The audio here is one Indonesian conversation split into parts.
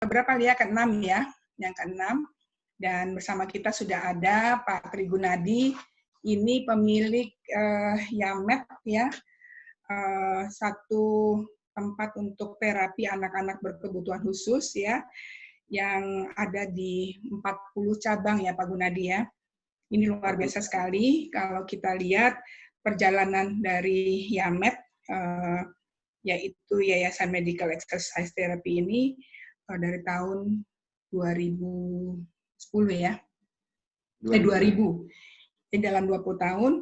berapa ya, ke-6 ya, yang ke-6. Dan bersama kita sudah ada Pak Tri Gunadi, ini pemilik Yamed ya, satu tempat untuk terapi anak-anak berkebutuhan khusus ya, yang ada di 40 cabang ya Pak Gunadi ya. Ini luar biasa sekali kalau kita lihat perjalanan dari Yamed, yaitu Yayasan Medical Exercise Therapy ini dari tahun 2010 ya, 2000. Jadi dalam 20 tahun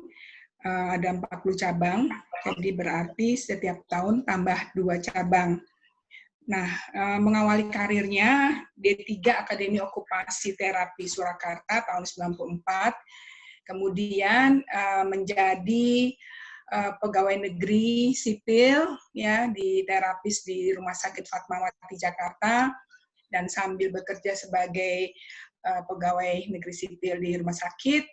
ada 40 cabang, jadi berarti setiap tahun tambah 2 cabang. Nah, mengawali karirnya D3 Akademi Okupasi Terapi Surakarta tahun 94, kemudian menjadi pegawai negeri sipil ya di terapis di Rumah Sakit Fatmawati Jakarta, dan sambil bekerja sebagai pegawai negeri sipil di rumah sakit,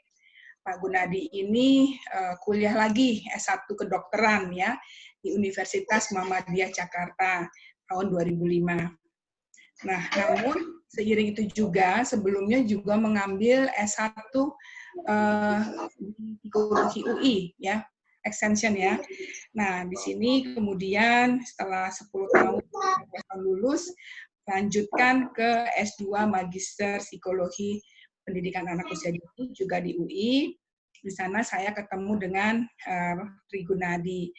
Pak Gunadi ini kuliah lagi S1 kedokteran ya di Universitas Muhammadiyah Jakarta tahun 2005. Nah, namun seiring itu juga sebelumnya juga mengambil S1 di psikologi UI ya, extension ya. Nah, di sini kemudian setelah 10 tahun lulus, lanjutkan ke S2 Magister Psikologi Pendidikan Anak Usia Dini juga di UI. Di sana saya ketemu dengan Tri Gunadi.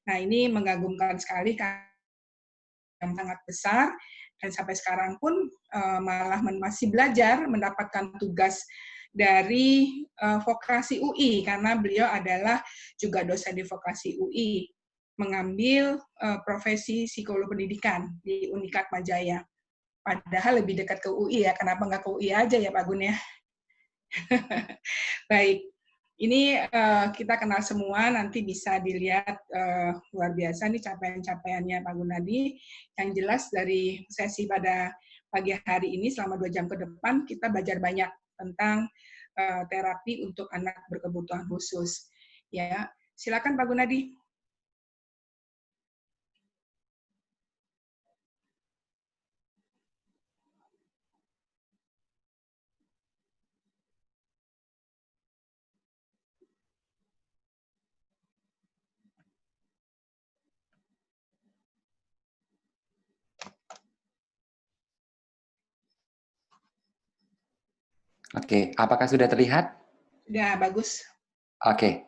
Nah, ini mengagumkan sekali yang sangat besar, dan sampai sekarang pun malah masih belajar mendapatkan tugas dari vokasi UI, karena beliau adalah juga dosen di vokasi UI, mengambil profesi psikolog pendidikan di Unikat Majaya. Padahal lebih dekat ke UI ya, kenapa nggak ke UI aja ya Pak Gun ya? Baik, ini kita kenal semua, nanti bisa dilihat luar biasa nih capaian-capaiannya Pak Gunadi. Yang jelas dari sesi pada pagi hari ini selama 2 jam ke depan kita belajar banyak tentang terapi untuk anak berkebutuhan khusus. Ya, silakan Pak Gunadi. Oke, apakah sudah terlihat? Sudah, bagus. Oke.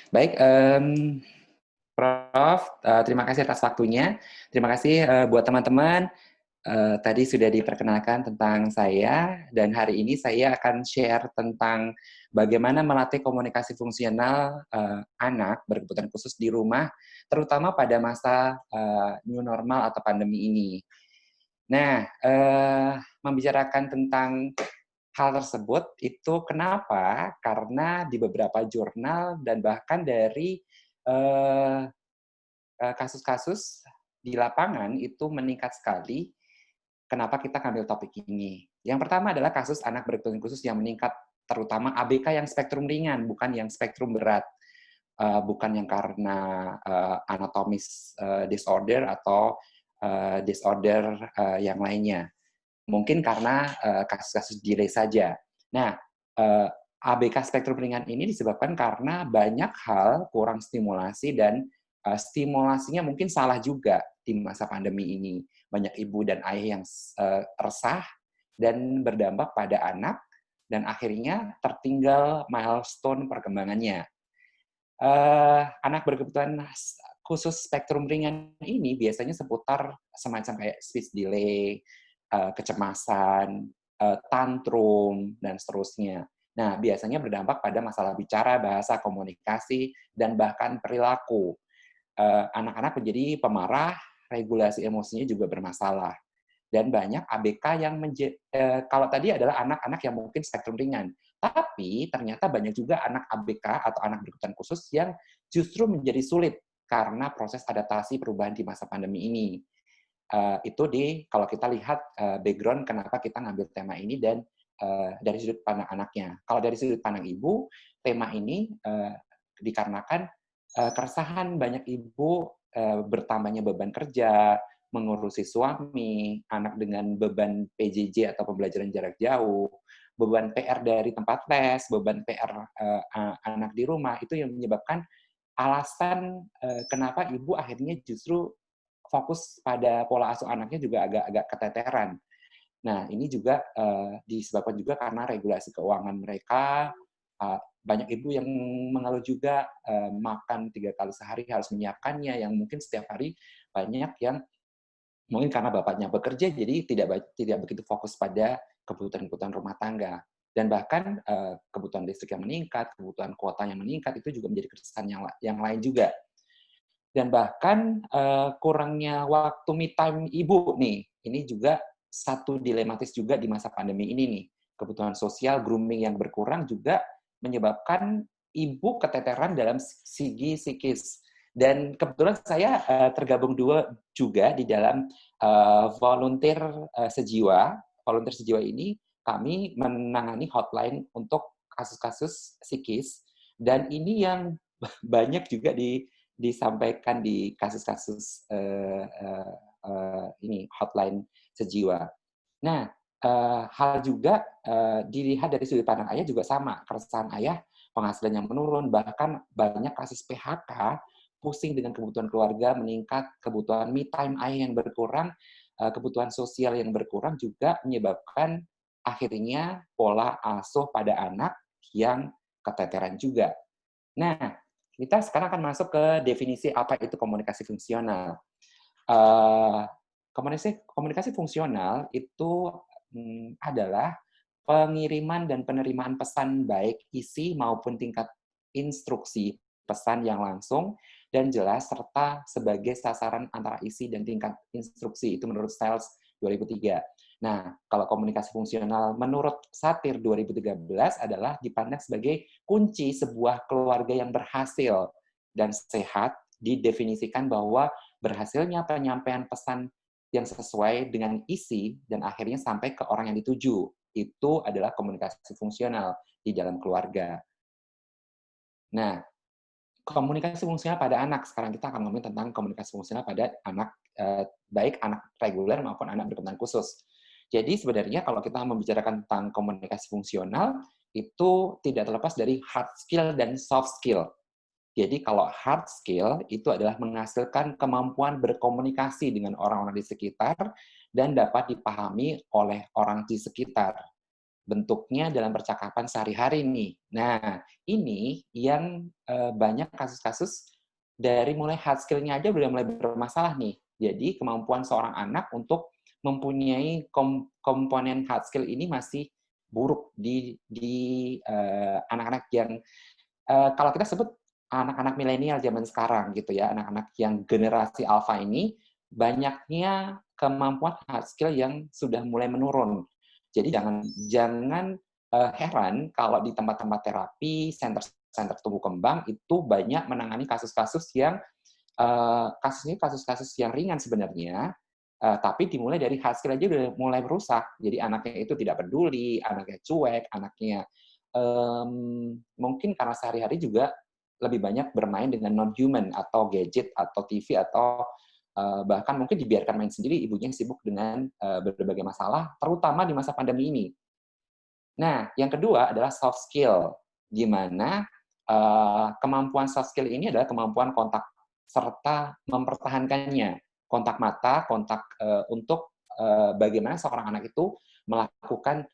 Baik, Prof, terima kasih atas waktunya. Terima kasih buat teman-teman. Tadi sudah diperkenalkan tentang saya, dan hari ini saya akan share tentang bagaimana melatih komunikasi fungsional anak berkebutuhan khusus di rumah, terutama pada masa new normal atau pandemi ini. Nah, membicarakan tentang hal tersebut itu kenapa? Karena di beberapa jurnal dan bahkan dari kasus-kasus di lapangan itu meningkat sekali. Kenapa kita ambil topik ini? Yang pertama adalah kasus anak berkebutuhan khusus yang meningkat, terutama ABK yang spektrum ringan, bukan yang spektrum berat, bukan yang karena anatomis disorder atau disorder yang lainnya. Mungkin karena kasus-kasus delay saja. Nah, ABK spektrum ringan ini disebabkan karena banyak hal kurang stimulasi, dan stimulasinya mungkin salah juga di masa pandemi ini. Banyak ibu dan ayah yang resah dan berdampak pada anak, dan akhirnya tertinggal milestone perkembangannya. Anak berkebutuhan khusus spektrum ringan ini biasanya seputar semacam kayak speech delay, kecemasan, tantrum, dan seterusnya. Nah, biasanya berdampak pada masalah bicara, bahasa, komunikasi, dan bahkan perilaku. Anak-anak menjadi pemarah, regulasi emosinya juga bermasalah. Dan banyak ABK yang kalau tadi adalah anak-anak yang mungkin spektrum ringan, tapi ternyata banyak juga anak ABK atau anak berkebutuhan khusus yang justru menjadi sulit karena proses adaptasi perubahan di masa pandemi ini. Itu kalau kita lihat background kenapa kita ngambil tema ini, dan dari sudut pandang anaknya. Kalau dari sudut pandang ibu, tema ini dikarenakan keresahan banyak ibu bertambahnya beban kerja, mengurusi suami, anak dengan beban PJJ atau pembelajaran jarak jauh, beban PR dari tempat les, beban PR anak di rumah, itu yang menyebabkan alasan kenapa ibu akhirnya justru fokus pada pola asuh anaknya juga agak-agak keteteran. Nah, ini juga disebabkan juga karena regulasi keuangan mereka. Banyak ibu yang mengeluh juga makan 3 kali sehari harus menyiapkannya, yang mungkin setiap hari banyak yang mungkin karena bapaknya bekerja, jadi tidak begitu fokus pada kebutuhan-kebutuhan rumah tangga. Dan bahkan kebutuhan listrik yang meningkat, kebutuhan kuota yang meningkat, itu juga menjadi keresahan yang lain juga. Dan bahkan kurangnya waktu me time ibu nih, ini juga satu dilematis juga di masa pandemi ini nih. Kebutuhan sosial, grooming yang berkurang juga menyebabkan ibu keteteran dalam segi psikis. Dan kebetulan saya tergabung juga di dalam volunteer sejiwa. Volunteer sejiwa ini kami menangani hotline untuk kasus-kasus psikis, dan ini yang banyak juga disampaikan di kasus-kasus ini hotline sejiwa. Nah, hal juga dilihat dari sudut pandang ayah juga sama. Keresahan ayah, penghasilan yang menurun, bahkan banyak kasus PHK, pusing dengan kebutuhan keluarga meningkat, kebutuhan me time ayah yang berkurang, kebutuhan sosial yang berkurang juga menyebabkan akhirnya pola asuh pada anak yang keteteran juga. Nah, kita sekarang akan masuk ke definisi apa itu komunikasi fungsional. Komunikasi fungsional itu adalah pengiriman dan penerimaan pesan baik isi maupun tingkat instruksi pesan yang langsung dan jelas serta sebagai sasaran antara isi dan tingkat instruksi. Itu menurut Stiles 2003. Nah, kalau komunikasi fungsional menurut Satir 2013 adalah dipandang sebagai kunci sebuah keluarga yang berhasil dan sehat, didefinisikan bahwa berhasilnya penyampaian pesan yang sesuai dengan isi dan akhirnya sampai ke orang yang dituju. Itu adalah komunikasi fungsional di dalam keluarga. Nah, komunikasi fungsional pada anak. Sekarang kita akan ngomongin tentang komunikasi fungsional pada anak, baik anak reguler maupun anak berkebutuhan khusus. Jadi sebenarnya kalau kita membicarakan tentang komunikasi fungsional, itu tidak terlepas dari hard skill dan soft skill. Jadi kalau hard skill itu adalah menghasilkan kemampuan berkomunikasi dengan orang-orang di sekitar dan dapat dipahami oleh orang di sekitar. Bentuknya dalam percakapan sehari-hari nih. Nah, ini yang banyak kasus-kasus dari mulai hard skill-nya aja udah mulai bermasalah nih. Jadi kemampuan seorang anak untuk mempunyai komponen hard skill ini masih buruk di anak-anak yang kalau kita sebut anak-anak milenial zaman sekarang gitu ya, anak-anak yang generasi alfa ini banyaknya kemampuan hard skill yang sudah mulai menurun. Jadi jangan heran kalau di tempat-tempat terapi, center tumbuh kembang itu banyak menangani kasus-kasus yang kasus-kasus yang ringan sebenarnya, tapi dimulai dari hard skill aja udah mulai merusak. Jadi anaknya itu tidak peduli, anaknya cuek, anaknya mungkin karena sehari-hari juga lebih banyak bermain dengan non-human atau gadget atau TV atau bahkan mungkin dibiarkan main sendiri, ibunya sibuk dengan berbagai masalah, terutama di masa pandemi ini. Nah, yang kedua adalah soft skill, di mana kemampuan soft skill ini adalah kemampuan kontak serta mempertahankannya. Kontak mata, kontak untuk bagaimana seorang anak itu melakukan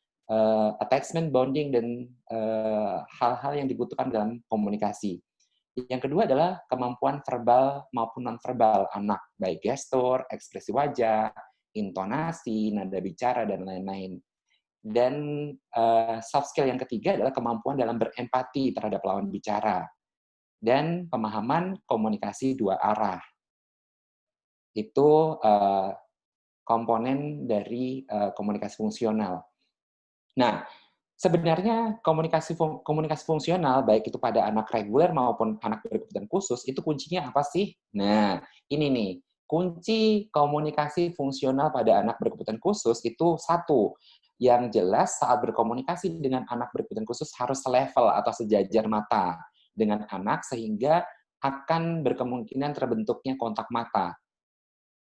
attachment, bonding, dan hal-hal yang dibutuhkan dalam komunikasi. Yang kedua adalah kemampuan verbal maupun non-verbal anak, baik gestur, ekspresi wajah, intonasi, nada bicara, dan lain-lain. Dan soft skill yang ketiga adalah kemampuan dalam berempati terhadap lawan bicara dan pemahaman komunikasi dua arah. Itu komponen dari komunikasi fungsional. Nah, sebenarnya komunikasi fungsional, baik itu pada anak reguler maupun anak berkebutuhan khusus, itu kuncinya apa sih? Nah, ini nih, kunci komunikasi fungsional pada anak berkebutuhan khusus itu satu, yang jelas saat berkomunikasi dengan anak berkebutuhan khusus harus selevel atau sejajar mata dengan anak, sehingga akan berkemungkinan terbentuknya kontak mata.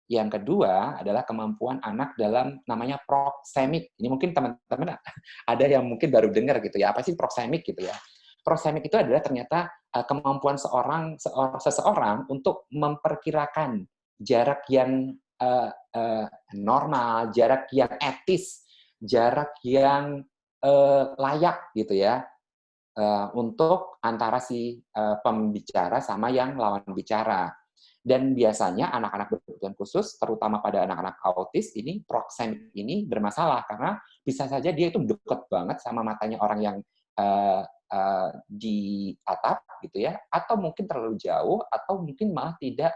Yang kedua adalah kemampuan anak dalam namanya proxemic. Ini mungkin teman-teman ada yang mungkin baru dengar gitu ya. Apa sih proxemic gitu ya? Proxemic itu adalah ternyata kemampuan seseorang untuk memperkirakan jarak yang normal, jarak yang etis, jarak yang layak gitu ya, untuk antara si pembicara sama yang lawan bicara. Dan biasanya anak-anak berkebutuhan khusus, terutama pada anak-anak autis, ini proxemic ini bermasalah karena bisa saja dia itu dekat banget sama matanya orang yang di atap gitu ya, atau mungkin terlalu jauh, atau mungkin malah tidak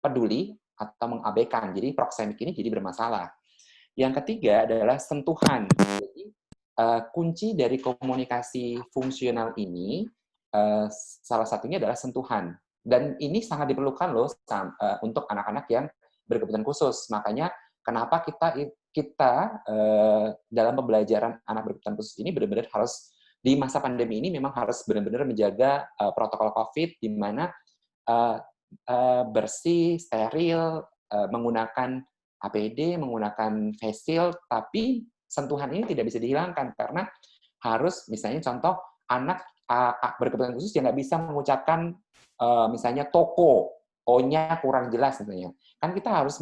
peduli atau mengabaikan. Jadi proxemic ini jadi bermasalah. Yang ketiga adalah sentuhan. Jadi kunci dari komunikasi fungsional ini salah satunya adalah sentuhan. Dan ini sangat diperlukan loh untuk anak-anak yang berkebutuhan khusus. Makanya kenapa kita dalam pembelajaran anak berkebutuhan khusus ini benar-benar harus di masa pandemi ini memang harus benar-benar menjaga protokol COVID di mana bersih, steril, menggunakan APD, menggunakan face shield, tapi sentuhan ini tidak bisa dihilangkan karena harus misalnya contoh anak berkebutuhan khusus yang nggak bisa mengucapkan misalnya toko, O-nya kurang jelas misalnya. Kan kita harus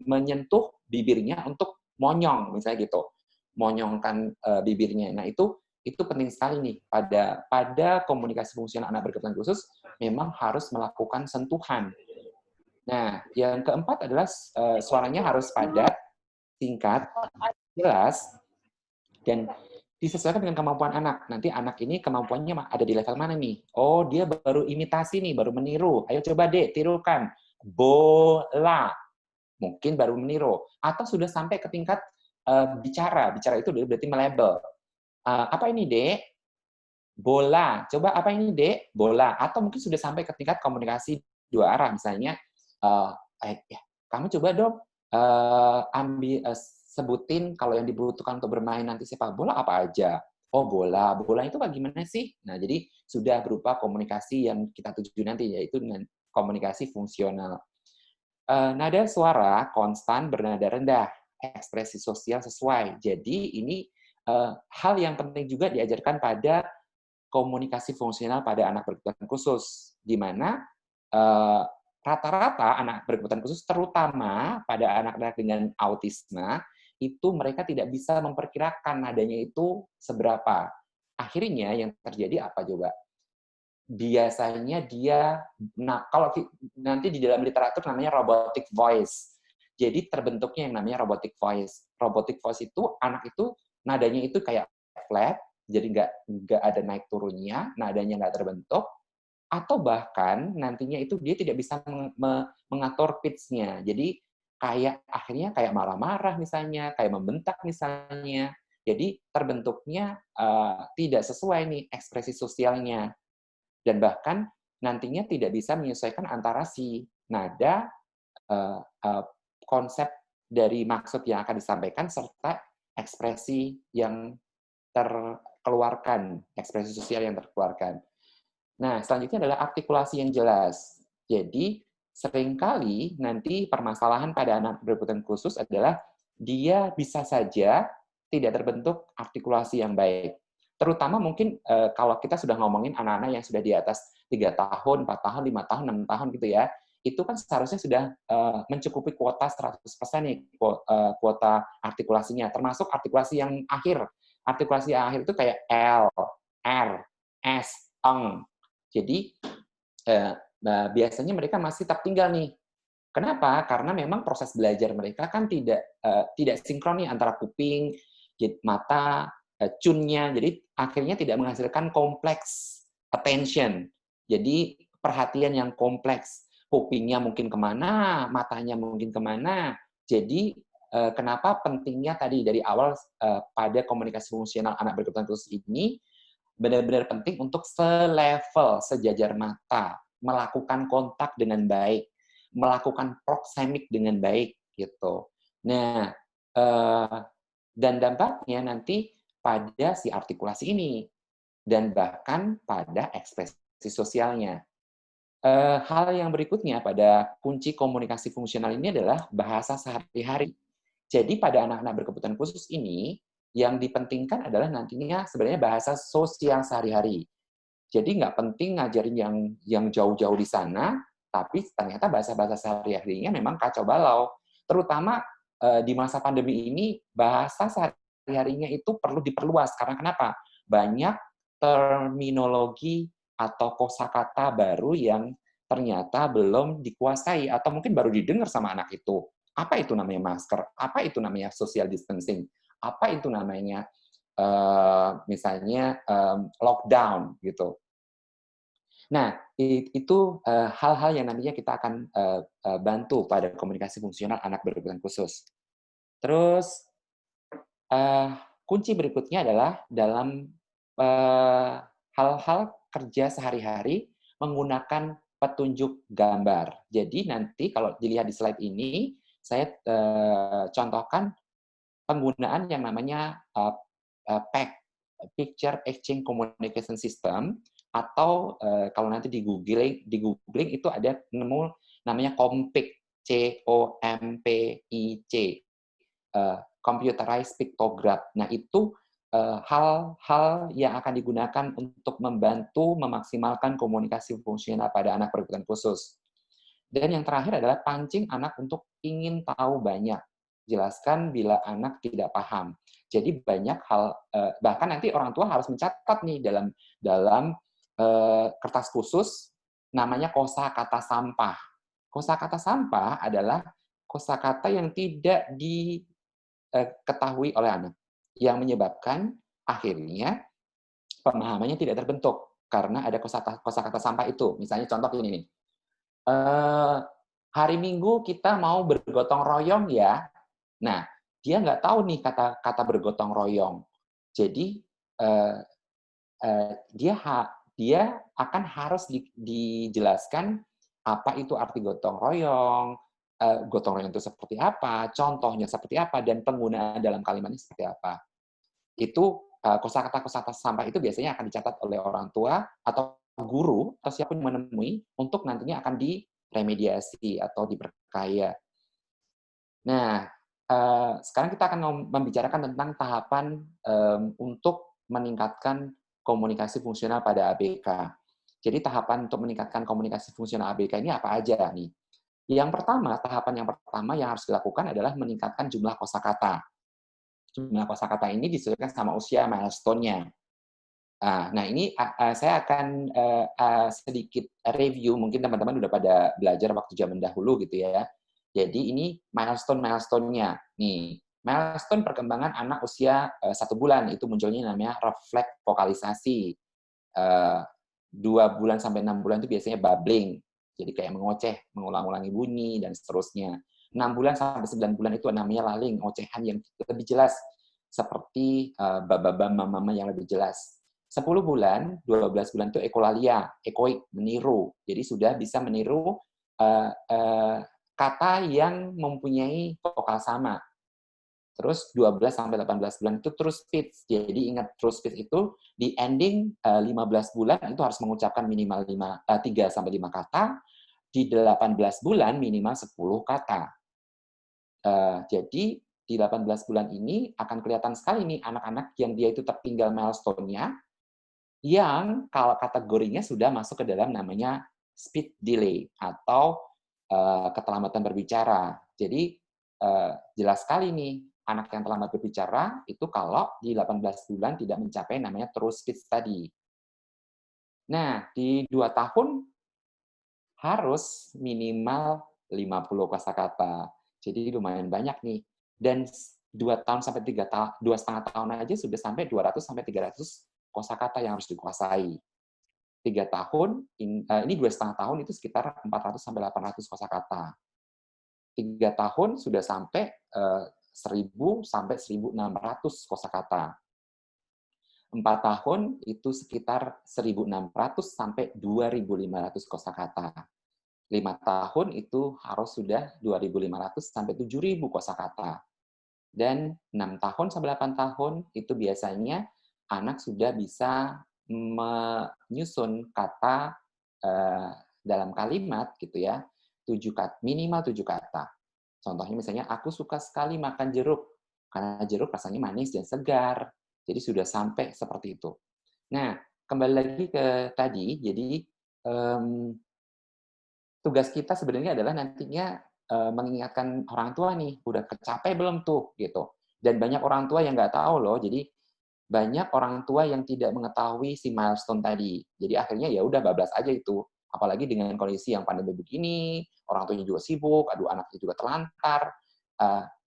menyentuh bibirnya untuk monyong misalnya gitu. Monyongkan bibirnya. Nah, itu penting sekali nih pada komunikasi fungsional anak berkebutuhan khusus memang harus melakukan sentuhan. Nah, yang keempat adalah suaranya harus padat, singkat, jelas, dan disesuaikan dengan kemampuan anak. Nanti anak ini kemampuannya ada di level mana nih? Oh, dia baru imitasi nih, baru meniru. Ayo coba Dek, tirukan. Bola. Mungkin baru meniru. Atau sudah sampai ke tingkat bicara. Bicara itu berarti melabel. Apa ini Dek? Bola. Coba apa ini Dek? Bola. Atau mungkin sudah sampai ke tingkat komunikasi dua arah. Misalnya, ya, kamu coba dong sebutin kalau yang dibutuhkan untuk bermain nanti sepak bola apa aja. Oh, bola. Bola itu bagaimana sih? Nah, jadi sudah berupa komunikasi yang kita tuju nanti, yaitu dengan komunikasi fungsional. Nada suara konstan bernada rendah, ekspresi sosial sesuai. Jadi ini hal yang penting juga diajarkan pada komunikasi fungsional pada anak berkebutuhan khusus, di mana rata-rata anak berkebutuhan khusus, terutama pada anak-anak dengan autisme, itu mereka tidak bisa memperkirakan nadanya itu seberapa. Akhirnya yang terjadi apa coba? Biasanya dia, kalau nanti di dalam literatur namanya robotic voice. Jadi terbentuknya yang namanya robotic voice. Robotic voice itu anak itu nadanya itu kayak flat, jadi nggak ada naik turunnya, nadanya nggak terbentuk, atau bahkan nantinya itu dia tidak bisa mengatur pitch-nya. Jadi akhirnya kayak marah-marah misalnya, kayak membentak misalnya. Jadi terbentuknya tidak sesuai nih ekspresi sosialnya. Dan bahkan nantinya tidak bisa menyesuaikan antara si nada, konsep dari maksud yang akan disampaikan, serta ekspresi yang terkeluarkan, ekspresi sosial yang terkeluarkan. Nah, selanjutnya adalah artikulasi yang jelas. Jadi, seringkali nanti permasalahan pada anak berkebutuhan khusus adalah dia bisa saja tidak terbentuk artikulasi yang baik. Terutama mungkin kalau kita sudah ngomongin anak-anak yang sudah di atas 3 tahun, 4 tahun, 5 tahun, 6 tahun gitu ya, itu kan seharusnya sudah mencukupi kuota 100% nih, kuota artikulasinya, termasuk artikulasi yang akhir. Artikulasi yang akhir itu kayak L, R, S, eng. Jadi, biasanya mereka masih tertinggal nih. Kenapa? Karena memang proses belajar mereka kan tidak sinkron nih antara kuping, mata, cunnya. Jadi akhirnya tidak menghasilkan kompleks attention. Jadi perhatian yang kompleks. Kupingnya mungkin kemana, matanya mungkin kemana. Jadi kenapa pentingnya tadi dari awal pada komunikasi fungsional anak berkebutuhan khusus ini benar-benar penting untuk selevel, sejajar mata, melakukan kontak dengan baik, melakukan proxemic dengan baik gitu. Nah, dan dampaknya nanti pada si artikulasi ini dan bahkan pada ekspresi sosialnya. Hal yang berikutnya pada kunci komunikasi fungsional ini adalah bahasa sehari-hari. Jadi pada anak-anak berkebutuhan khusus ini, yang dipentingkan adalah nantinya sebenarnya bahasa sosial sehari-hari. Jadi nggak penting ngajarin yang jauh-jauh di sana, tapi ternyata bahasa-bahasa sehari-harinya memang kacau balau. Terutama di masa pandemi ini, bahasa sehari-harinya itu perlu diperluas. Karena kenapa? Banyak terminologi atau kosakata baru yang ternyata belum dikuasai atau mungkin baru didengar sama anak itu. Apa itu namanya masker? Apa itu namanya social distancing? Apa itu namanya misalnya lockdown gitu. Nah, itu hal-hal yang nantinya kita akan bantu pada komunikasi fungsional anak berkebutuhan khusus. Terus kunci berikutnya adalah dalam hal-hal kerja sehari-hari menggunakan petunjuk gambar. Jadi nanti kalau dilihat di slide ini, saya contohkan penggunaan yang namanya PEC, Picture Exchange Communication System, atau kalau nanti di googling itu ada nemu namanya COMPIC, COMPIC, Computerized Pictograph. Nah, itu hal-hal yang akan digunakan untuk membantu memaksimalkan komunikasi fungsional pada anak berkebutuhan khusus. Dan yang terakhir adalah pancing anak untuk ingin tahu banyak. Jelaskan bila anak tidak paham. Jadi banyak hal, bahkan nanti orang tua harus mencatat nih dalam kertas khusus, namanya kosakata sampah. Kosakata sampah adalah kosakata yang tidak diketahui oleh anak, yang menyebabkan akhirnya pemahamannya tidak terbentuk karena ada kosakata sampah itu. Misalnya contoh ini nih, hari Minggu kita mau bergotong royong ya. Nah, dia nggak tahu nih kata bergotong royong. Jadi dia akan harus dijelaskan apa itu arti gotong royong, gotong royong itu seperti apa, contohnya seperti apa, dan penggunaan dalam kalimatnya seperti apa. Itu kosakata-kosakata sampah itu biasanya akan dicatat oleh orang tua atau guru atau siapapun yang menemui untuk nantinya akan diremediasi atau diperkaya. Nah, sekarang kita akan membicarakan tentang tahapan untuk meningkatkan komunikasi fungsional pada ABK. Jadi tahapan untuk meningkatkan komunikasi fungsional ABK ini apa aja nih? Tahapan yang pertama yang harus dilakukan adalah meningkatkan jumlah kosakata. Jumlah kosakata ini disesuaikan sama usia milestone-nya. Nah, ini saya akan sedikit review, mungkin teman-teman udah pada belajar waktu zaman dahulu gitu ya. Jadi ini milestone-nya. Nih, milestone perkembangan anak usia 1 bulan, itu munculnya namanya refleks vokalisasi. 2 bulan sampai 6 bulan itu biasanya babbling, jadi kayak mengoceh, mengulang-ulangi bunyi, dan seterusnya. 6 bulan sampai 9 bulan itu namanya laling, ocehan yang lebih jelas, seperti baba, mama yang lebih jelas. 10 bulan, 12 bulan itu ekolalia, ekoik, meniru. Jadi sudah bisa meniru kata yang mempunyai vokal sama. Terus 12 sampai 18 bulan itu true speech. Jadi ingat true speech itu di ending 15 bulan itu harus mengucapkan minimal 3 sampai 5 kata, di 18 bulan minimal 10 kata. Jadi di 18 bulan ini akan kelihatan sekali nih anak-anak yang dia itu tertinggal milestone-nya, yang kalau kategorinya sudah masuk ke dalam namanya speech delay atau keterlambatan berbicara. Jadi jelas sekali nih anak yang terlambat berbicara itu kalau di 18 bulan tidak mencapai namanya true speech tadi. Nah, di 2 tahun harus minimal 50 kosakata. Jadi lumayan banyak nih. Dan 2 tahun sampai 2,5 tahun aja sudah sampai 200 sampai 300 kosakata yang harus dikuasai. 3 tahun, ini 2,5 tahun itu sekitar 400 sampai 800 kosakata. 3 tahun sudah sampai 1.000 sampai 1.600 kosakata. 4 tahun itu sekitar 1.600 sampai 2.500 kosakata. 5 tahun itu harus sudah 2.500 sampai 7.000 kosakata. Dan 6 tahun sampai 8 tahun itu biasanya anak sudah bisa menyusun kata dalam kalimat gitu ya, minimal 7 kata. Contohnya misalnya, aku suka sekali makan jeruk, karena jeruk rasanya manis dan segar. Jadi sudah sampai seperti itu. Nah, kembali lagi ke tadi, jadi tugas kita sebenarnya adalah nantinya mengingatkan orang tua nih, udah kecapai belum tuh gitu. Dan banyak orang tua yang nggak tahu loh, jadi banyak orang tua yang tidak mengetahui si milestone tadi. Jadi akhirnya ya udah bablas aja itu. Apalagi dengan kondisi yang pandemi begini, orang tuanya juga sibuk, aduh anaknya juga terlantar,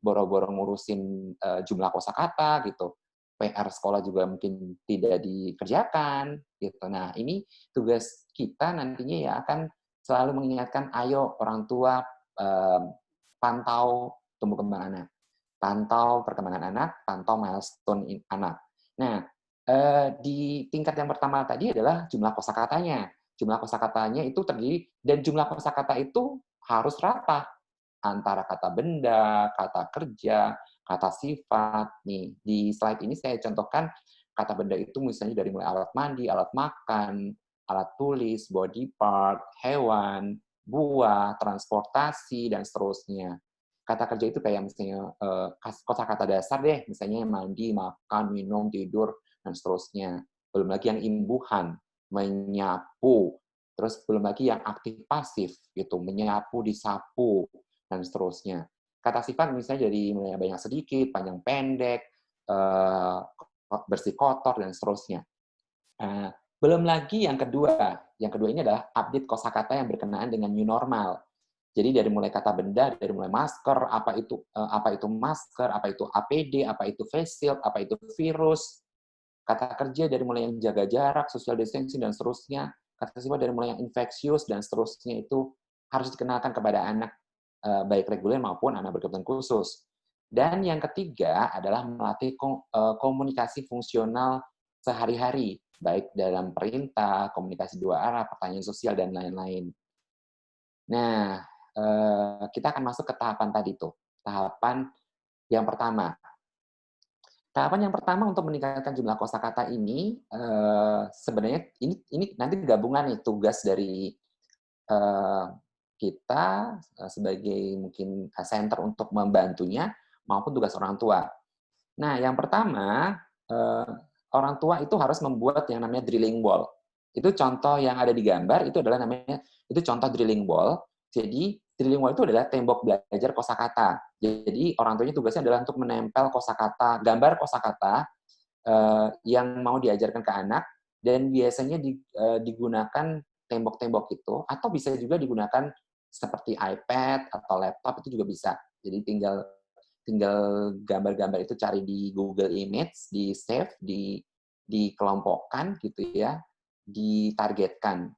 boro-boro ngurusin jumlah kosakata gitu. PR sekolah juga mungkin tidak dikerjakan gitu. Nah, ini tugas kita nantinya ya akan selalu mengingatkan, ayo orang tua pantau tumbuh kembang anak, pantau perkembangan anak, pantau milestone anak. Nah, di tingkat yang pertama tadi adalah jumlah kosakatanya. Jumlah kosakatanya itu terdiri, dan jumlah kosakata itu harus rata antara kata benda, kata kerja, kata sifat. Nih, di slide ini saya contohkan kata benda itu misalnya dari mulai alat mandi, alat makan, alat tulis, body part, hewan, buah, transportasi, dan seterusnya. Kata kerja itu kayak misalnya kosakata dasar deh, misalnya mandi, makan, minum, tidur, dan seterusnya. Belum lagi yang imbuhan, menyapu, terus belum lagi yang aktif pasif gitu, menyapu, disapu, dan seterusnya. Kata sifat misalnya dari mulai banyak sedikit, panjang pendek, bersih kotor, dan seterusnya. Belum lagi yang kedua. Yang kedua ini adalah update kosakata yang berkenaan dengan new normal. Jadi dari mulai kata benda, dari mulai masker, apa itu masker, apa itu APD, apa itu face shield, apa itu virus. Kata kerja dari mulai yang jaga jarak, social distancing, dan seterusnya. Kata sifat dari mulai yang infeksius, dan seterusnya itu harus dikenalkan kepada anak, baik reguler maupun anak berkebutuhan khusus. Dan yang ketiga adalah melatih komunikasi fungsional sehari-hari, baik dalam perintah, komunikasi dua arah, pertanyaan sosial, dan lain-lain. Nah, kita akan masuk ke tahapan tadi tuh. Tahapan yang pertama. Tahapan yang pertama untuk meningkatkan jumlah kosakata ini, sebenarnya ini nanti gabungan nih tugas dari kita sebagai mungkin center untuk membantunya, maupun tugas orang tua. Nah, yang pertama, orang tua itu harus membuat yang namanya drilling wall. Itu contoh yang ada di gambar, itu adalah namanya, itu contoh drilling wall. Jadi, drilling wall itu adalah tembok belajar kosakata. Jadi, orang tuanya tugasnya adalah untuk menempel kosakata, gambar kosakata yang mau diajarkan ke anak, dan biasanya digunakan tembok-tembok itu, atau bisa juga digunakan seperti iPad atau laptop, itu juga bisa. Jadi tinggal gambar-gambar itu cari di Google Image, di save, dikelompokkan gitu ya, ditargetkan.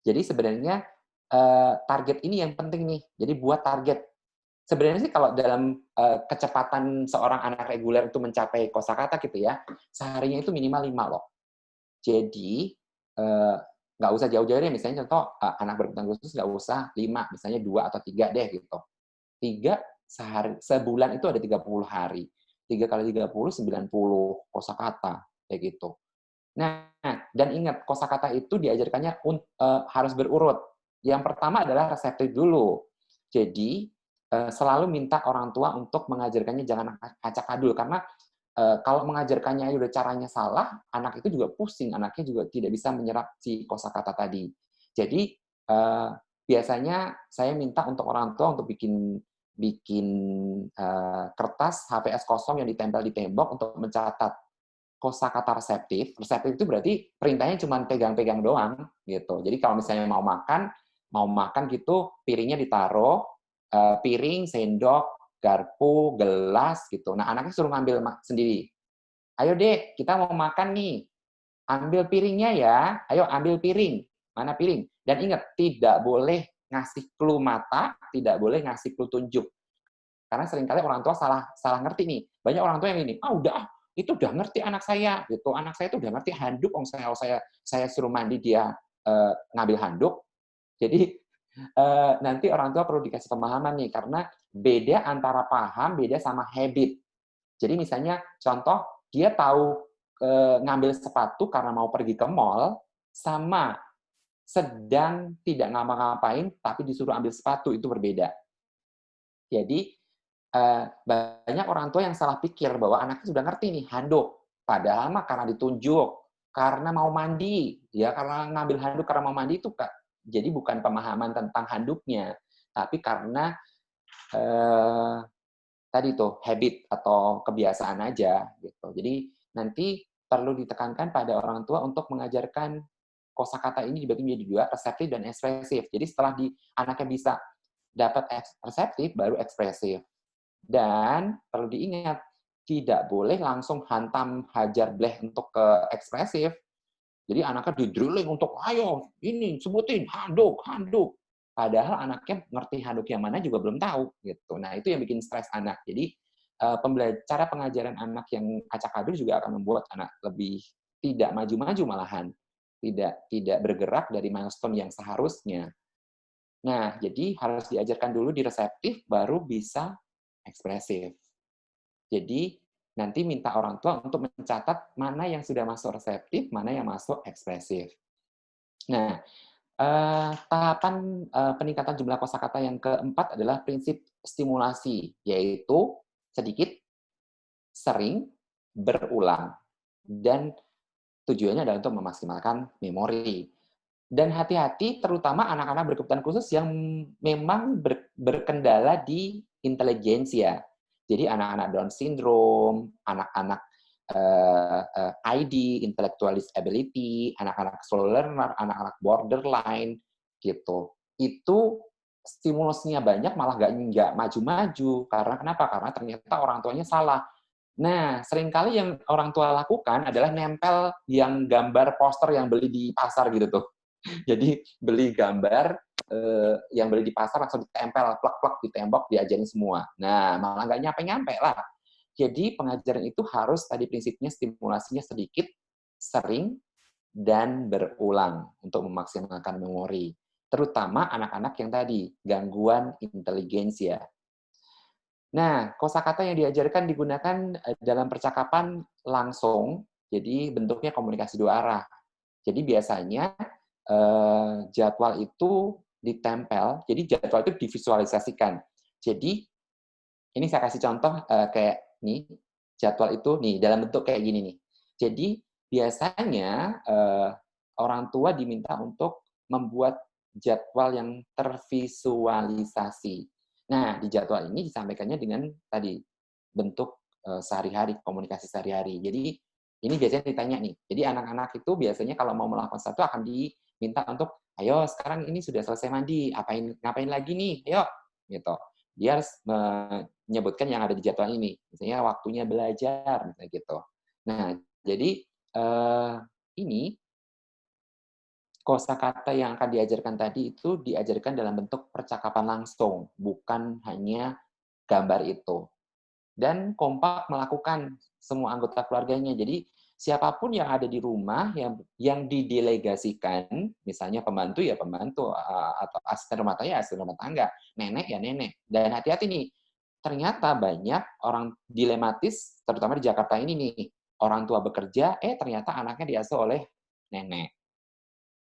Jadi sebenarnya target ini yang penting nih. Jadi buat target. Sebenarnya sih kalau dalam kecepatan seorang anak reguler itu mencapai kosakata gitu ya, seharinya itu minimal 5 loh. Jadi nggak usah jauh-jauh deh, misalnya contoh anak berkebutuhan khusus nggak usah 5, misalnya 2 atau 3 deh gitu. 3 sebulan itu ada 30 hari. 3 kali 30, 90 kosakata, kayak gitu. Nah, dan ingat, kosakata itu diajarkannya harus berurut. Yang pertama adalah reseptif dulu. Jadi, selalu minta orang tua untuk mengajarkannya jangan acak adul, karena kalau mengajarkannya udah caranya salah, anak itu juga pusing, anaknya juga tidak bisa menyerap si kosakata tadi. Jadi, biasanya saya minta untuk orang tua untuk bikin kertas HVS kosong yang ditempel di tembok untuk mencatat kosakata reseptif. Reseptif itu berarti perintahnya cuma pegang-pegang doang gitu. Jadi kalau misalnya mau makan gitu, piringnya ditaruh, piring, sendok, garpu, gelas gitu. Nah, anaknya suruh ngambil sendiri. Ayo Dek, kita mau makan nih. Ambil piringnya ya. Ayo ambil piring. Mana piring? Dan ingat, tidak boleh ngasih clue mata, tidak boleh ngasih clue tunjuk. Karena seringkali orang tua salah ngerti nih. Banyak orang tua yang ini, itu udah ngerti anak saya gitu. Anak saya itu udah ngerti handuk, saya suruh mandi dia ngambil handuk. Jadi nanti orang tua perlu dikasih pemahaman nih, karena beda antara paham, beda sama habit. Jadi misalnya contoh, dia tahu ngambil sepatu karena mau pergi ke mall, sama sedang tidak ngapa-ngapain tapi disuruh ambil sepatu, itu berbeda. Jadi banyak orang tua yang salah pikir bahwa anaknya sudah ngerti nih handuk, padahal mah karena ditunjuk, karena mau mandi, ya karena ngambil handuk karena mau mandi itu Kak. Jadi bukan pemahaman tentang handuknya, tapi karena tadi tuh habit atau kebiasaan aja gitu. Jadi nanti perlu ditekankan pada orang tua untuk mengajarkan kosakata ini dibagi menjadi dua, reseptif dan ekspresif. Jadi setelah anaknya bisa dapat reseptif, baru ekspresif. Dan perlu diingat, tidak boleh langsung hantam hajar bleh untuk ke ekspresif. Jadi anaknya di-drilling untuk, ayo, ini, sebutin, handuk, handuk. Padahal anaknya ngerti handuk yang mana juga belum tahu. Gitu. Nah, itu yang bikin stres anak. Jadi, cara pengajaran anak yang acak-adul juga akan membuat anak lebih tidak maju-maju malahan. Tidak bergerak dari milestone yang seharusnya. Nah, jadi harus diajarkan dulu di reseptif, baru bisa ekspresif. Jadi, nanti minta orang tua untuk mencatat mana yang sudah masuk reseptif, mana yang masuk ekspresif. Nah, tahapan peningkatan jumlah kosakata yang keempat adalah prinsip stimulasi, yaitu sedikit, sering, berulang. Dan tujuannya adalah untuk memaksimalkan memori. Dan hati-hati terutama anak-anak berkebutuhan khusus yang memang berkendala di intelijensia. Jadi anak-anak Down syndrome, anak-anak ID, intellectual disability, anak-anak slow learner, anak-anak borderline, gitu. Itu stimulusnya banyak malah nggak maju-maju. Karena kenapa? Karena ternyata orang tuanya salah. Nah, seringkali yang orang tua lakukan adalah nempel yang gambar poster yang beli di pasar gitu tuh. Jadi beli gambar yang beli di pasar langsung ditempel, plek-plek di tembok, diajarin semua. Nah, malah nggak nyampe-nyampe lah. Jadi pengajaran itu harus tadi prinsipnya stimulasinya sedikit, sering, dan berulang untuk memaksimalkan memori. Terutama anak-anak yang tadi, gangguan intelijensia. Nah, kosakata yang diajarkan digunakan dalam percakapan langsung, jadi bentuknya komunikasi dua arah. Jadi biasanya jadwal itu ditempel, jadi jadwal itu divisualisasikan. Jadi ini saya kasih contoh kayak nih, jadwal itu nih dalam bentuk kayak gini nih. Jadi biasanya orang tua diminta untuk membuat jadwal yang tervisualisasi. Nah, di jadwal ini disampaikannya dengan tadi bentuk sehari-hari, komunikasi sehari-hari. Jadi ini biasanya ditanya nih. Jadi anak-anak itu biasanya kalau mau melakukan sesuatu akan diminta untuk, ayo sekarang ini sudah selesai mandi, ngapain lagi nih, ayo, gitu. Dia harus menyebutkan yang ada di jadwal ini, misalnya waktunya belajar, misalnya gitu. Nah, jadi ini kosakata yang akan diajarkan tadi itu diajarkan dalam bentuk percakapan langsung, bukan hanya gambar itu. Dan kompak melakukan semua anggota keluarganya. Jadi siapapun yang ada di rumah yang didelegasikan, misalnya pembantu ya pembantu, atau asisten rumah tangga ya asisten rumah tangga, nenek ya nenek. Dan hati-hati nih, ternyata banyak orang dilematis, terutama di Jakarta ini nih, orang tua bekerja, ternyata anaknya diasuh oleh nenek.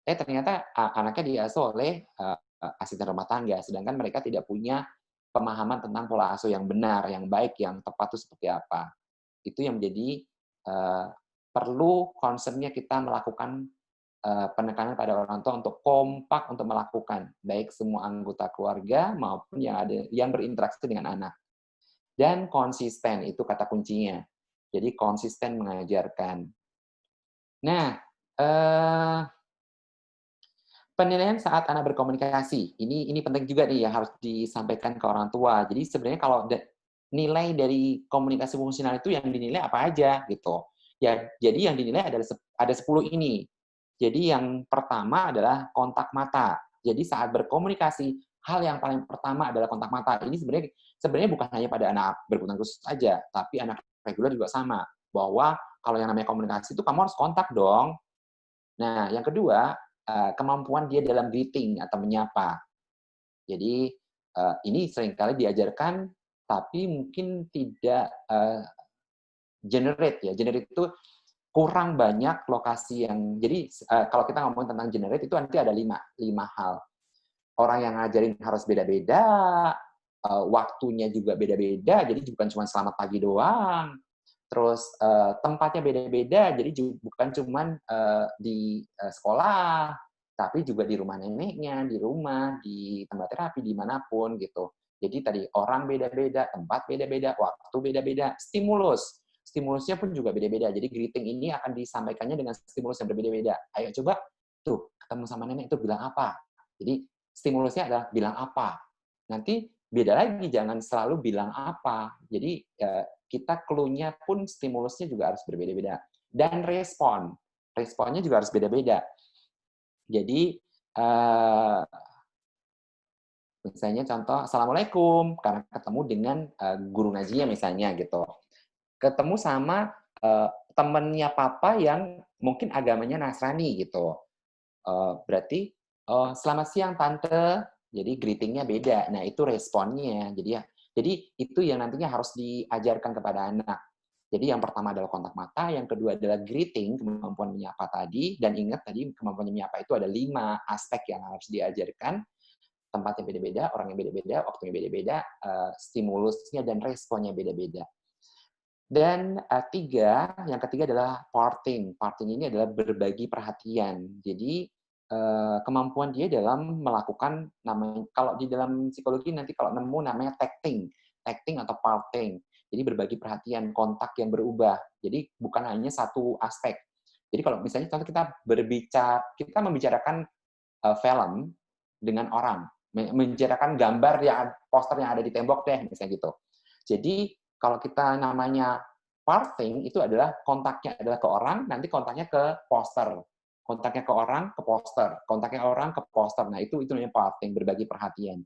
Ternyata anaknya diasuh oleh asisten rumah tangga, sedangkan mereka tidak punya pemahaman tentang pola asuh yang benar, yang baik, yang tepat itu seperti apa. Itu yang menjadi perlu concern-nya kita melakukan penekanan pada orang tua untuk kompak untuk melakukan, baik semua anggota keluarga maupun yang berinteraksi dengan anak. Dan konsisten, itu kata kuncinya. Jadi konsisten mengajarkan. Nah, penilaian saat anak berkomunikasi, ini penting juga nih yang harus disampaikan ke orang tua. Jadi sebenarnya kalau nilai dari komunikasi fungsional itu yang dinilai apa aja gitu. Ya, jadi yang dinilai ada 10 ini. Jadi yang pertama adalah kontak mata. Jadi saat berkomunikasi, hal yang paling pertama adalah kontak mata. Ini sebenarnya bukan hanya pada anak berkebutuhan khusus saja, tapi anak reguler juga sama. Bahwa kalau yang namanya komunikasi itu kamu harus kontak dong. Nah, yang kedua, kemampuan dia dalam greeting atau menyapa. Jadi ini seringkali diajarkan, tapi mungkin tidak generate ya. Generate itu kurang banyak lokasi yang, jadi kalau kita ngomong tentang generate itu nanti ada lima hal. Orang yang ngajarin harus beda-beda, waktunya juga beda-beda, jadi bukan cuma selamat pagi doang. Terus tempatnya beda-beda, jadi bukan cuma di sekolah, tapi juga di rumah neneknya, di rumah, di tempat terapi, dimanapun gitu. Jadi tadi orang beda-beda, tempat beda-beda, waktu beda-beda, stimulusnya pun juga beda-beda. Jadi greeting ini akan disampaikannya dengan stimulus yang berbeda-beda. Ayo coba tuh ketemu sama nenek itu bilang apa. Jadi stimulusnya adalah bilang apa. Nanti beda lagi, jangan selalu bilang apa. Jadi kita clue-nya pun stimulusnya juga harus berbeda-beda. Dan responnya juga harus beda-beda. Jadi misalnya contoh, Assalamualaikum, karena ketemu dengan guru ngajinya misalnya gitu. Ketemu sama temennya papa yang mungkin agamanya Nasrani gitu. Berarti, selamat siang Tante, jadi greeting-nya beda. Nah, itu responnya. Jadi itu yang nantinya harus diajarkan kepada anak. Jadi yang pertama adalah kontak mata, yang kedua adalah greeting, kemampuan menyapa tadi, dan ingat tadi kemampuan menyapa itu ada 5 aspek yang harus diajarkan. Tempatnya beda-beda, orangnya beda-beda, waktunya beda-beda, stimulusnya dan responnya beda-beda. Dan yang ketiga adalah parting. Parting ini adalah berbagi perhatian. Jadi kemampuan dia dalam melakukan, namanya kalau di dalam psikologi nanti kalau nemu namanya tacting atau parting. Jadi berbagi perhatian, kontak yang berubah. Jadi bukan hanya satu aspek. Jadi kalau misalnya contoh kita membicarakan film dengan orang, membicarakan gambar yang poster yang ada di tembok deh, misalnya gitu. Jadi kalau kita namanya parting itu adalah kontaknya adalah ke orang, nanti kontaknya ke poster. Kontaknya ke orang, ke poster. Kontaknya orang, ke poster. Nah, itu namanya parting, berbagi perhatian.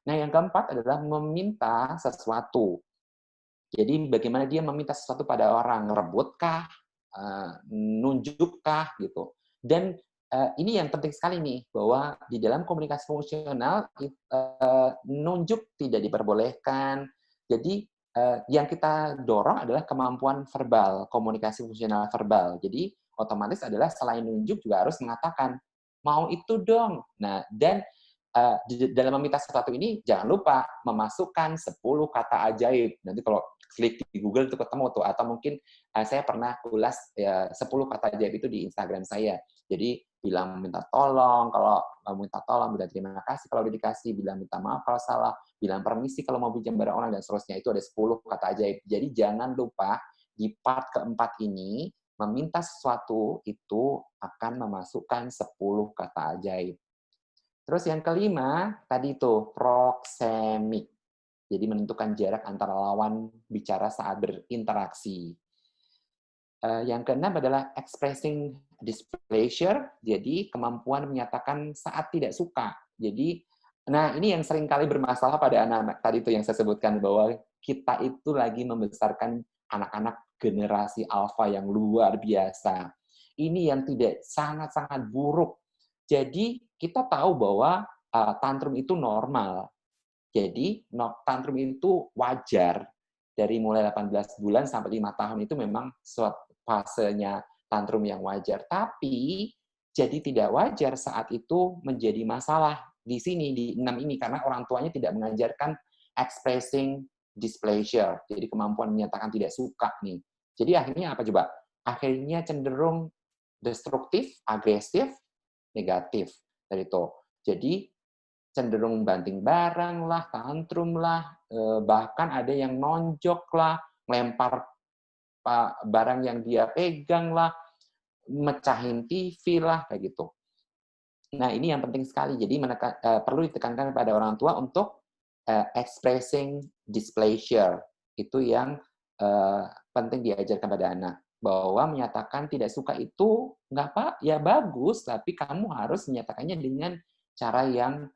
Nah, yang keempat adalah meminta sesuatu. Jadi bagaimana dia meminta sesuatu pada orang, rebutkah, nunjukkah, gitu. Dan ini yang penting sekali nih, bahwa di dalam komunikasi fungsional, nunjuk tidak diperbolehkan. Jadi yang kita dorong adalah kemampuan verbal, komunikasi fungsional verbal. Jadi otomatis adalah selain nunjuk juga harus mengatakan, mau itu dong. Nah, dan dalam meminta sesuatu ini, jangan lupa memasukkan 10 kata ajaib. Nanti kalau klik di Google itu ketemu tuh, atau mungkin saya pernah ulas 10 kata ajaib itu di Instagram saya. Jadi bilang minta tolong, kalau minta tolong, bilang terima kasih kalau udah dikasih, bilang minta maaf kalau salah, bilang permisi kalau mau pinjam barang orang, dan seterusnya. Itu ada 10 kata ajaib. Jadi jangan lupa di part keempat ini, meminta sesuatu itu akan memasukkan 10 kata ajaib. Terus yang kelima, tadi itu proksemik. Jadi menentukan jarak antara lawan bicara saat berinteraksi. Yang keenam adalah expressing displeasure, jadi kemampuan menyatakan saat tidak suka. Jadi, nah ini yang seringkali bermasalah pada anak-anak tadi itu yang saya sebutkan, bahwa kita itu lagi membesarkan anak-anak generasi alfa yang luar biasa. Ini yang tidak sangat-sangat buruk. Jadi kita tahu bahwa tantrum itu normal. Jadi tantrum itu wajar. Dari mulai 18 bulan sampai 5 tahun itu memang suatu fasenya tantrum yang wajar. Tapi jadi tidak wajar saat itu menjadi masalah di sini, di 6 ini, karena orang tuanya tidak mengajarkan expressing displeasure, jadi kemampuan menyatakan tidak suka nih. Jadi akhirnya apa coba? Akhirnya cenderung destruktif, agresif, negatif dari itu. Jadi cenderung banting barang lah, tantrum lah, bahkan ada yang nonjok lah, melempar barang yang dia pegang lah, mecahin TV lah, kayak gitu. Nah, ini yang penting sekali. Jadi perlu ditekankan kepada orang tua untuk expressing displeasure. Itu yang penting diajarkan pada anak. Bahwa menyatakan tidak suka itu nggak apa, ya bagus, tapi kamu harus menyatakannya dengan cara yang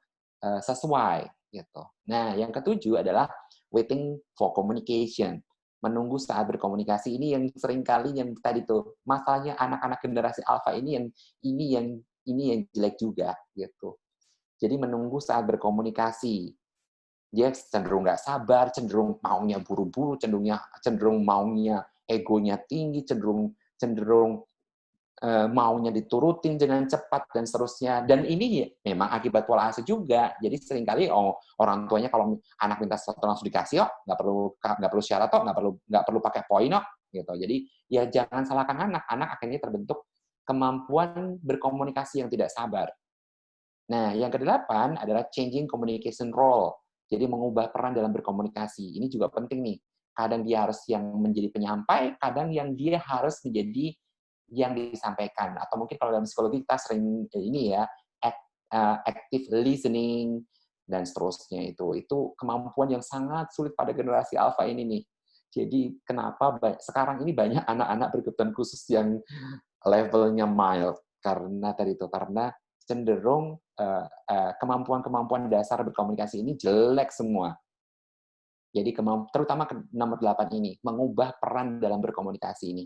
sesuai. Gitu. Nah, yang ketujuh adalah waiting for communication. Menunggu saat berkomunikasi. Ini yang seringkali yang tadi tuh, masalahnya anak-anak generasi alfa ini yang jelek juga gitu. Jadi menunggu saat berkomunikasi. Dia cenderung nggak sabar, cenderung maunya buru-buru, cenderung maunya egonya tinggi, cenderung cenderung maunya diturutin dengan cepat dan seterusnya. Dan ini memang akibat pola asuh juga. Jadi seringkali orang tuanya kalau anak minta sesuatu langsung dikasih, nggak perlu syarat, nggak perlu pakai poin, gitu. Jadi ya jangan salahkan anak. Anak akhirnya terbentuk kemampuan berkomunikasi yang tidak sabar. Nah, yang kedelapan adalah changing communication role. Jadi mengubah peran dalam berkomunikasi. Ini juga penting nih. Kadang dia harus yang menjadi penyampai, kadang yang dia harus menjadi yang disampaikan. Atau mungkin kalau dalam psikologi kita sering ini ya, active listening, dan seterusnya itu. Itu kemampuan yang sangat sulit pada generasi alpha ini nih. Jadi kenapa sekarang ini banyak anak-anak berkebutuhan khusus yang levelnya mild. Karena tadi itu, karena cenderung kemampuan-kemampuan dasar berkomunikasi ini jelek semua. Jadi terutama nomor 8 ini, mengubah peran dalam berkomunikasi ini.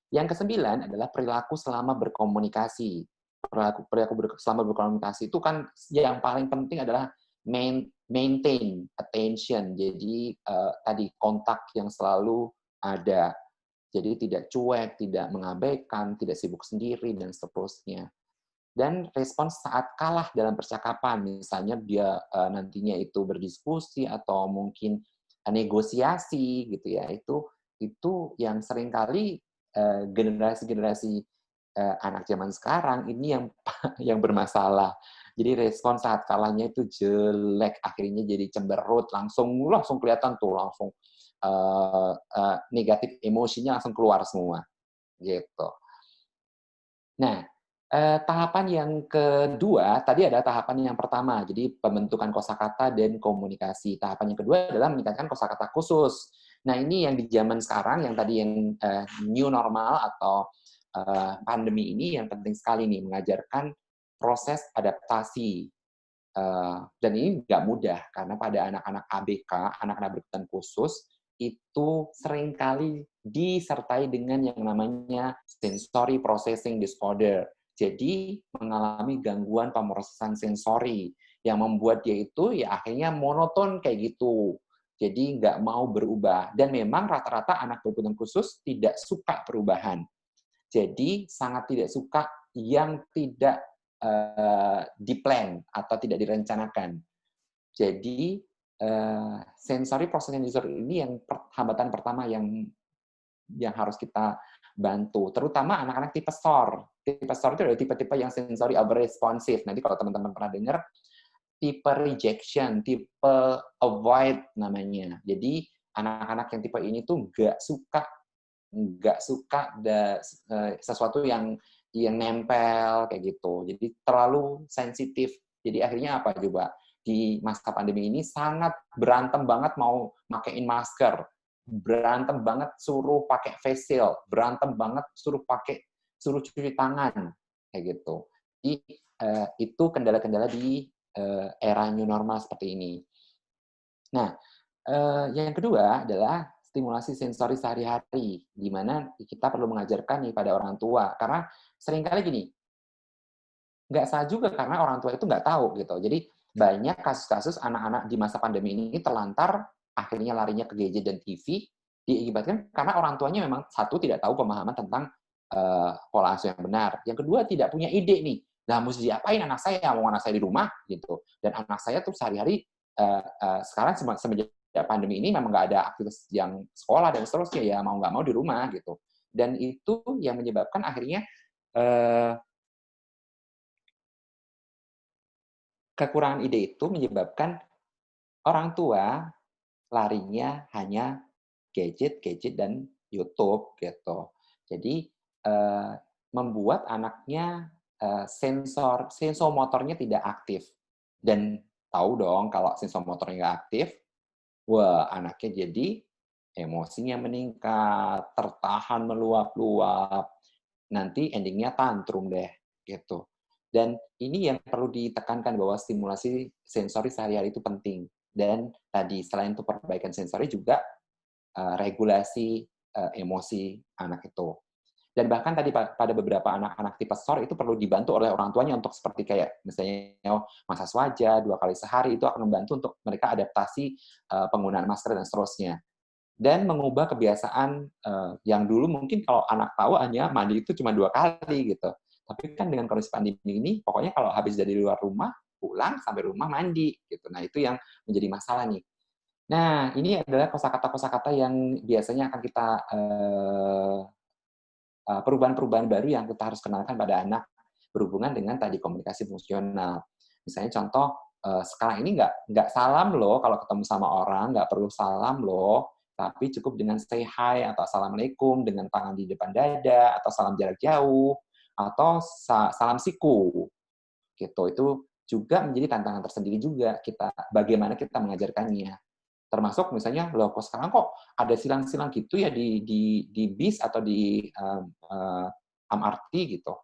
Yang kesembilan adalah perilaku selama berkomunikasi. Perilaku selama berkomunikasi itu kan yang paling penting adalah maintain attention. Jadi tadi kontak yang selalu ada. Jadi tidak cuek, tidak mengabaikan, tidak sibuk sendiri, dan seterusnya. Dan respons saat kalah dalam percakapan, misalnya dia nantinya itu berdiskusi atau mungkin negosiasi gitu ya, itu yang seringkali generasi-generasi anak zaman sekarang ini yang bermasalah. Jadi respon saat kalahnya itu jelek, akhirnya jadi cemberut, langsung kelihatan tuh, langsung negatif emosinya langsung keluar semua, gitu. Nah, tahapan yang kedua, tadi ada tahapan yang pertama, jadi pembentukan kosakata dan komunikasi. Tahapan yang kedua adalah meningkatkan kosakata khusus. Nah, ini yang di zaman sekarang, yang tadi yang new normal atau pandemi ini yang penting sekali nih, mengajarkan proses adaptasi. Dan ini nggak mudah, karena pada anak-anak ABK, anak-anak berkebutuhan khusus, itu seringkali disertai dengan yang namanya sensory processing disorder. Jadi mengalami gangguan pemrosesan sensori yang membuat dia itu ya akhirnya monoton kayak gitu. Jadi nggak mau berubah. Dan memang rata-rata anak berkebutuhan khusus tidak suka perubahan. Jadi sangat tidak suka yang tidak di-plan atau tidak direncanakan. Jadi sensory processing disorder ini yang hambatan pertama yang harus kita bantu, terutama anak-anak tipe SOR. Tipe SOR itu adalah tipe-tipe yang sensory over responsive. Nanti kalau teman-teman pernah dengar, tipe rejection, tipe avoid namanya. Jadi anak-anak yang tipe ini tuh nggak suka sesuatu yang nempel kayak gitu. Jadi terlalu sensitif. Jadi akhirnya apa coba? Di masa pandemi ini sangat berantem banget mau makein masker, berantem banget suruh pakai face shield, berantem banget suruh cuci tangan kayak gitu. Jadi itu kendala-kendala di era new normal seperti ini. Nah, yang kedua adalah stimulasi sensori sehari-hari, di mana kita perlu mengajarkan nih pada orang tua. Karena seringkali gini, nggak salah juga karena orang tua itu nggak tahu gitu. Jadi banyak kasus-kasus anak-anak di masa pandemi ini terlantar, akhirnya larinya ke gadget dan TV, diakibatkan karena orang tuanya memang satu tidak tahu pemahaman tentang pola asuh yang benar. Yang kedua tidak punya ide nih, nah mesti diapain anak saya, mau anak saya di rumah gitu. Dan anak saya tuh sehari-hari sekarang semenjak pandemi ini memang nggak ada aktivitas yang sekolah dan seterusnya, ya mau nggak mau di rumah gitu. Dan itu yang menyebabkan akhirnya kekurangan ide itu menyebabkan orang tua larinya hanya gadget, dan YouTube gitu. Jadi membuat anaknya sensor motornya tidak aktif. Dan tahu dong kalau sensor motornya nggak aktif, wah anaknya jadi emosinya meningkat, tertahan meluap-luap, nanti endingnya tantrum deh gitu. Dan ini yang perlu ditekankan bahwa stimulasi sensori sehari-hari itu penting. Dan tadi selain itu perbaikan sensori juga regulasi emosi anak itu. Dan bahkan tadi pada beberapa anak-anak tipe SOR itu perlu dibantu oleh orang tuanya untuk seperti kayak misalnya massage wajah 2 kali sehari, itu akan membantu untuk mereka adaptasi penggunaan masker dan seterusnya. dan mengubah kebiasaan yang dulu mungkin kalau anak tahu hanya mandi itu cuma 2 kali gitu. Tapi kan dengan kondisi pandemi ini, pokoknya kalau habis dari luar rumah, pulang sampai rumah mandi gitu. Nah, itu yang menjadi masalah nih. Nah, ini adalah kosakata-kosakata yang biasanya akan kita perubahan-perubahan baru yang kita harus kenalkan pada anak berhubungan dengan tadi komunikasi fungsional. Misalnya contoh, sekarang ini nggak salam loh kalau ketemu sama orang, nggak perlu salam loh, tapi cukup dengan say hi atau assalamualaikum dengan tangan di depan dada atau salam jarak jauh atau salam siku gitu. Itu juga menjadi tantangan tersendiri juga kita bagaimana kita mengajarkannya. Termasuk misalnya, loh kok sekarang kok ada silang-silang gitu ya di bis atau di MRT gitu.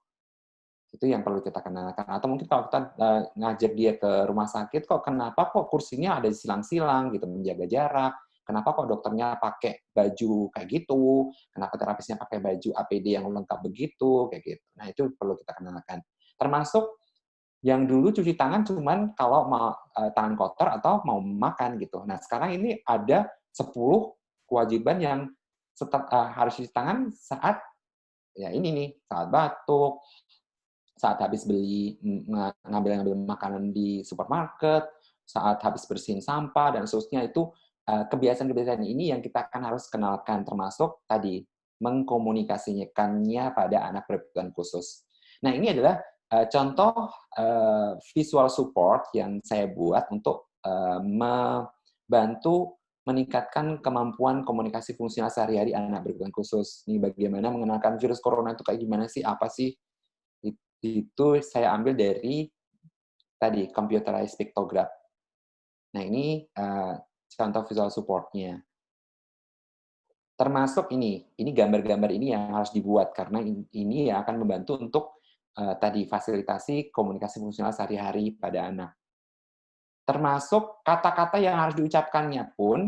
Itu yang perlu kita kenalkan. Atau mungkin kalau kita ngajak dia ke rumah sakit, kenapa kok kursinya ada silang-silang gitu, menjaga jarak. Kenapa kok dokternya pakai baju kayak gitu? Kenapa terapisnya pakai baju APD yang lengkap begitu? Kayak gitu. Nah, itu perlu kita kenalkan. Termasuk yang dulu cuci tangan cuman kalau mau tangan kotor atau mau makan gitu. Nah, sekarang ini ada 10 kewajiban yang harus cuci tangan saat ya ini nih, saat batuk, saat habis beli ngambil makanan di supermarket, saat habis bersihin sampah dan seterusnya. Itu kebiasaan-kebiasaan ini yang kita akan harus kenalkan, termasuk tadi mengkomunikasikannya pada anak berkebutuhan khusus. Nah, ini adalah contoh visual support yang saya buat untuk membantu meningkatkan kemampuan komunikasi fungsional sehari-hari anak berkebutuhan khusus. Ini bagaimana mengenalkan virus corona itu kayak gimana sih, apa sih? Itu saya ambil dari tadi computerized pictograph. Nah, ini contoh visual support-nya. Termasuk ini gambar-gambar ini yang harus dibuat karena ini yang akan membantu untuk tadi fasilitasi komunikasi fungsional sehari-hari pada anak. Termasuk kata-kata yang harus diucapkannya pun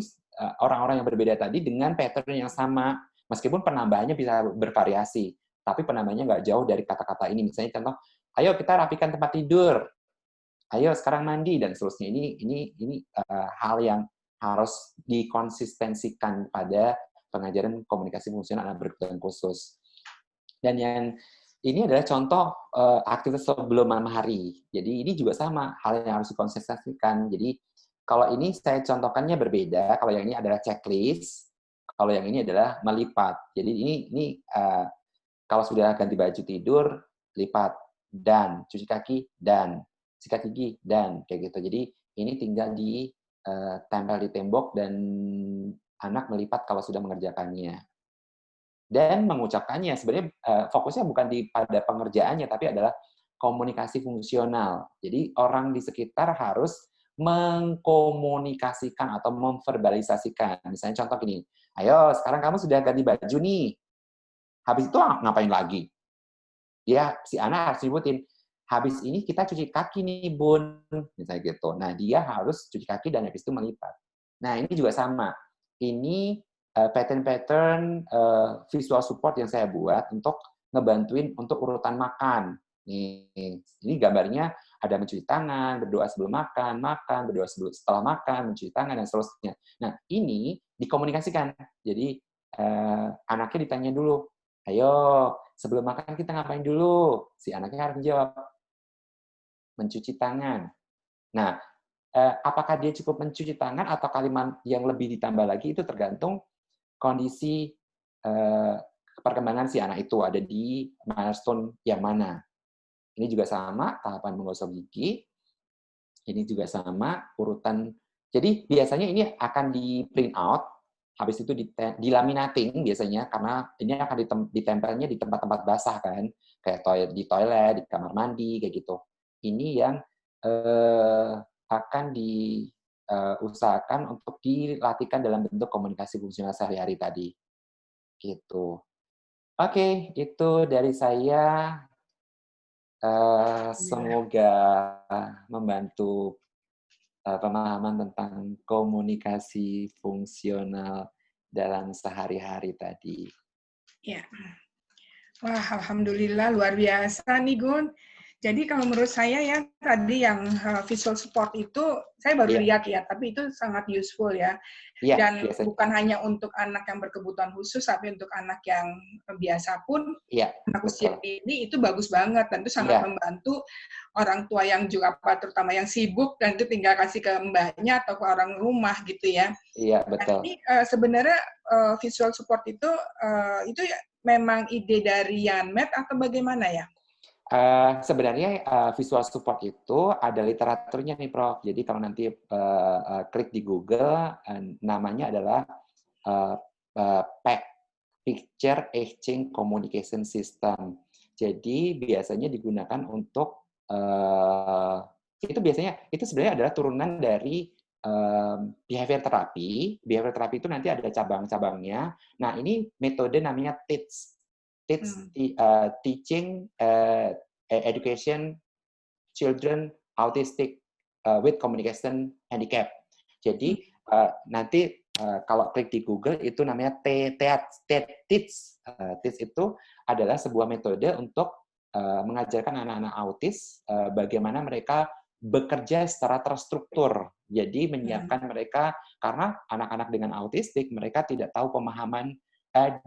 orang-orang yang berbeda tadi dengan pattern yang sama, meskipun penambahannya bisa bervariasi, tapi penambahannya nggak jauh dari kata-kata ini. Misalnya contoh, ayo kita rapikan tempat tidur, ayo sekarang mandi, dan seterusnya. Ini hal yang harus dikonsistensikan pada pengajaran komunikasi fungsional anak berkebutuhan khusus. Dan yang ini adalah contoh aktivitas sebelum malam hari. Jadi ini juga sama, hal yang harus dikonsistensikan. Jadi kalau ini saya contohkannya berbeda. Kalau yang ini adalah checklist, kalau yang ini adalah melipat. Jadi ini kalau sudah ganti baju tidur, lipat, dan cuci kaki, dan sikat gigi, dan kayak gitu. Jadi ini tinggal ditempel di tembok dan anak melipat kalau sudah mengerjakannya. Dan mengucapkannya, sebenarnya fokusnya bukan pada pengerjaannya, tapi adalah komunikasi fungsional. Jadi orang di sekitar harus mengkomunikasikan atau memverbalisasikan. Misalnya contoh gini, ayo sekarang kamu sudah ganti baju nih, habis itu ngapain lagi? Ya, si anak harus nyebutin, habis ini kita cuci kaki nih, Bun. Misalnya gitu. Nah, dia harus cuci kaki dan habis itu melipat. Nah, ini juga sama. Ini pattern-pattern visual support yang saya buat untuk ngebantuin untuk urutan makan. Nih, ini gambarnya ada mencuci tangan, berdoa sebelum makan, berdoa setelah makan, mencuci tangan, dan seterusnya. Nah, ini dikomunikasikan. Jadi, anaknya ditanya dulu, ayo, sebelum makan kita ngapain dulu? Si anaknya harus menjawab, mencuci tangan. Nah, apakah dia cukup mencuci tangan atau kalimat yang lebih ditambah lagi itu tergantung kondisi perkembangan si anak itu ada di milestone yang mana. Ini juga sama, tahapan menggosok gigi. Ini juga sama, urutan. Jadi biasanya ini akan di print out, habis itu dilaminating biasanya, karena ini akan ditempelnya di tempat-tempat basah kan, kayak di toilet, di kamar mandi, kayak gitu. Ini yang akan diusahakan untuk dilatihkan dalam bentuk komunikasi fungsional sehari-hari tadi. Gitu. Oke, itu dari saya. Semoga membantu pemahaman tentang komunikasi fungsional dalam sehari-hari tadi. Ya. Wah, alhamdulillah luar biasa nih Gun. Jadi kalau menurut saya ya tadi yang visual support itu saya baru Iya, lihat ya, tapi itu sangat useful ya. iya Dan biasanya. bukan hanya untuk anak yang berkebutuhan khusus, tapi untuk anak yang biasa pun, Iya, anak betul. usia dini itu bagus banget dan itu sangat Iya, membantu orang tua yang juga terutama yang sibuk dan itu tinggal kasih ke mbaknya atau ke orang rumah gitu ya. iya Nah, betul. ini sebenarnya visual support itu ya memang ide dari Yanmed atau bagaimana ya? Sebenarnya visual support itu ada literaturnya nih, Prof. Jadi kalau nanti klik di Google, namanya adalah PEC, Picture Exchange Communication System. Jadi biasanya digunakan untuk itu biasanya itu sebenarnya adalah turunan dari behavior therapy. Behavior therapy itu nanti ada cabang-cabangnya. Nah, ini metode namanya TEACH. Teaching Education Children Autistic with Communication Handicap. Jadi nanti kalau klik di Google itu namanya TEACH. TEACH itu adalah sebuah metode untuk mengajarkan anak-anak autis bagaimana mereka bekerja secara terstruktur. Jadi menyiapkan mereka, karena anak-anak dengan autistik mereka tidak tahu pemahaman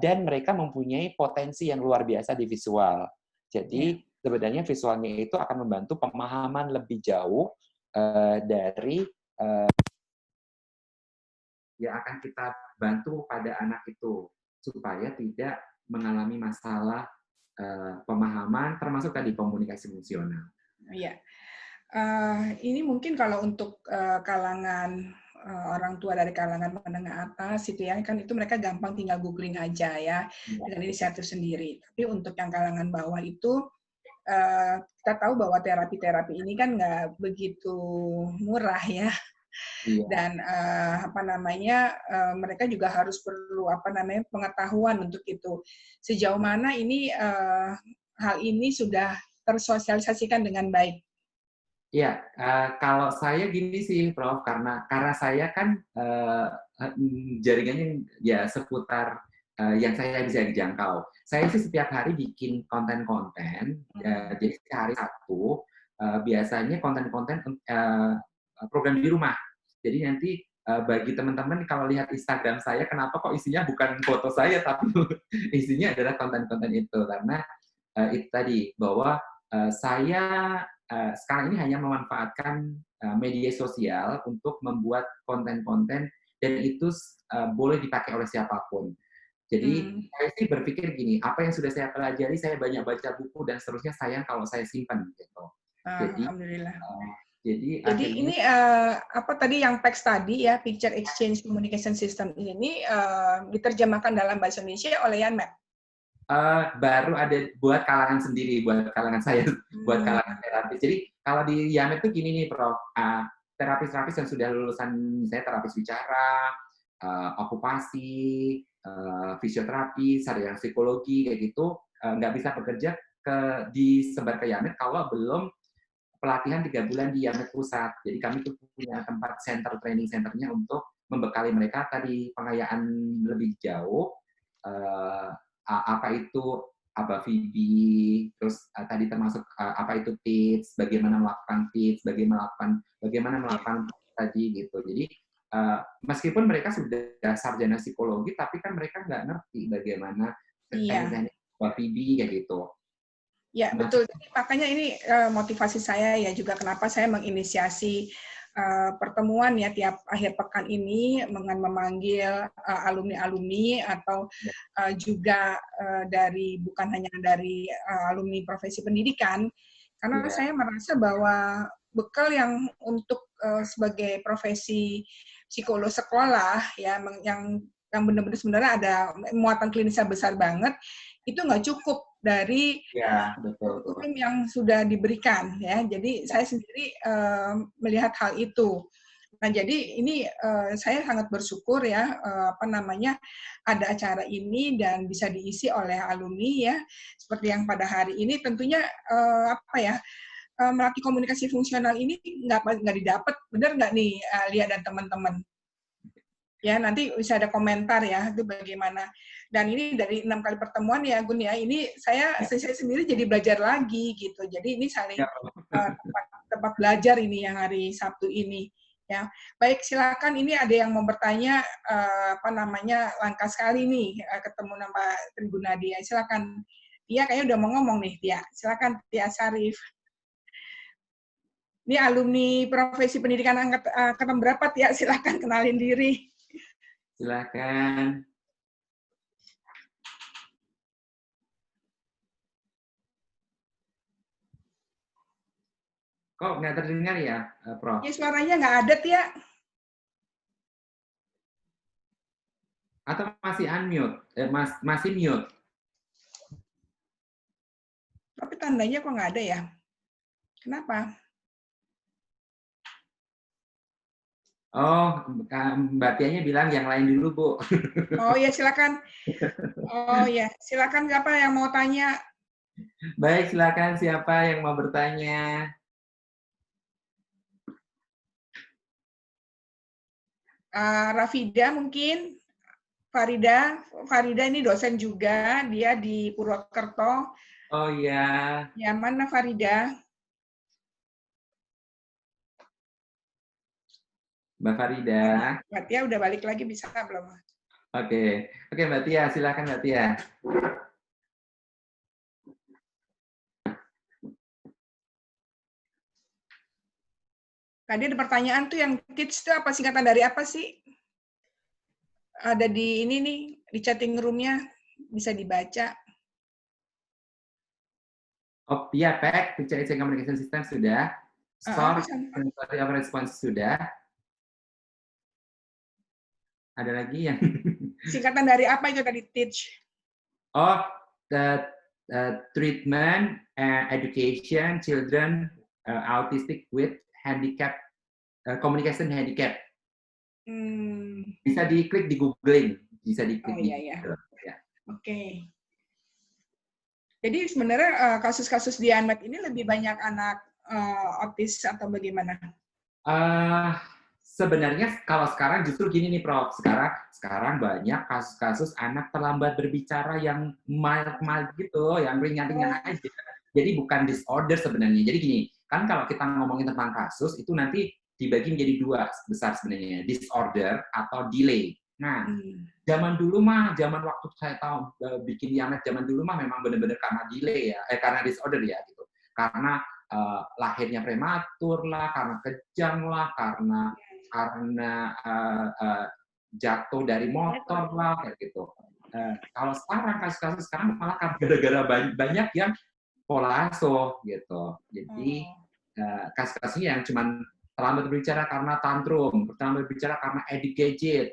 dan mereka mempunyai potensi yang luar biasa di visual. Jadi sebenarnya visualnya itu akan membantu pemahaman lebih jauh dari yang akan kita bantu pada anak itu supaya tidak mengalami masalah pemahaman, termasuk tadi komunikasi fungsional. Iya. Ini mungkin kalau untuk kalangan orang tua dari kalangan menengah atas itu ya kan itu mereka gampang tinggal googling aja ya dengan inisiatif sendiri. Tapi untuk yang kalangan bawah itu kita tahu bahwa terapi-terapi ini kan nggak begitu murah ya. Iya. Dan mereka juga harus perlu pengetahuan untuk itu. Sejauh mana ini hal ini sudah tersosialisasikan dengan baik? Ya, kalau saya gini sih, Prof, karena saya kan jaringannya ya seputar yang saya bisa dijangkau. Saya sih setiap hari bikin konten-konten, jadi sehari satu, biasanya konten-konten program di rumah. Jadi nanti bagi teman-teman kalau lihat Instagram saya, kenapa kok isinya bukan foto saya, tapi isinya adalah konten-konten itu, karena itu tadi bahwa saya sekarang ini hanya memanfaatkan media sosial untuk membuat konten-konten dan itu boleh dipakai oleh siapapun. Jadi saya sih berpikir gini, apa yang sudah saya pelajari, saya banyak baca buku dan seterusnya, sayang kalau saya simpan gitu. Jadi Alhamdulillah. jadi Jadi akhirnya ini apa tadi yang PECS tadi ya, Picture Exchange Communication System ini diterjemahkan dalam bahasa Indonesia oleh Yanmed. baru ada buat kalangan sendiri, buat kalangan saya, buat kalangan terapis. Jadi kalau di Yamed tuh gini nih, Prof. Terapis-terapis yang sudah lulusan, misalnya terapis bicara, okupasi, fisioterapi, sarjana psikologi, kayak gitu, nggak bisa bekerja disebar ke Yamed kalau belum pelatihan 3 bulan di Yamed Pusat. Jadi kami tuh punya tempat training centernya untuk membekali mereka tadi pengayaan lebih jauh, apa itu ABA-VB, terus tadi termasuk apa itu TEACH, bagaimana melakukan tadi gitu. Jadi meskipun mereka sudah sarjana psikologi, tapi kan mereka nggak ngerti bagaimana teknik-teknik ABA-VB kayak gitu. Ya, betul. Jadi, makanya ini motivasi saya ya juga kenapa saya menginisiasi pertemuan ya tiap akhir pekan ini dengan memanggil alumni-alumni atau juga bukan hanya dari alumni profesi pendidikan, karena saya merasa bahwa bekal yang untuk sebagai profesi psikolog sekolah ya yang benar-benar sebenarnya ada muatan klinisnya besar banget, itu nggak cukup dari kurikulum yang sudah diberikan ya. Jadi saya sendiri melihat hal itu. Nah, jadi ini saya sangat bersyukur ya ada acara ini dan bisa diisi oleh alumni ya. Seperti yang pada hari ini tentunya melatih komunikasi fungsional ini nggak didapat, benar nggak nih Lia dan teman-teman? Ya, nanti bisa ada komentar ya, itu bagaimana. Dan ini dari 6 kali pertemuan ya, Gun ya. Ini saya sendiri jadi belajar lagi gitu. Jadi ini saling tempat belajar ini yang hari Sabtu ini. Ya, baik silakan. Ini ada yang mau bertanya apa namanya langka sekali nih ketemu nama Tribun Nadia. Silakan. Tia kayaknya udah mau ngomong nih, Tia. Silakan Tia Sarif. Ini alumni profesi pendidikan angkatan berapa, Tia? Silakan kenalin diri. Silakan. Kok nggak terdengar ya, Prof? Ya, suaranya nggak ada, Tia. Atau masih unmute? Masih mute? Tapi tandanya kok nggak ada ya? Kenapa? Oh, Mbak Tianya bilang yang lain dulu, Bu. Oh ya, silakan. Oh ya, silakan siapa yang mau tanya? Baik, silakan siapa yang mau bertanya? Rafida mungkin. Farida ini dosen juga, dia di Purwokerto. Oh ya. Ya, mana Farida? Mbak Farida. Mbak Tia udah balik lagi, bisa belum? Oke, Mbak Tia, silakan Mbak Tia. Tadi ada pertanyaan tuh yang kids itu apa, singkatan dari apa sih? Ada di ini nih, di chatting room-nya, bisa dibaca. Oh iya, PEC, Picture Exchange Communication System sudah. Source Sensory of Response sudah. Ada lagi yang... Singkatan dari apa itu tadi, teach? Oh, the treatment and education children autistic with handicap, communication handicap. Bisa diklik di googling, bisa diklik. Oh iya ya. Oke. Jadi sebenarnya kasus-kasus di Unmet ini lebih banyak anak autis atau bagaimana? Sebenarnya kalau sekarang justru gini nih Prof, sekarang banyak kasus-kasus anak terlambat berbicara yang mild gitu, yang ringan-ringan aja. Jadi bukan disorder sebenarnya. Jadi gini, kan kalau kita ngomongin tentang kasus itu nanti dibagi menjadi dua besar sebenarnya, disorder atau delay. Nah, zaman dulu mah, zaman waktu saya tahu bikin Yamet zaman dulu mah memang benar-benar karena delay ya, karena disorder ya gitu. Karena lahirnya prematur lah, karena kejang lah, karena jatuh dari motor lah kayak gitu. Kalau sekarang kasus-kasus sekarang malah gara-gara banyak yang pola asuh gitu. Jadi kasus-kasusnya yang cuman terlambat berbicara karena tantrum, terlambat berbicara karena edit gadget,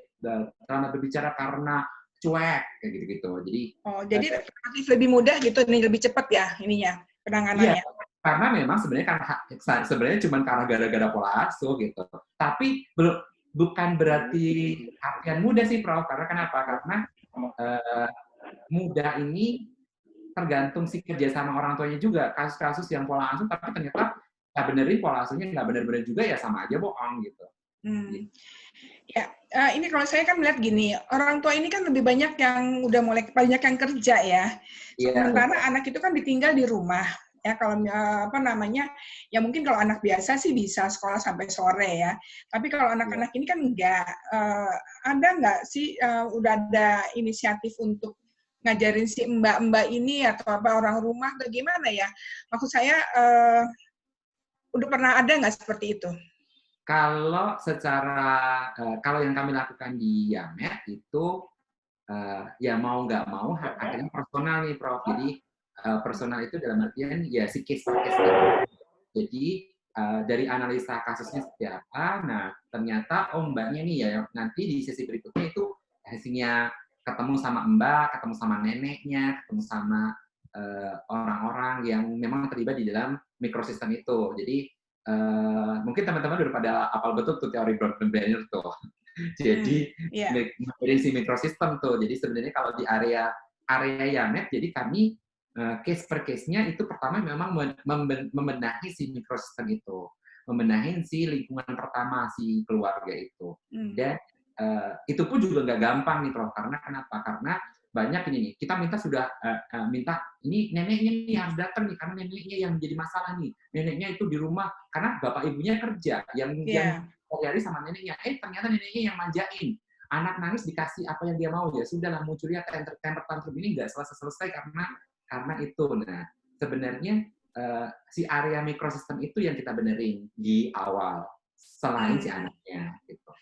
terlambat berbicara karena cuek kayak gitu-gitu. Jadi lebih mudah gitu nih, lebih cepat ya ininya penanganannya. Iya, karena memang sebenarnya cuma karena gara-gara pola asuh gitu. Tapi bukan berarti artian mudah sih Prof. Karena kenapa? Karena mudah ini tergantung si kerjasama orang tuanya juga. Kasus-kasus yang pola asuh tapi ternyata nggak benerin pola asuhnya nggak bener-bener juga ya sama aja bohong gitu. Ya, ini kalau saya kan melihat gini, orang tua ini kan lebih banyak yang udah mulai banyak yang kerja ya. Sementara anak itu kan ditinggal di rumah. Ya kalau apa namanya, ya mungkin kalau anak biasa sih bisa sekolah sampai sore ya. Tapi kalau anak-anak ini kan enggak. Ada nggak sih udah ada inisiatif untuk ngajarin si mbak-mbak ini atau apa orang rumah bagaimana ya? Maksud saya udah pernah ada nggak seperti itu? Kalau kalau yang kami lakukan di Yamet itu ya mau nggak mau akhirnya personal nih Prof. Jadi personal itu dalam artian ya si case per case. Jadi dari analisa kasusnya seperti apa, nah ternyata mbaknya nih ya nanti di sesi berikutnya itu hasilnya ketemu sama mbak, ketemu sama neneknya, ketemu sama orang-orang yang memang terlibat di dalam mikrosistem itu. Jadi mungkin teman-teman udah pada apal betul tuh teori broken barrier tuh. Jadi dari si mikrosistem tuh. Jadi sebenarnya kalau di area Yamet, jadi kami case per case-nya itu pertama memang membenahi si mikrosistem itu, membenahi si lingkungan pertama si keluarga itu. Dan itu pun juga nggak gampang nih Prof. Karena kenapa? Karena banyak ini nih, kita minta ini neneknya nih harus datang nih karena neneknya yang menjadi masalah nih. Neneknya itu di rumah karena bapak ibunya kerja, yang hari sama neneknya. Ternyata neneknya yang manjain. Anak nangis dikasih apa yang dia mau, ya sudahlah, munculnya temper tantrum ini nggak selesai karena itu. Nah, sebenarnya si area mikrosistem itu yang kita benerin di awal selain si anaknya gitu.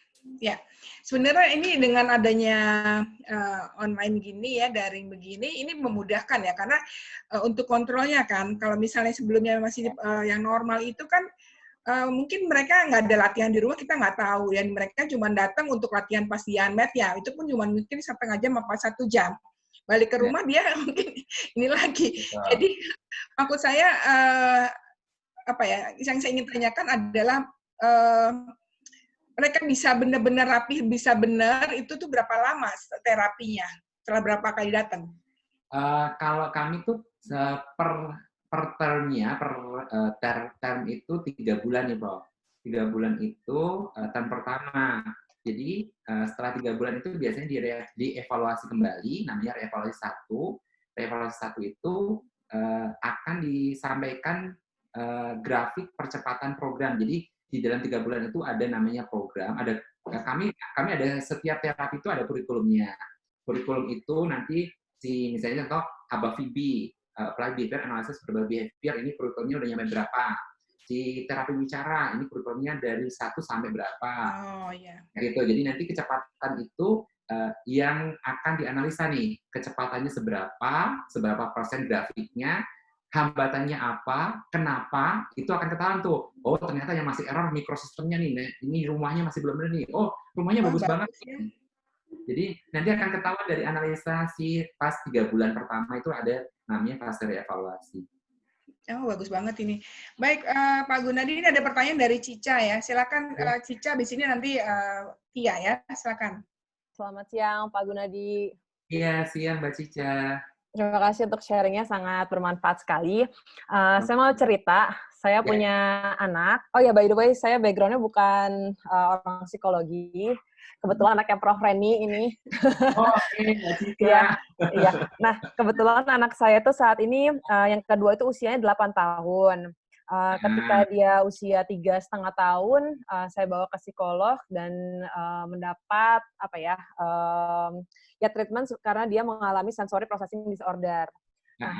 Ya, sebenarnya ini dengan adanya online gini ya, daring begini, ini memudahkan ya, karena untuk kontrolnya kan, kalau misalnya sebelumnya masih yang normal itu kan mungkin mereka nggak ada latihan di rumah, kita nggak tahu, dan mereka cuma datang untuk latihan pas di Unmet ya, itu pun cuma mungkin setengah jam apa 1 jam. Balik ke rumah dia mungkin ini lagi. Jadi maksud saya apa ya, yang saya ingin tanyakan adalah mereka bisa benar-benar rapih, bisa benar, itu tuh berapa lama terapinya? Setelah berapa kali datang? Kalau kami tuh per termnya, term itu 3 bulan nih, Prof. 3 bulan itu term pertama. Jadi setelah 3 bulan itu biasanya dievaluasi kembali, namanya reevaluasi 1. Reevaluasi 1 itu akan disampaikan grafik percepatan program. Jadi di dalam 3 bulan itu ada namanya program, kami ada setiap terapi itu ada kurikulumnya. Kurikulum itu nanti misalnya contoh ABA-FIB, Applied Behavior Analysis Verbal Behavior, ini kurikulumnya udah nyampe berapa. Si terapi bicara, ini kurikulumnya dari 1 sampai berapa. Gitu. Jadi nanti kecepatan itu yang akan dianalisa nih, kecepatannya seberapa persen grafiknya, hambatannya apa, kenapa, itu akan ketahuan tuh. Oh, ternyata yang masih error mikrosistemnya nih, ini rumahnya masih belum benar nih. Oh, rumahnya bagus banget. Ya. Jadi nanti akan ketahuan dari analisa si pas 3 bulan pertama itu ada namanya fase reevaluasi. Oh, bagus banget ini. Baik, Pak Gunadi, ini ada pertanyaan dari Cica ya. Silakan Cica, di sini nanti Tia ya. Silakan. Selamat siang, Pak Gunadi. Iya, siang Mbak Cica. Terima kasih untuk sharingnya, sangat bermanfaat sekali. Saya mau cerita, saya punya anak. Oh ya, by the way, saya background-nya bukan orang psikologi. Kebetulan anaknya Prof. Reni ini. Oh, oke, Mbak Cica. Iya. Nah, kebetulan anak saya tuh saat ini, yang kedua itu usianya 8 tahun. Ketika dia usia 3,5 tahun, saya bawa ke psikolog dan mendapat treatment karena dia mengalami sensory processing disorder. Nah,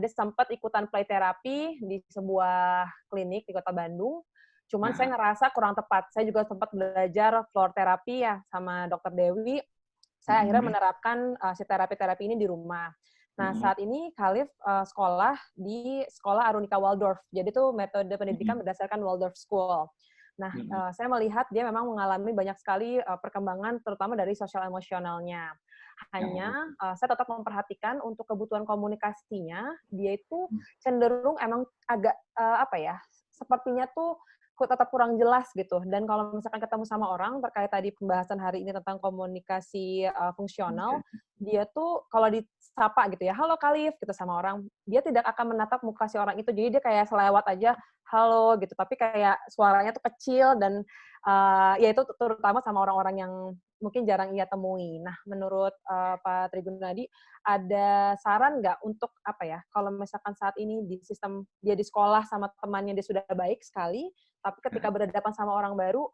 dia sempat ikutan play therapy di sebuah klinik di Kota Bandung. Cuman saya ngerasa kurang tepat. Saya juga sempat belajar floor therapy ya sama Dr. Dewi. Saya akhirnya menerapkan si terapi-terapi ini di rumah. Nah, saat ini Khalif sekolah di Sekolah Arunika Waldorf. Jadi itu metode pendidikan berdasarkan Waldorf School. Nah, saya melihat dia memang mengalami banyak sekali perkembangan, terutama dari sosial emosionalnya. Hanya saya tetap memperhatikan untuk kebutuhan komunikasinya, dia itu cenderung emang agak sepertinya tuh tetap kurang jelas gitu. Dan kalau misalkan ketemu sama orang terkait tadi pembahasan hari ini tentang komunikasi fungsional, dia tuh kalau disapa gitu ya, halo Khalif gitu sama orang, dia tidak akan menatap muka si orang itu. Jadi dia kayak selewat aja, halo gitu. Tapi kayak suaranya tuh kecil dan ya itu terutama sama orang-orang yang mungkin jarang ia temui. Nah, menurut Pak Trigunadi, ada saran nggak untuk kalau misalkan saat ini di sistem dia di sekolah sama temannya dia sudah baik sekali, tapi ketika berhadapan sama orang baru,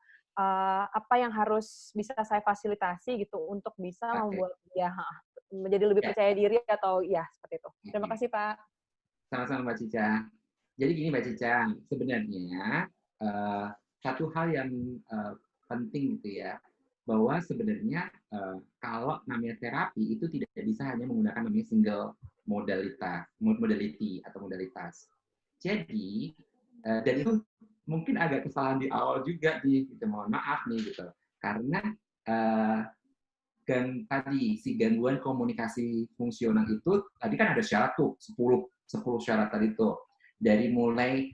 apa yang harus bisa saya fasilitasi gitu untuk bisa membuat dia menjadi lebih percaya diri atau ya seperti itu. Terima kasih Pak. Sama-sama Mbak Cica. Jadi gini Mbak Cica, sebenarnya satu hal yang penting gitu ya, bahwa sebenarnya kalau namanya terapi itu tidak bisa hanya menggunakan namanya single modality atau modalitas. Jadi dan itu mungkin agak kesalahan di awal juga nih, gitu. Mohon maaf nih gitu, karena si gangguan komunikasi fungsional itu tadi kan ada syarat tuh 10 syarat tadi tuh, dari mulai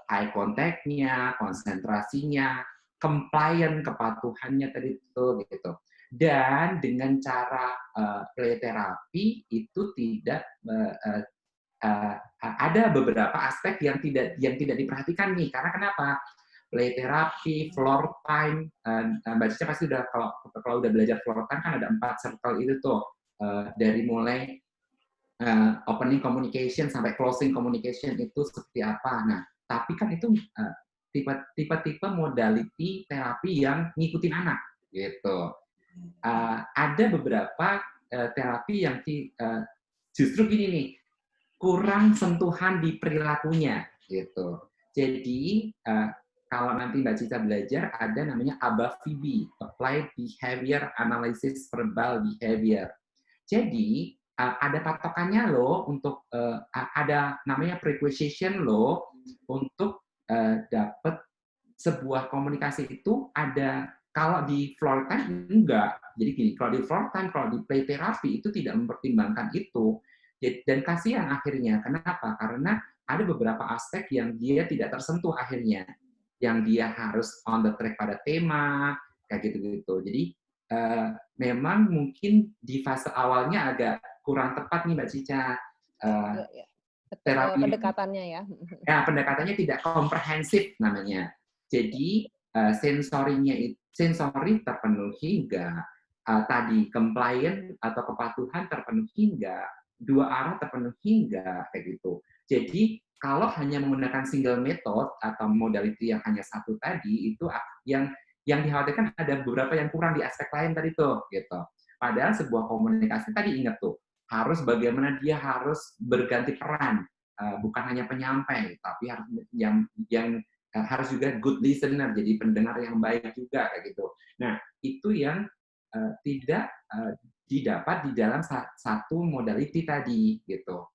eye contact-nya, konsentrasinya, compliant, kepatuhannya tadi itu gitu. Dan dengan cara play therapy itu tidak ada beberapa aspek yang tidak diperhatikan nih. Karena kenapa? play therapy, floor time. Mbak Cica pasti udah kalau udah belajar floor time kan ada 4 circle itu tuh, dari mulai opening communication sampai closing communication itu seperti apa. Nah, tapi kan itu tipe-tipe modality terapi yang ngikutin anak gitu. Ada beberapa terapi yang justru gini nih, kurang sentuhan di perilakunya gitu. Jadi kalau nanti Mbak Cica belajar ada namanya ABA-VB, Applied Behavior Analysis Verbal Behavior. Jadi ada patokannya loh untuk ada namanya prerequisition loh untuk dapat sebuah komunikasi itu ada. Kalau di floor time enggak. Jadi gini, kalau di floor time, kalau di play therapy itu tidak mempertimbangkan itu. Dan kasihan akhirnya. Kenapa? Karena ada beberapa aspek yang dia tidak tersentuh akhirnya. Yang dia harus on the track pada tema, kayak gitu-gitu. Jadi memang mungkin di fase awalnya agak kurang tepat nih Mbak Cica. Terapi pendekatannya ya. Ya, pendekatannya tidak komprehensif namanya. Jadi sensori terpenuhi enggak, tadi compliant atau kepatuhan terpenuhi enggak, dua arah terpenuhi enggak, kayak gitu. Jadi kalau hanya menggunakan single method atau modality yang hanya satu tadi, itu yang dikhawatirkan ada beberapa yang kurang di aspek lain tadi tuh, gitu. Padahal sebuah komunikasi tadi ingat tuh, harus bagaimana dia harus berganti peran, bukan hanya penyampai, tapi harus yang harus juga good listener, jadi pendengar yang baik juga kayak gitu. Nah, itu yang tidak didapat di dalam satu modality tadi gitu.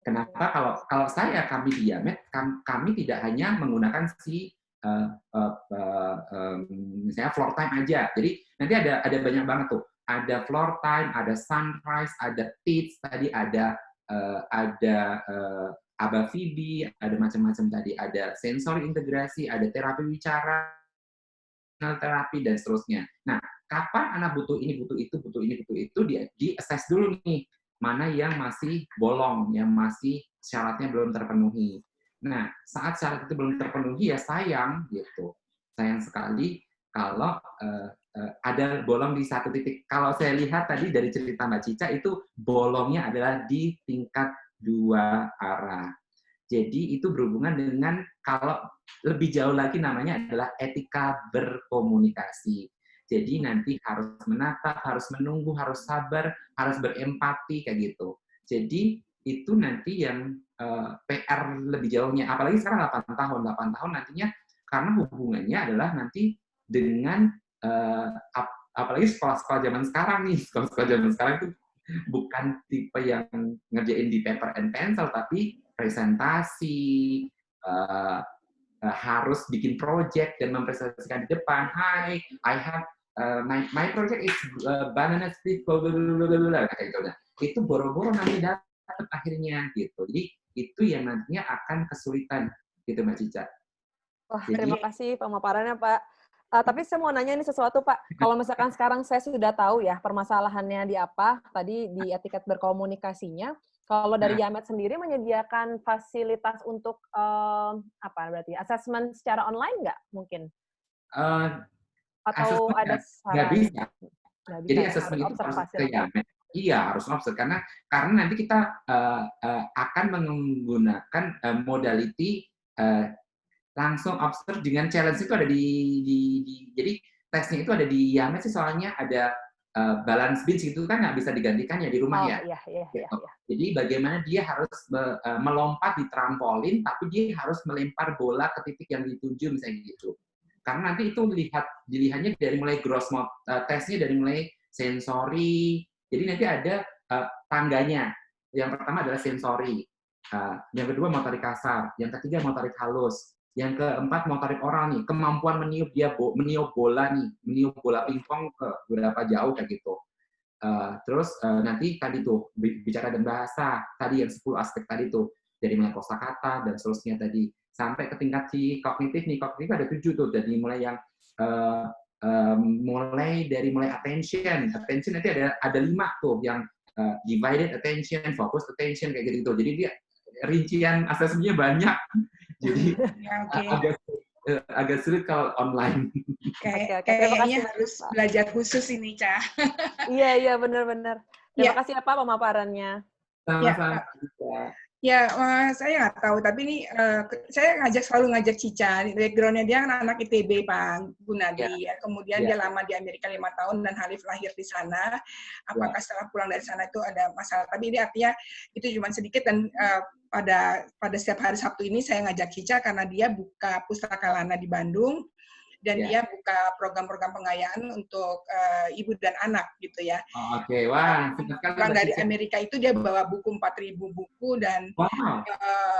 Kenapa kalau kami di Yamed, kami tidak hanya menggunakan misalnya floor time aja. Jadi nanti ada banyak banget tuh. Ada floor time, ada sunrise, ada teach, tadi ada ABA-VB, ada macam-macam tadi, ada sensori integrasi, ada terapi bicara, terapi, dan seterusnya. Nah, kapan anak butuh ini, butuh itu, butuh ini, butuh itu, di-assess dulu nih, mana yang masih bolong, yang masih syaratnya belum terpenuhi. Nah, saat syarat itu belum terpenuhi, ya sayang, gitu. Sayang sekali kalau ada bolong di satu titik. Kalau saya lihat tadi dari cerita Mbak Cica, itu bolongnya adalah di tingkat 2 arah. Jadi itu berhubungan dengan kalau lebih jauh lagi namanya adalah etika berkomunikasi. Jadi nanti harus menatap, harus menunggu, harus sabar, harus berempati kayak gitu. Jadi itu nanti yang PR lebih jauhnya. Apalagi sekarang 8 tahun. 8 tahun nantinya karena hubungannya adalah nanti dengan apalagi sekolah-sekolah zaman sekarang nih. Sekolah-sekolah zaman sekarang itu bukan tipe yang ngerjain di paper and pencil, tapi presentasi, harus bikin project dan mempresentasikan di depan. Hi, I have my project is banana split, blablabla, kayak gitu. Itu boro-boro nanti dapat akhirnya gitu. Jadi itu yang nantinya akan kesulitan gitu Mbak Cica. Wah, terima kasih pemaparannya Pak. Tapi saya mau nanya ini sesuatu Pak. Kalau misalkan sekarang saya sudah tahu ya permasalahannya di apa, tadi di etiket berkomunikasinya. Kalau dari Yamed sendiri menyediakan fasilitas untuk apa berarti assessment secara online nggak mungkin? Atau ada saran? Nggak bisa. Jadi assessment itu harus ke Yamed. Iya, harus observe karena nanti kita akan menggunakan modality langsung observe dengan challenge itu ada jadi tesnya itu ada di Yamed sih, soalnya ada balance beach gitu kan nggak bisa digantikan ya di rumah ya. Iya. Jadi bagaimana dia harus melompat di trampolin tapi dia harus melempar bola ke titik yang dituju misalnya gitu. Karena nanti itu dilihatnya dari mulai gross tesnya dari mulai sensori. Jadi nanti ada tangganya. Yang pertama adalah sensori. Yang kedua motorik kasar. Yang ketiga motorik halus. Yang keempat motorik oral nih, kemampuan meniup meniup bola nih, meniup bola pingpong ke berapa jauh kayak gitu. Terus nanti tadi tuh bicara dan bahasa, tadi yang 10 aspek tadi tuh, dari mulai kosakata dan seterusnya tadi sampai ke tingkat si kognitif nih, kognitif ada 7 tuh, dari mulai yang mulai attention nanti ada 5 tuh yang divided attention, focused attention kayak gitu. Jadi dia rincian asesmennya banyak. Jadi agak sulit kalau online. Oke, terima kasih. Kayaknya harus belajar khusus ini, Ca. Iya, benar-benar. Terima Ya, kasih ya Pak pemaparannya. ya, Sama-sama. ya, saya nggak tahu, tapi ini saya selalu ngajak Cica. Background-nya dia kan anak ITB, Pak Gunadi. Ya. Kemudian dia lama di Amerika 5 tahun dan Halif lahir di sana. Apakah setelah pulang dari sana itu ada masalah? Tapi ini artinya itu cuma sedikit dan pada setiap hari Sabtu ini saya ngajak Cica karena dia buka Pustaka Lana di Bandung. Dan dia buka program-program pengayaan untuk ibu dan anak gitu ya. Oke, wah, pulang dari Amerika itu dia bawa buku 4.000 buku dan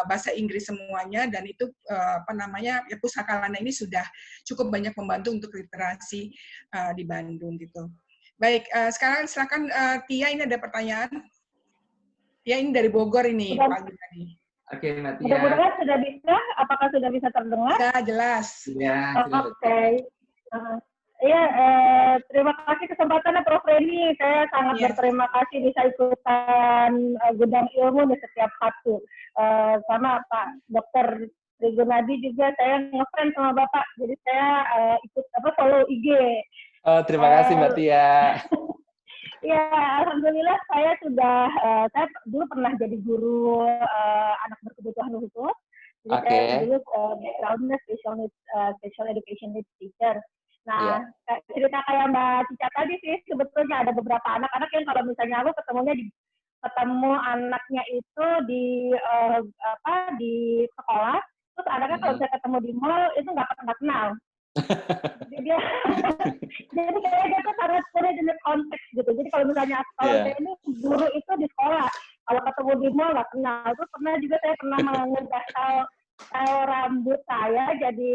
bahasa Inggris semuanya, dan itu ya Pustaka Lana ini sudah cukup banyak membantu untuk literasi di Bandung gitu. Baik, sekarang silakan Tia, ini ada pertanyaan. Tia ini dari Bogor ini, Pak Gunadi. Oke, Mbak Tia. Mudah-mudahan sudah bisa. Apakah sudah bisa terdengar? Ya, jelas. Ya, Oke. Iya, terima kasih kesempatannya Prof. Reni. Saya sangat berterima kasih bisa ikutan Gudang Ilmu di setiap Sabtu. Sama Pak Dr. Gunadi juga, saya ngefans sama Bapak. Jadi saya ikut follow IG. Terima kasih Mbak Tia. Ya, alhamdulillah saya saya dulu pernah jadi guru anak berkebutuhan khusus. Jadi saya dulu background-nya special education needs teacher. Nah, cerita kayak Mbak Cica tadi sih, sebetulnya ada beberapa anak-anak yang kalau misalnya aku ketemu anaknya itu di sekolah, terus anaknya kalau saya ketemu di mall itu nggak kenal. Jadi kayaknya itu sangat sulit dengan konteks gitu. Jadi kalau misalnya saya ini guru itu di sekolah, kalau ketemu di mall nggak kenal. Terus saya pernah mengubah style rambut saya jadi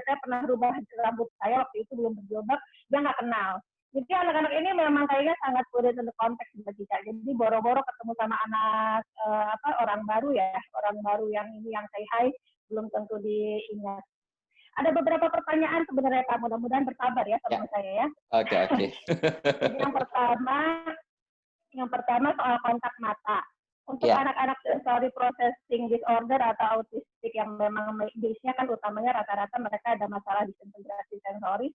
saya pernah rubah rambut saya waktu itu belum berjilbab, dia nggak kenal. Jadi anak-anak ini memang kayaknya sangat sulit untuk konteks kita. Jadi boro-boro ketemu sama anak orang baru yang say hi belum tentu diingat. Ada beberapa pertanyaan sebenarnya Pak, mudah-mudahan bersabar ya sama saya ya. Oke. Jadi yang pertama soal kontak mata. Untuk anak-anak sensory processing disorder atau autistik yang memang biasanya kan utamanya rata-rata mereka ada masalah disintegrasi sensori.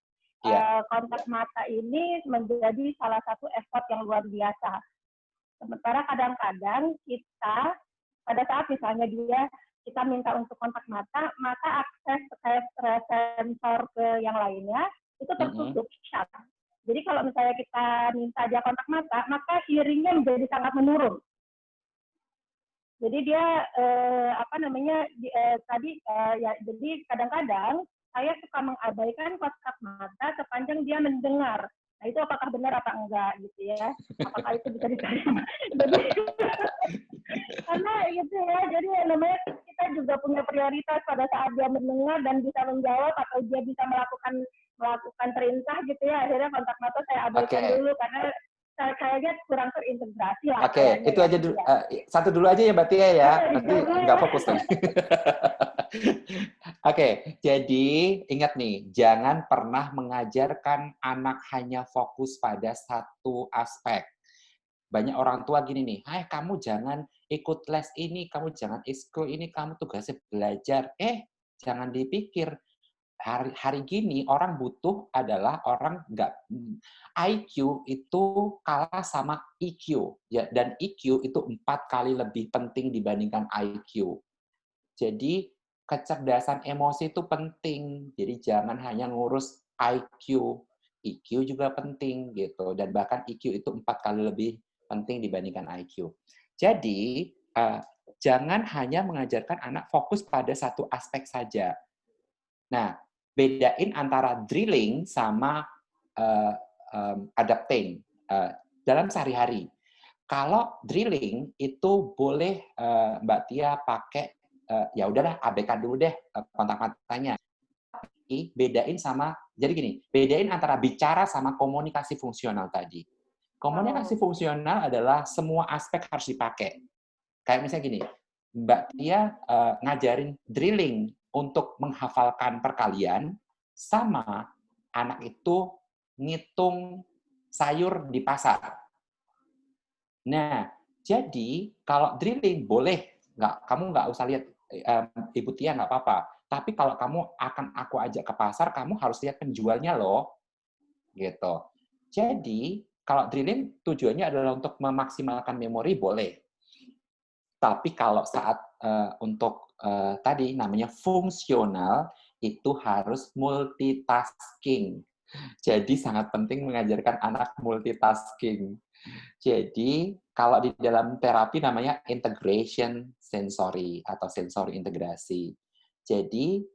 Kontak mata ini menjadi salah satu effort yang luar biasa. Sementara kadang-kadang kita pada saat misalnya kita minta untuk kontak mata, maka akses sensor ke yang lainnya itu tertutup. Jadi kalau misalnya kita minta dia kontak mata, maka hearing-nya menjadi sangat menurun. Jadi dia jadi kadang-kadang saya suka mengabaikan kontak mata sepanjang dia mendengar. Nah, itu apakah benar apa enggak gitu ya? Apakah itu bisa diterima? Karena gitu ya, jadi namanya kita juga punya prioritas pada saat dia mendengar dan bisa menjawab atau dia bisa melakukan perintah gitu ya. Akhirnya kontak mata saya abaikan dulu karena kayaknya kurang terintegrasi lah. Oke, itu aja dulu. Satu dulu aja ya Mbak Tia ya. Nanti nggak fokus lagi. Oke, jadi ingat nih, jangan pernah mengajarkan anak hanya fokus pada satu aspek. Banyak orang tua gini nih, kamu jangan ikut les ini, kamu jangan ekskul ini, kamu tugasnya belajar. Jangan dipikir. Hari gini orang butuh adalah orang IQ itu kalah sama EQ ya, dan EQ itu 4 kali lebih penting dibandingkan IQ. Jadi kecerdasan emosi itu penting. Jadi jangan hanya ngurus IQ, EQ juga penting gitu, dan bahkan EQ itu 4 kali lebih penting dibandingkan IQ. Jadi jangan hanya mengajarkan anak fokus pada satu aspek saja. Nah, bedain antara drilling sama adapting dalam sehari-hari. Kalau drilling itu boleh Mbak Tia pakai ya udahlah abaikan dulu deh kontak matanya. Tapi bedain bedain antara bicara sama komunikasi fungsional tadi. Komunikasi fungsional adalah semua aspek harus dipakai. Kayak misalnya gini, Mbak Tia ngajarin drilling untuk menghafalkan perkalian, sama anak itu ngitung sayur di pasar. Nah, jadi kalau drilling boleh, kamu nggak usah lihat Ibu Tia nggak apa-apa. Tapi kalau aku ajak ke pasar, kamu harus lihat penjualnya loh. Gitu. Jadi, kalau drilling tujuannya adalah untuk memaksimalkan memori, boleh. Tapi kalau saat untuk tadi namanya fungsional, itu harus multitasking. Jadi sangat penting mengajarkan anak multitasking. Jadi kalau di dalam terapi namanya integration sensory atau sensori integrasi. Jadi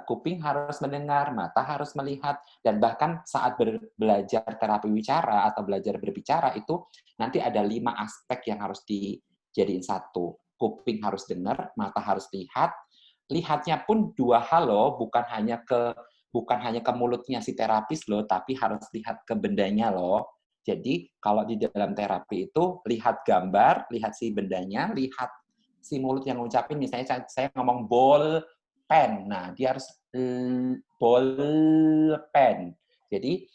kuping harus mendengar, mata harus melihat, dan bahkan saat belajar terapi wicara atau belajar berbicara itu nanti ada 5 aspek yang harus dijadiin satu. Kuping harus dengar, mata harus lihat, lihatnya pun 2 hal loh, bukan hanya ke mulutnya si terapis loh, tapi harus lihat ke bendanya loh. Jadi kalau di dalam terapi itu lihat gambar, lihat si bendanya, lihat si mulut yang ngucapin, misalnya saya ngomong ball pen, nah dia harus ball pen. Jadi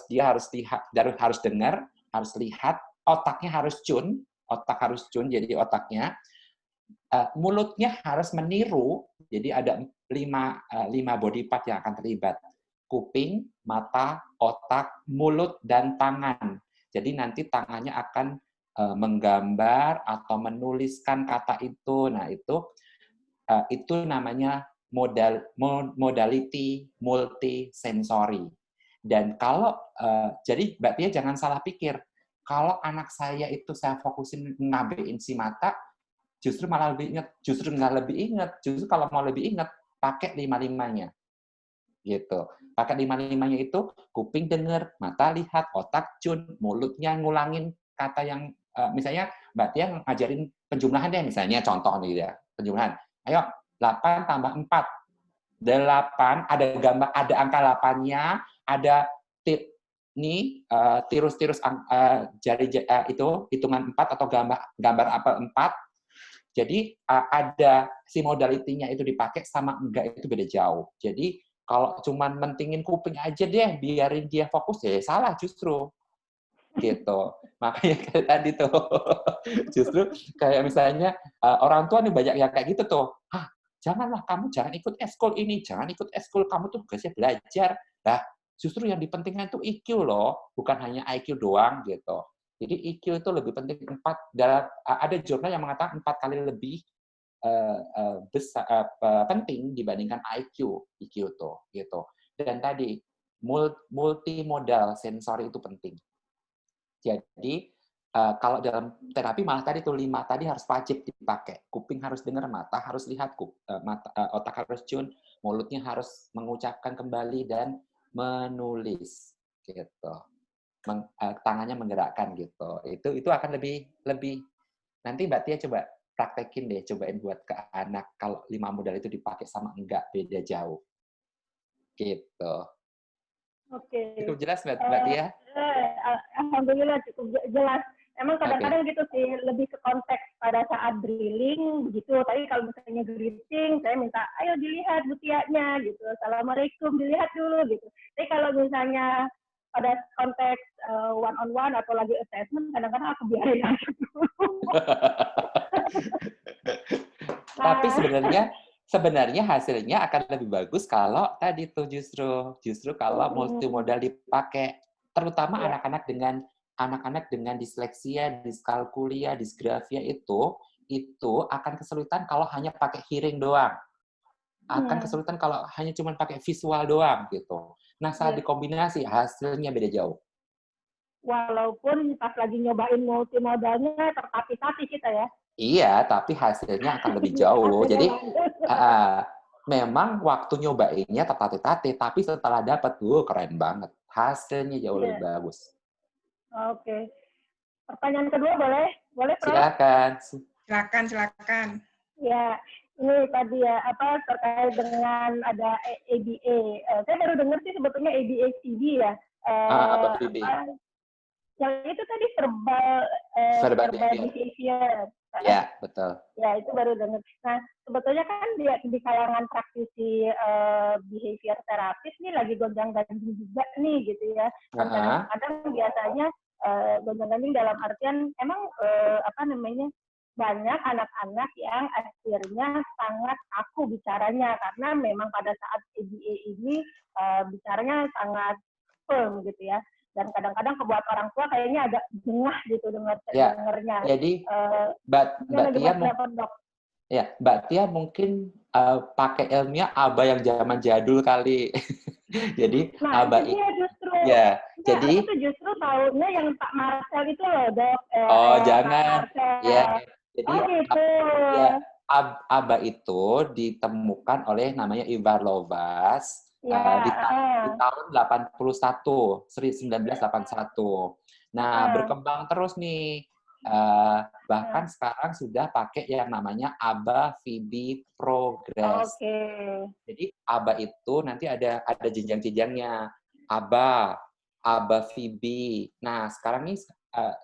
dia harus lihat, harus dengar, harus lihat, otaknya harus tune, jadi otaknya mulutnya harus meniru, jadi ada 5 body part yang akan terlibat. Kuping, mata, otak, mulut, dan tangan. Jadi nanti tangannya akan menggambar atau menuliskan kata itu. Nah, itu namanya modality multisensory. Dan jadi Mbak Tia jangan salah pikir, kalau anak saya itu saya fokusin ngabein si mata, justru malah lebih ingat, justru kalau mau lebih ingat, pakai 5-5-nya. Gitu. Pakai 5-5-nya itu, kuping dengar, mata lihat, otak cun, mulutnya ngulangin kata yang, misalnya Mbak Tia ngajarin penjumlahan deh, misalnya contoh nih ya, penjumlahan. Ayo, 8 tambah 4. 8, ada angka 8-nya, ada tirus-tirus jari itu, hitungan 4 atau gambar apel 4. Jadi ada si modalitinya itu dipakai sama enggak itu beda jauh. Jadi kalau cuman mentingin kuping aja deh, biarin dia fokus, ya salah justru. Gitu. Makanya kayak tadi tuh, justru kayak misalnya orang tua nih banyak yang kayak gitu tuh. Janganlah kamu jangan ikut eskul ini, jangan ikut eskul, kamu tuh tugasnya belajar. Nah, justru yang dipentingkan itu IQ loh, bukan hanya IQ doang gitu. Jadi IQ itu lebih penting ada jurnal yang mengatakan 4 kali lebih penting dibandingkan IQ itu gitu. Dan tadi multimodal sensori itu penting. Jadi kalau dalam terapi malah tadi tuh 5 tadi harus wajib dipakai. Kuping harus dengar, mata harus lihat, otak harus tune, mulutnya harus mengucapkan kembali dan menulis gitu. Tangannya menggerakkan gitu. Itu akan lebih nanti Mbak Tia coba praktekin deh, cobain buat ke anak kalau 5 modal itu dipakai sama enggak beda jauh. Gitu. Oke. Cukup jelas Mbak Tia? Alhamdulillah cukup jelas. Emang kadang-kadang gitu sih, lebih ke konteks pada saat drilling begitu. Tapi kalau misalnya greeting, saya minta, ayo dilihat butianya gitu. Assalamualaikum, dilihat dulu gitu. Tapi kalau misalnya pada konteks one-on-one atau lagi assessment, kadang-kadang aku biarin aja dulu. Tapi sebenarnya hasilnya akan lebih bagus kalau tadi tuh justru kalau multimodal dipakai, terutama anak-anak dengan disleksia, diskalkulia, disgrafia itu akan kesulitan kalau hanya pakai hearing doang. Akan kesulitan kalau hanya cuma pakai visual doang gitu. Nah, saat dikombinasi hasilnya beda jauh. Walaupun pas lagi nyobain multimodalnya tertatih-tatih kita ya. Iya, tapi hasilnya akan lebih jauh. Jadi memang waktu nyobainnya tertatih-tatih, tapi setelah dapat, keren banget. Hasilnya jauh lebih bagus. Oke. Pertanyaan kedua boleh? Boleh, Prof? Silakan. Ya, ini tadi ya, terkait dengan ada ABA. Saya baru dengar sih sebetulnya ABA-CB ya. Apa ABA? Yang itu tadi verbal behavior. Ya, betul. Ya, itu baru dengar. Nah, sebetulnya kan di kalangan praktisi behavior terapis ini lagi gonjang-ganjing juga nih gitu ya. Kadang-kadang biasanya gonjang-ganjing dalam artian emang banyak anak-anak yang akhirnya sangat kaku bicaranya karena memang pada saat ABA ini bicaranya sangat firm gitu ya, dan kadang-kadang buat orang tua kayaknya agak jengah gitu dengernya. Jadi Mbak Tia mungkin pakai ilmiah ABA yang zaman jadul kali. Jadi ABA itu dia justru. Jadi aku tuh justru tahunya yang Pak Marcel itu loh, Dok. Jangan. Jadi gitu. ABA itu ditemukan oleh namanya Ivar Lovaas di tahun 1981. Nah, berkembang terus nih. Bahkan sekarang sudah pakai yang namanya ABA VB Progress. Jadi ABA itu nanti ada jenjang-jenjangnya. ABA VB. Nah, sekarang nih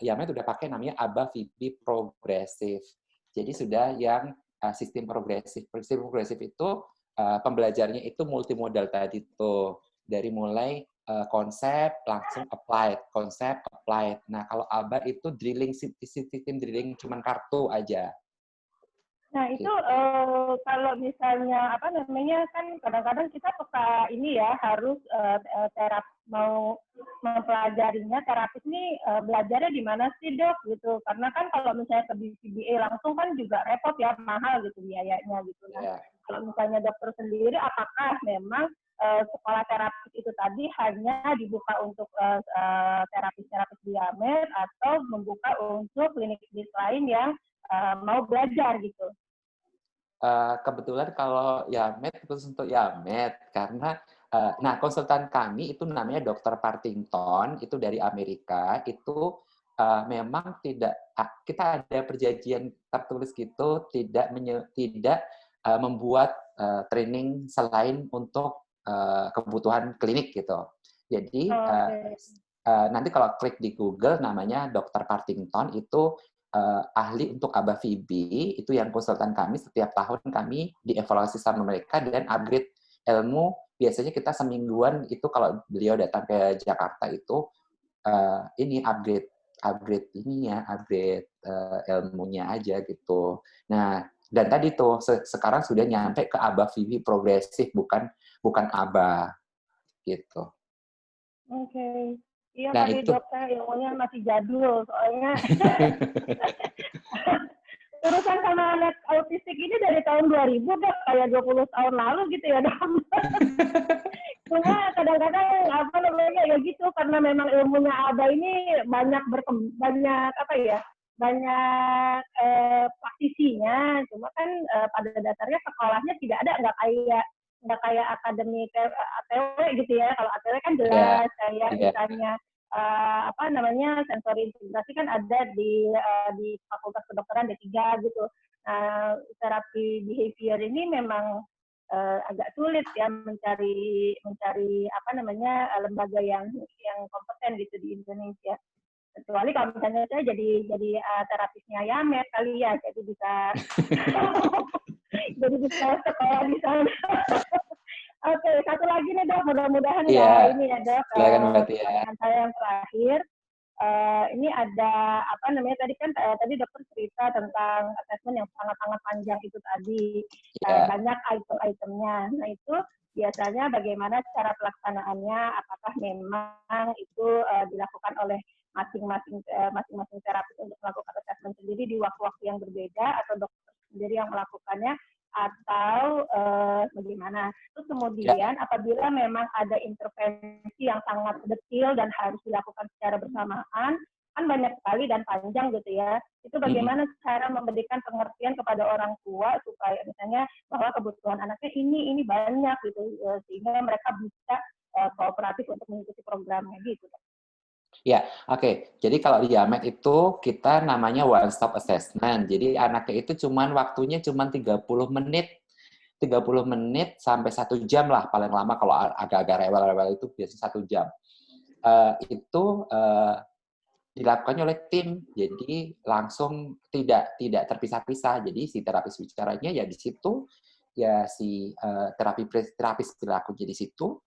Yamet udah pakai namanya ABA VB Progressive. Jadi sudah yang sistem progresif. Sistem progresif itu pembelajarannya itu multimodal tadi tuh. Dari mulai konsep langsung applied, konsep applied. Nah, kalau ABA itu drilling, sistem drilling cuman kartu aja. Nah, itu kalau misalnya kan kadang-kadang kita suka ini ya, harus mau mempelajarinya, terapis ini belajarnya di mana sih, Dok, gitu. Karena kan kalau misalnya ke BCBA langsung kan juga repot ya, mahal gitu biayanya gitu. Nah, kalau misalnya dokter sendiri, apakah memang sekolah terapis itu tadi hanya dibuka untuk terapis-terapis di Yamet atau membuka untuk klinik-klinik lain yang mau belajar gitu? Kebetulan kalau Yamet khusus untuk Yamet karena konsultan kami itu namanya Dr. Partington, itu dari Amerika. Itu memang tidak, kita ada perjanjian tertulis gitu, tidak membuat training selain untuk kebutuhan klinik gitu. Jadi nanti kalau klik di Google namanya Dr. Partington, itu ahli untuk ABA VB, itu yang konsultan kami. Setiap tahun kami dievaluasi sama mereka dan upgrade ilmu. Biasanya kita semingguan itu kalau beliau datang ke Jakarta itu ini upgrade ilmunya aja gitu. Nah, dan tadi tuh sekarang sudah nyampe ke ABA VB progresif, bukan ABA gitu. Oke. Iya, nah, kali dokter ilmunya masih jadul, soalnya urusan sama anak autistik ini dari tahun 2000, Dok, kayak 20 tahun lalu gitu ya, Dok. Cuma kadang-kadang ya gitu, karena memang ilmunya ABA ini banyak praktisinya. Cuma kan pada dasarnya sekolahnya tidak ada, nggak kayak akademi ATW gitu ya. Kalau ATW kan jelas kayak misalnya sensori integrasi kan ada di Fakultas Kedokteran D3 gitu. Terapi behavior ini memang agak sulit ya mencari lembaga yang kompeten gitu di Indonesia. Kecuali kalau misalnya saya jadi terapisnya Yamet kali ya, jadi bisa sekolah di sana. Oke, satu lagi nih, Dok, mudah-mudahan ini ya, Dok. Pertanyaan saya yang terakhir, ini ada tadi dokter cerita tentang assessment yang sangat-sangat panjang itu tadi, banyak item-itemnya. Nah, itu biasanya bagaimana cara pelaksanaannya? Apakah memang itu dilakukan oleh masing-masing terapis untuk melakukan assessment sendiri di waktu-waktu yang berbeda, atau dokter sendiri yang melakukannya, atau bagaimana? Terus kemudian apabila memang ada intervensi yang sangat detail dan harus dilakukan secara bersamaan, kan banyak sekali dan panjang gitu ya. Itu bagaimana cara memberikan pengertian kepada orang tua supaya misalnya bahwa kebutuhan anaknya ini banyak gitu, sehingga mereka bisa kooperatif untuk mengikuti programnya gitu. Ya, oke. Jadi kalau di Yamet itu kita namanya one stop assessment. Jadi anaknya itu waktunya cuma 30 menit sampai 1 jam lah paling lama. Kalau agak-agak rewel-rewel itu biasanya 1 jam. Itu dilakukannya oleh tim. Jadi langsung tidak terpisah-pisah. Jadi si terapis bicaranya ya di situ, ya si terapis perilakunya di situ.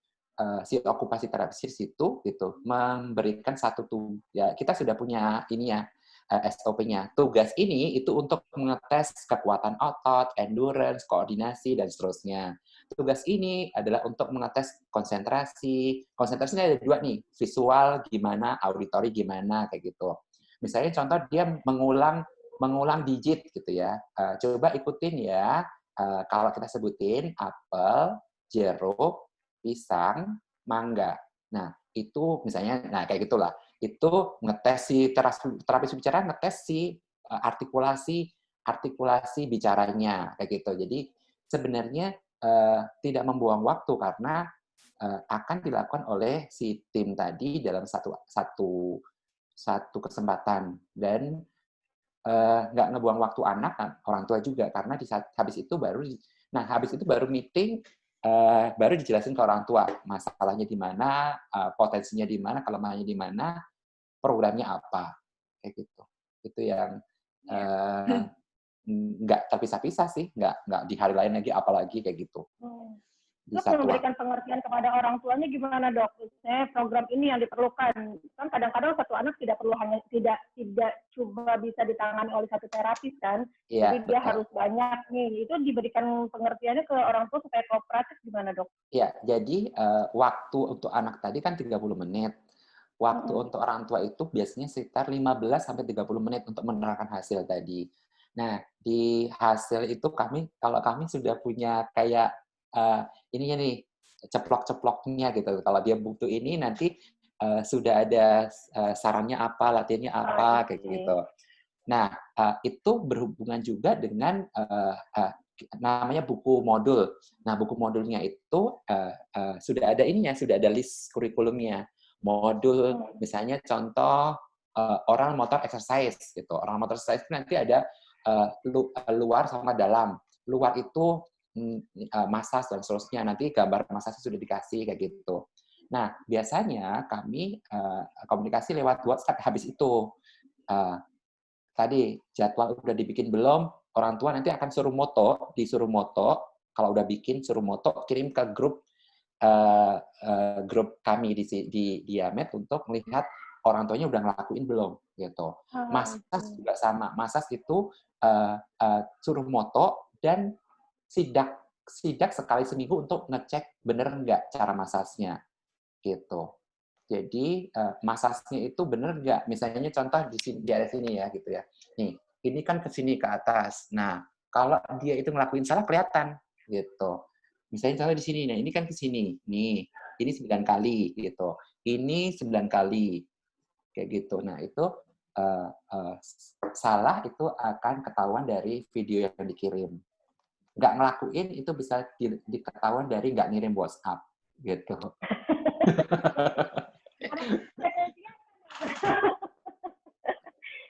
Si okupasi terapis di situ gitu, memberikan kita sudah punya ini ya, SOP-nya. Tugas ini itu untuk mengetes kekuatan otot, endurance, koordinasi, dan seterusnya. Tugas ini adalah untuk mengetes konsentrasi. Konsentrasinya ada 2 nih, visual gimana, auditory gimana, kayak gitu. Misalnya contoh dia mengulang digit gitu ya. Coba ikutin ya, kalau kita sebutin apel, jeruk, pisang, mangga. Nah, itu misalnya, nah kayak gitulah. Itu ngetes si terapis bicara, ngetes si artikulasi bicaranya kayak gitu. Jadi sebenarnya tidak membuang waktu karena akan dilakukan oleh si tim tadi dalam satu kesempatan, dan nggak ngebuang waktu anak, orang tua juga, karena habis itu baru meeting, baru dijelasin ke orang tua masalahnya di mana, potensinya di mana, kelemahannya di mana, programnya apa, kayak gitu. Itu yang nggak terpisah-pisah sih, nggak di hari lain lagi, apalagi kayak gitu. Di Terus satu memberikan pengertian kepada orang tuanya gimana, Dok? Misalnya program ini yang diperlukan. Kan kadang-kadang satu anak tidak cuma bisa ditangani oleh satu terapis kan. Iya, Jadi dia betul. harus banyak nih. Itu diberikan pengertiannya ke orang tua supaya kooperatif gimana, Dok? Iya, jadi waktu untuk anak tadi kan 30 menit. Waktu untuk orang tua itu biasanya sekitar 15 sampai 30 menit untuk menerangkan hasil tadi. Nah, di hasil itu kalau kami sudah punya kayak ininya nih, ceplok-ceploknya gitu. Kalau dia butuh ini, nanti sudah ada sarannya apa, latihannya apa, kayak gitu. Nah, itu berhubungan juga dengan namanya buku modul. Nah, buku modulnya itu sudah ada ininya, sudah ada list kurikulumnya. Modul, misalnya contoh oral motor exercise gitu. Oral motor exercise itu nanti ada luar sama dalam. Luar itu massage dan seterusnya. Nanti gambar massage sudah dikasih kayak gitu. Nah, biasanya kami komunikasi lewat WhatsApp habis itu. Tadi jadwal udah dibikin belum? Orang tua nanti akan disuruh moto. Kalau udah bikin, suruh moto, kirim ke grup kami di Diamet untuk melihat orang tuanya udah ngelakuin belum gitu. Massage juga sama. Massage itu suruh moto dan sidak sekali seminggu untuk ngecek bener nggak cara massage-nya gitu. Jadi massage-nya itu bener nggak? Misalnya contoh di area sini ya gitu ya. Nih, ini kan ke sini ke atas. Nah, kalau dia itu ngelakuin salah kelihatan gitu. Misalnya contoh di sini, nah ini kan ke sini. Nih, ini 9 kali gitu. Ini 9 kali kayak gitu. Nah, itu salah itu akan ketahuan dari video yang dikirim. Nggak ngelakuin itu bisa diketahuan dari nggak ngirim WhatsApp gitu.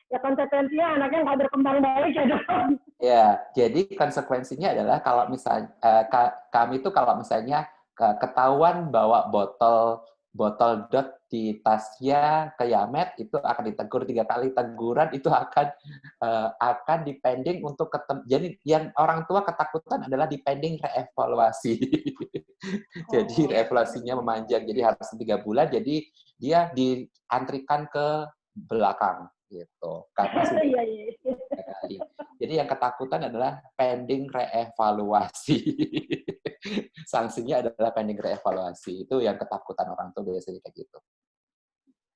Ya konsekuensinya anaknya nggak berkembang baik ya, Dok. Ya, jadi konsekuensinya adalah kalau misalnya kami itu kalau misalnya ketahuan bawa botol dot di tasnya ke Yamet, itu akan ditegur 3 kali. Teguran itu akan dipending untuk jadi yang orang tua ketakutan adalah dipending reevaluasi. Jadi reevaluasinya memanjang, jadi harus 3 bulan, jadi dia diantrikan ke belakang gitu karena sudah kali. Jadi yang ketakutan adalah pending reevaluasi. Sanksinya adalah pending reevaluasi. Itu yang ketakutan orang tua biasanya kayak gitu.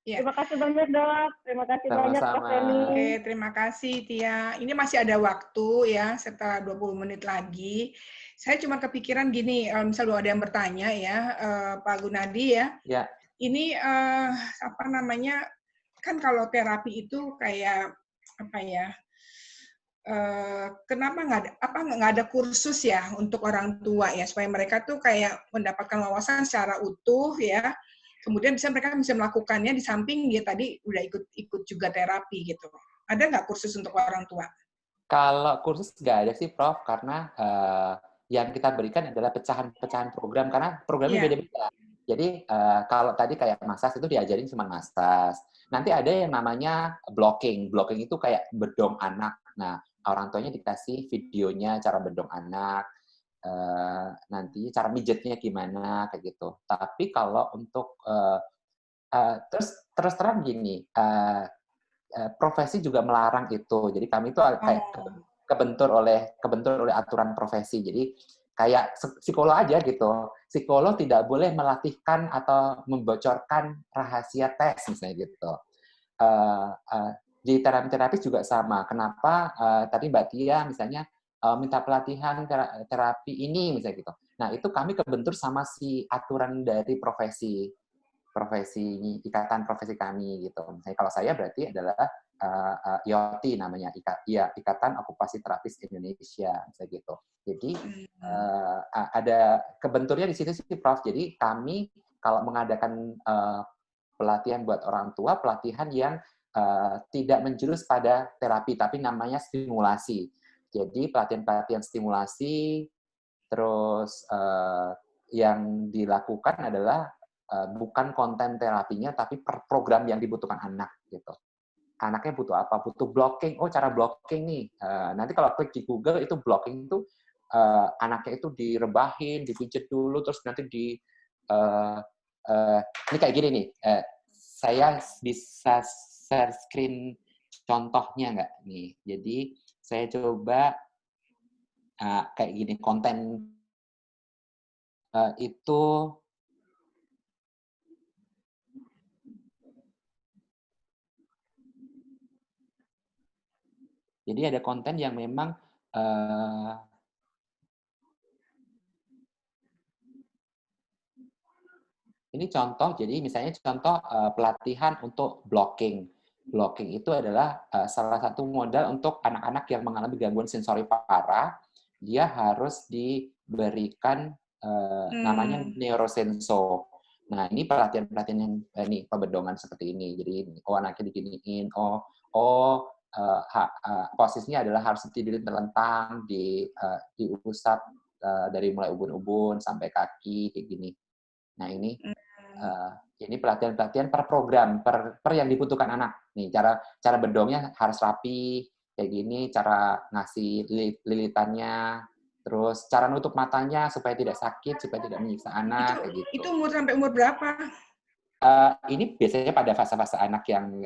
Ya. Terima kasih banyak, Dok. Terima kasih banyak, Prof. Feni. Oke, terima kasih, Tia. Ini masih ada waktu ya, setelah 20 menit lagi. Saya cuma kepikiran gini, misalnya ada yang bertanya ya, Pak Gunadi ya. Ya. Ini apa namanya? Kan kalau terapi itu kayak apa ya? Kenapa nggak ada kursus ya untuk orang tua ya, supaya mereka tuh kayak mendapatkan wawasan secara utuh ya, kemudian mereka bisa melakukannya di samping dia tadi udah ikut juga terapi gitu. Ada nggak kursus untuk orang tua? Kalau kursus nggak ada sih, Prof, karena yang kita berikan adalah pecahan-pecahan program, karena programnya beda-beda. Jadi kalau tadi kayak massage itu diajarin cuma massage. Nanti ada yang namanya blocking. Blocking itu kayak bedong anak. Nah, orang tuanya dikasih videonya cara bedong anak, nanti cara mijetnya gimana kayak gitu. Tapi kalau untuk terus terang gini, profesi juga melarang itu. Jadi kami itu kayak kebentur oleh aturan profesi. Jadi kayak psikolog aja gitu. Psikolog tidak boleh melatihkan atau membocorkan rahasia tes misalnya gitu. Di terapis juga sama. Kenapa tadi Mbak Tia misalnya minta pelatihan terapi ini misalnya gitu. Nah, itu kami kebentur sama si aturan dari profesi ikatan profesi kami gitu. Misalnya kalau saya berarti adalah IOTI namanya, Ikatan Okupasi Terapis Indonesia, misalnya gitu. Jadi ada kebenturnya di situ sih, Prof. Jadi kami kalau mengadakan pelatihan buat orang tua, pelatihan yang tidak menjurus pada terapi, tapi namanya stimulasi. Jadi pelatihan-pelatihan stimulasi, terus yang dilakukan adalah bukan konten terapinya, tapi per program yang dibutuhkan anak gitu. Anaknya butuh apa? Butuh blocking. Oh, cara blocking nih. Nanti kalau klik di Google itu blocking itu anaknya itu direbahin, dipijet dulu, terus nanti ini kayak gini nih. Saya bisa share screen contohnya nggak nih? Jadi saya coba kayak gini konten itu. Jadi ada konten yang memang ini contoh, jadi misalnya contoh pelatihan untuk blocking. Blocking itu adalah salah satu modal untuk anak-anak yang mengalami gangguan sensori parah. Dia harus diberikan namanya neurosenso. Nah, ini pelatihan-pelatihan yang ini pembedongan seperti ini. Jadi, anaknya diginiin, posisinya adalah harus tidur terlentang, diusap dari mulai ubun-ubun sampai kaki kayak gini. Nah, ini pelatihan-pelatihan per program, per yang dibutuhkan anak. Nih, cara bedongnya harus rapi kayak gini, cara ngasih lilitannya, terus cara nutup matanya supaya tidak sakit, supaya tidak menyiksa anak kayak gitu. Itu sampai umur berapa? Ini biasanya pada fase-fase anak yang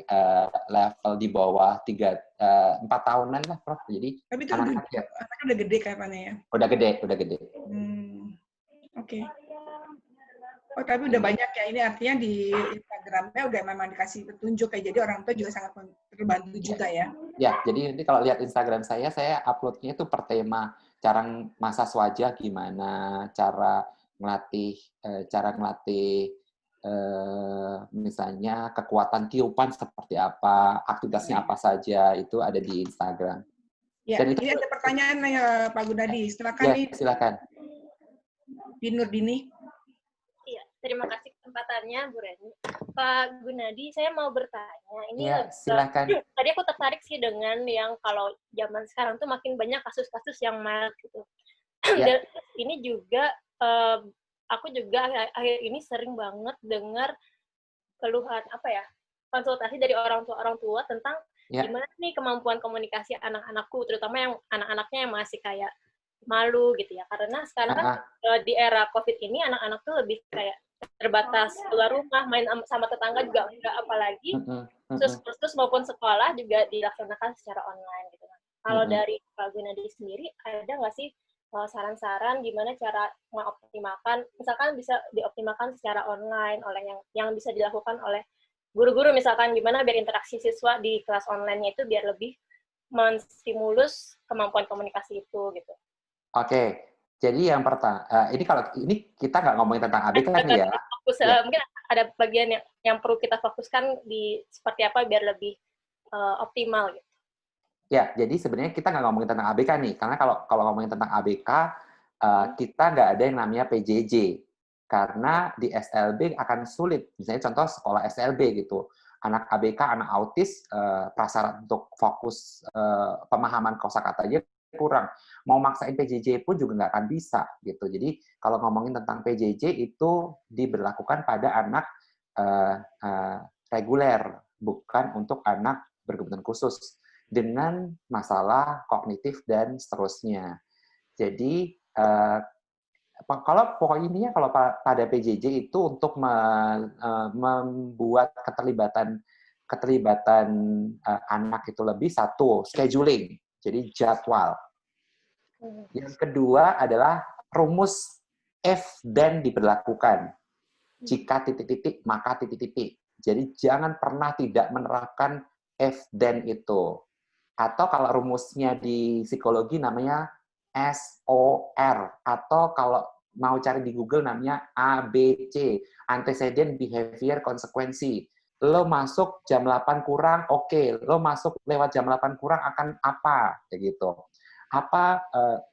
level di bawah 4 tahunan lah, Prof. Jadi tapi itu anaknya udah gede kayaknya ya? Udah gede. Oke. Oh, tapi udah banyak ya, ini artinya di Instagramnya udah memang dikasih petunjuk ya, jadi orang tua juga sangat terbantu juga ya. Ya, jadi nanti kalau lihat Instagram saya upload-nya itu per tema, cara massage wajah gimana, cara ngelatih misalnya kekuatan tiupan seperti apa, aktivitasnya apa saja, itu ada di Instagram. Ya, ini ada pertanyaan ya Pak Gunadi, silakan ya, nih. Silakan. Nurdini. Iya, terima kasih kesempatannya Bu Reni. Pak Gunadi, saya mau bertanya. Ini ya, silakan. Tadi aku tertarik sih dengan yang kalau zaman sekarang tuh makin banyak kasus-kasus yang mild gitu. Ya. Dan ini juga aku juga akhir ini sering banget dengar keluhan konsultasi dari orang tua tentang gimana nih kemampuan komunikasi anak-anakku, terutama yang anak-anaknya yang masih kayak malu gitu ya, karena sekarang kan di era COVID ini anak-anak tuh lebih kayak terbatas keluar rumah, main sama tetangga juga enggak, apalagi terus maupun sekolah juga dilaksanakan secara online gitu kan. Kalau dari Pak Gunadi sendiri ada nggak sih saran-saran gimana cara mengoptimalkan, misalkan bisa dioptimalkan secara online oleh yang bisa dilakukan oleh guru-guru, misalkan gimana biar interaksi siswa di kelas online-nya itu biar lebih menstimulus kemampuan komunikasi itu gitu. Oke, jadi yang pertama, ini kita nggak ngomongin tentang ABK kan ya? Mungkin ada bagian yang perlu kita fokuskan di seperti apa biar lebih optimal gitu. Ya, jadi sebenarnya kita nggak ngomongin tentang ABK nih, karena kalau ngomongin tentang ABK, kita nggak ada yang namanya PJJ, karena di SLB akan sulit. Misalnya contoh sekolah SLB gitu, anak ABK, anak autis, prasyarat untuk fokus pemahaman kosakata aja kurang. Mau maksain PJJ pun juga nggak akan bisa gitu. Jadi kalau ngomongin tentang PJJ itu diberlakukan pada anak reguler, bukan untuk anak berkebutuhan khusus dengan masalah kognitif dan seterusnya. Jadi kalau pokoknya pada PJJ itu untuk membuat keterlibatan keterlibatan anak itu lebih, satu, scheduling, jadi jadwal. Yang kedua adalah rumus if then diberlakukan. Jika titik-titik, maka titik-titik. Jadi jangan pernah tidak menerapkan if then itu. Atau kalau rumusnya di psikologi namanya SOR. Atau kalau mau cari di Google namanya ABC. Antecedent Behavior Konsekuensi. Lo masuk jam 8 kurang, oke. Lo masuk lewat jam 8 kurang akan apa? Kayak gitu. Apa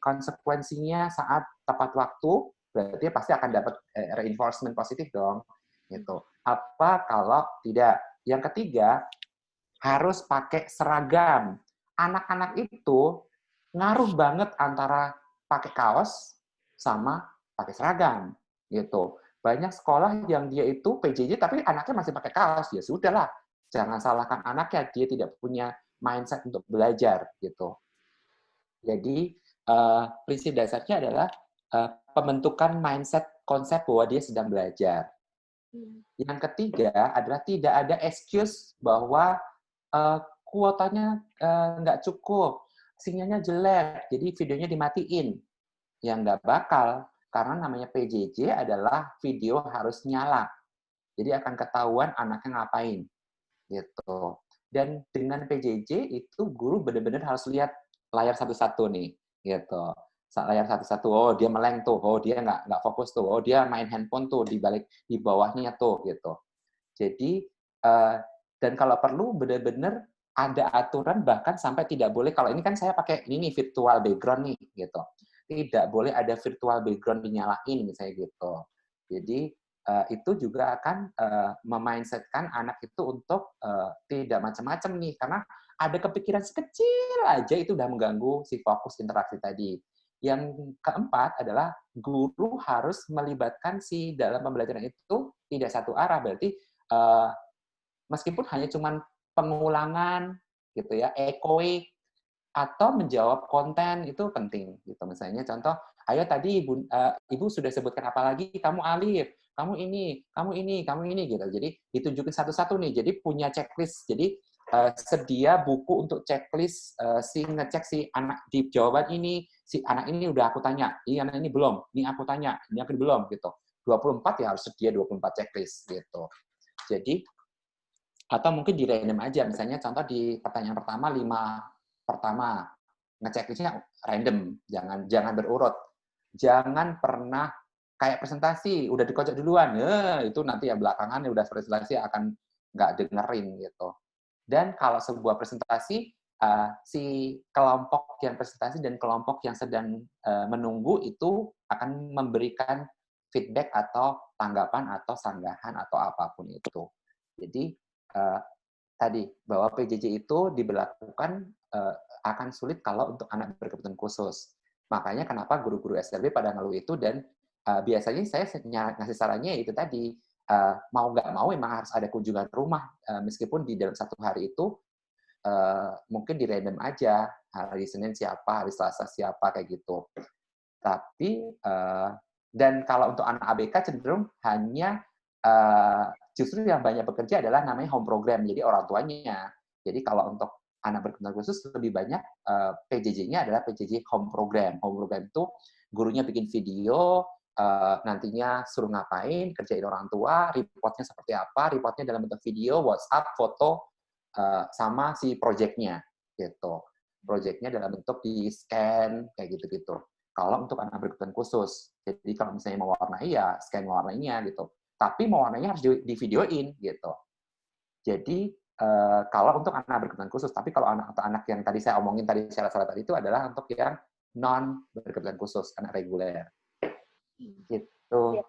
konsekuensinya saat tepat waktu? Berarti pasti akan dapat reinforcement positif dong. Gitu. Apa kalau tidak? Yang ketiga, harus pakai seragam. Anak-anak itu ngaruh banget antara pakai kaos sama pakai seragam. Gitu. Banyak sekolah yang dia itu PJJ tapi anaknya masih pakai kaos. Ya sudahlah, jangan salahkan anaknya, dia tidak punya mindset untuk belajar. Gitu. Jadi, prinsip dasarnya adalah pembentukan mindset konsep bahwa dia sedang belajar. Yang ketiga adalah tidak ada excuse bahwa kuotanya nggak cukup, sinyalnya jelek, jadi videonya dimatiin. Yang nggak bakal, karena namanya PJJ adalah video harus nyala. Jadi akan ketahuan anaknya ngapain. Gitu. Dan dengan PJJ itu guru benar-benar harus lihat layar satu-satu nih. Gitu. Layar satu-satu, oh dia meleng tuh, oh dia nggak fokus tuh, oh dia main handphone tuh di bawahnya tuh gitu. Jadi dan kalau perlu benar-benar ada aturan bahkan sampai tidak boleh, kalau ini kan saya pakai ini virtual background nih gitu, tidak boleh ada virtual background dinyalain misalnya gitu. Jadi itu juga akan memindsetkan anak itu untuk tidak macam-macam nih, karena ada kepikiran sekecil aja itu udah mengganggu si fokus interaksi tadi. Yang keempat adalah guru harus melibatkan si dalam pembelajaran itu tidak satu arah, berarti meskipun hanya cuman pengulangan gitu ya, echoing atau menjawab konten itu penting gitu. Misalnya contoh, ayo tadi Ibu sudah sebutkan apa lagi? Kamu Alif, kamu ini, kamu ini, kamu ini gitu. Jadi ditunjukin satu-satu nih. Jadi punya checklist. Jadi sedia buku untuk checklist si ngecek si anak di jawaban ini, si anak ini udah aku tanya, ini anak ini belum, ini aku tanya, ini aku belum gitu. 24 ya harus sedia 24 checklist gitu. Jadi atau mungkin di random aja, misalnya contoh di pertanyaan pertama 5 pertama ngechecklistnya random, jangan berurut, jangan pernah kayak presentasi udah dikocok duluan, itu nanti ya belakangan udah presentasi akan nggak dengerin gitu. Dan kalau sebuah presentasi si kelompok yang presentasi dan kelompok yang sedang menunggu itu akan memberikan feedback atau tanggapan atau sanggahan atau apapun itu. Jadi tadi bahwa PJJ itu diberlakukan akan sulit kalau untuk anak berkebutuhan khusus. Makanya kenapa guru-guru SLB pada ngeluh itu, dan biasanya saya ngasih sarannya itu tadi, mau nggak mau memang harus ada kunjungan rumah, meskipun di dalam satu hari itu mungkin di random aja, hari Senin siapa, hari Selasa siapa, kayak gitu. Tapi, dan kalau untuk anak ABK cenderung hanya justru yang banyak bekerja adalah namanya home program, jadi orang tuanya. Jadi kalau untuk anak berkebutuhan khusus lebih banyak PJJ-nya adalah PJJ home program. Home program itu gurunya bikin video, nantinya suruh ngapain, kerjain orang tua, reportnya seperti apa, reportnya dalam bentuk video, WhatsApp, foto, sama si project-nya. Gitu. Project-nya dalam bentuk di scan, kayak gitu-gitu. Kalau untuk anak berkebutuhan khusus. Jadi kalau misalnya mau warnai, ya scan warnanya gitu. Tapi mau warnanya harus di videoin gitu. Jadi kalau untuk anak berkebutuhan khusus, tapi kalau anak yang tadi saya omongin tadi syarat-syarat tadi itu adalah untuk yang non berkebutuhan khusus, anak reguler. Gitu. Ya,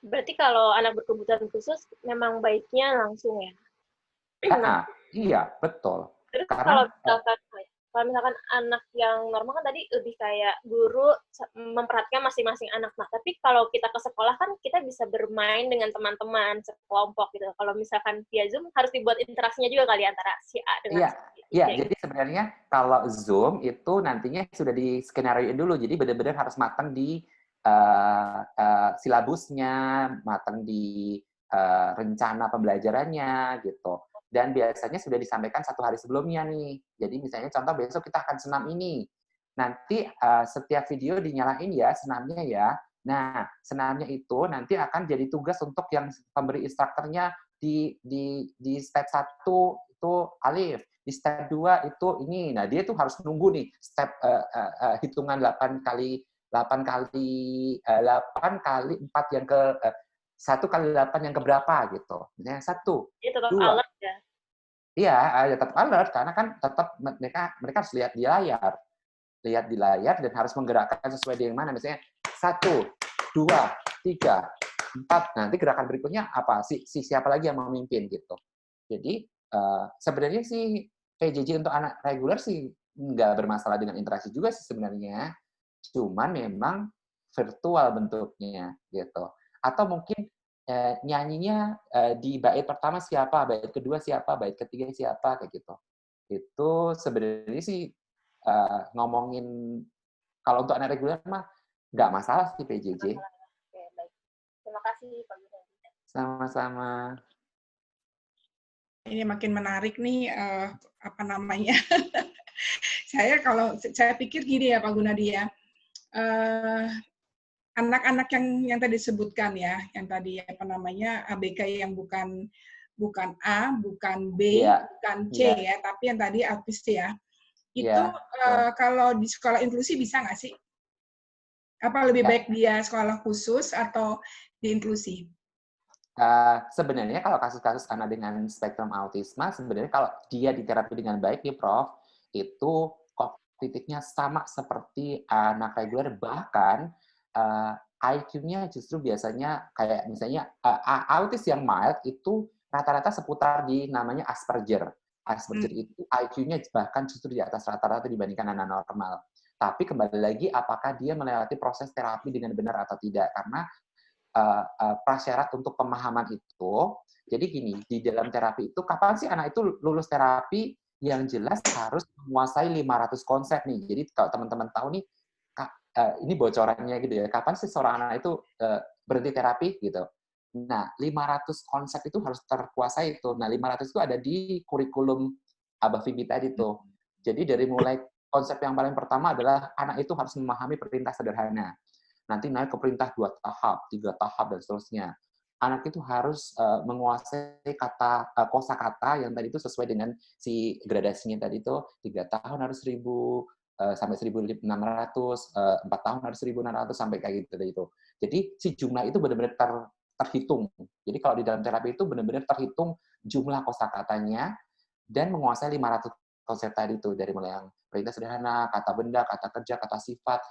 berarti kalau anak berkebutuhan khusus memang baiknya langsung ya. Iya, betul. Terus Karena kalau misalkan anak yang normal kan tadi lebih kayak guru memperhatikan masing-masing anak. Nah, tapi kalau kita ke sekolah kan kita bisa bermain dengan teman-teman sekelompok gitu. Kalau misalkan via Zoom harus dibuat interaksinya juga kali antara si A dengan si B. Iya, jadi sebenarnya kalau Zoom itu nantinya sudah di skenarioin dulu. Jadi benar-benar harus matang di silabusnya, matang di rencana pembelajarannya gitu. Dan biasanya sudah disampaikan 1 hari sebelumnya nih. Jadi misalnya contoh besok kita akan senam ini. Nanti setiap video dinyalain ya senamnya ya. Nah, senamnya itu nanti akan jadi tugas untuk yang pemberi instrukturnya di step 1 itu Alif, di step 2 itu ini. Nah, dia tuh harus nunggu nih step hitungan 8 kali 4 yang ke 1 kali 8 yang keberapa gitu. Misalnya 1, Dia tetap 2. alert ya. Iya, tetap alert karena kan tetap mereka harus lihat di layar dan harus menggerakkan sesuai dengan mana. Misalnya 1, 2, 3, 4. Nanti gerakan berikutnya apa? Siapa lagi yang memimpin gitu. Jadi sebenarnya sih PJJ untuk anak reguler sih nggak bermasalah dengan interaksi juga sih sebenarnya. Cuman memang virtual bentuknya gitu. Atau mungkin nyanyinya di bait pertama siapa, bait kedua siapa, bait ketiga siapa kayak gitu. Itu sebenarnya sih ngomongin kalau untuk anak reguler mah nggak masalah sih PJJ. Oke, baik. Terima kasih Pak Gunadi. Sama-sama. Ini makin menarik nih, apa namanya? Saya pikir gini ya Pak Gunadi ya, anak-anak yang tadi disebutkan ya, yang tadi apa namanya ABK yang bukan A, bukan B, bukan C ya, tapi yang tadi autis ya. Itu kalau di sekolah inklusi bisa nggak sih? Apa lebih baik dia sekolah khusus atau di inklusi? Sebenarnya kalau kasus-kasus anak dengan spektrum autisme, sebenarnya kalau dia diterapi dengan baik nih Prof, itu kognitifnya sama seperti anak reguler, bahkan IQ-nya justru biasanya kayak misalnya autis yang mild itu rata-rata seputar di namanya Asperger. Asperger itu IQ-nya bahkan justru di atas rata-rata dibandingkan anak normal. Tapi kembali lagi, apakah dia melewati proses terapi dengan benar atau tidak? Karena prasyarat untuk pemahaman itu, jadi gini, di dalam terapi itu, kapan sih anak itu lulus terapi? Yang jelas harus menguasai 500 konsep nih. Jadi kalau teman-teman tahu nih, ini bocorannya gitu ya, kapan sih seorang anak itu berhenti terapi gitu. Nah, 500 konsep itu harus terkuasai itu. Nah, 500 itu ada di kurikulum Abah Fibi tadi tuh. Jadi dari mulai konsep yang paling pertama adalah anak itu harus memahami perintah sederhana. Nanti naik ke perintah 2 tahap, 3 tahap, dan seterusnya. Anak itu harus menguasai kosakata yang tadi itu sesuai dengan si gradasinya tadi itu, 3 tahun harus 1.000 sampai 1.600, 4 tahun harus 1.600 sampai kayak gitu tadi itu. Jadi si jumlah itu benar-benar terhitung. Jadi kalau di dalam terapi itu benar-benar terhitung jumlah kosakatanya dan menguasai 500 konsep tadi itu, dari mulai yang perintah sederhana, kata benda, kata kerja, kata sifat,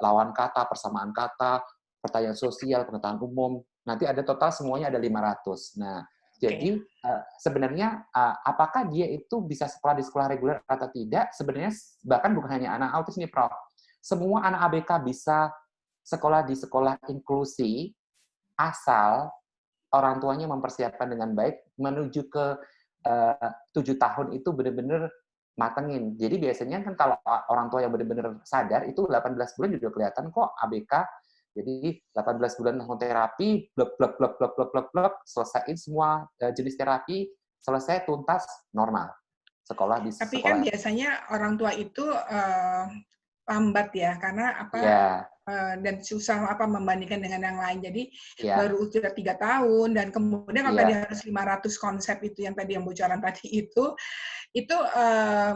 lawan kata, persamaan kata, pertanyaan sosial, pengetahuan umum. Nanti ada total semuanya ada 500. Nah, jadi sebenarnya apakah dia itu bisa sekolah di sekolah reguler atau tidak? Sebenarnya bahkan bukan hanya anak autis nih, Prof. Semua anak ABK bisa sekolah di sekolah inklusi asal orang tuanya mempersiapkan dengan baik menuju ke 7 tahun itu benar-benar matengin. Jadi biasanya kan kalau orang tua yang benar-benar sadar, itu 18 bulan juga kelihatan kok ABK. Jadi 18 bulan langsung terapi, selesaiin semua jenis terapi, selesai, tuntas, normal. Sekolah di Tapi sekolah. Kan biasanya orang tua itu lambat ya, karena apa? Dan susah membandingkan dengan yang lain. Jadi baru usia 3 tahun, dan kemudian kalau tadi harus 500 konsep itu yang tadi yang bocoran tadi itu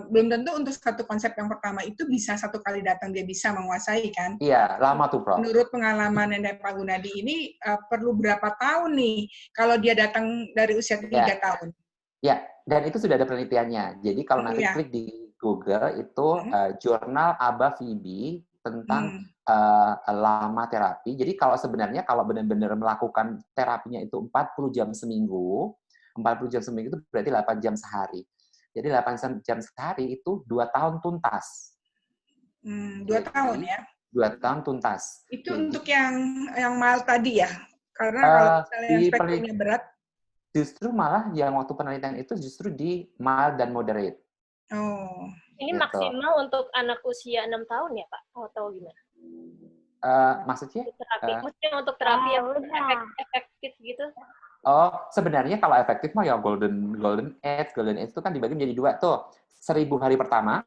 belum tentu untuk satu konsep yang pertama itu bisa satu kali datang dia bisa menguasai kan? Iya, lama tuh, Prof. Menurut pengalaman Nenek Pak Gunadi ini perlu berapa tahun nih kalau dia datang dari usia 3 tahun? Ya, dan itu sudah ada penelitiannya. Jadi kalau nanti klik di Google itu jurnal Abah Fibi tentang lama terapi. Jadi kalau sebenarnya kalau benar-benar melakukan terapinya itu 40 jam seminggu, 40 jam seminggu itu berarti 8 jam sehari. Jadi 8 jam sehari itu 2 tahun tuntas. 2 tahun ya? 2 tahun tuntas. Itu jadi, untuk yang mild tadi ya? Karena kalau misalnya yang spektrumnya berat, justru malah yang waktu penelitian itu justru di mild dan moderate. Oh. Ini gitu. Maksimal untuk anak usia 6 tahun ya, Pak? Atau gimana? Maksudnya? Maksudnya untuk terapi yang efektif gitu? Oh, sebenarnya kalau efektif mah ya golden age itu kan dibagi menjadi 2 tuh. 1000 hari pertama,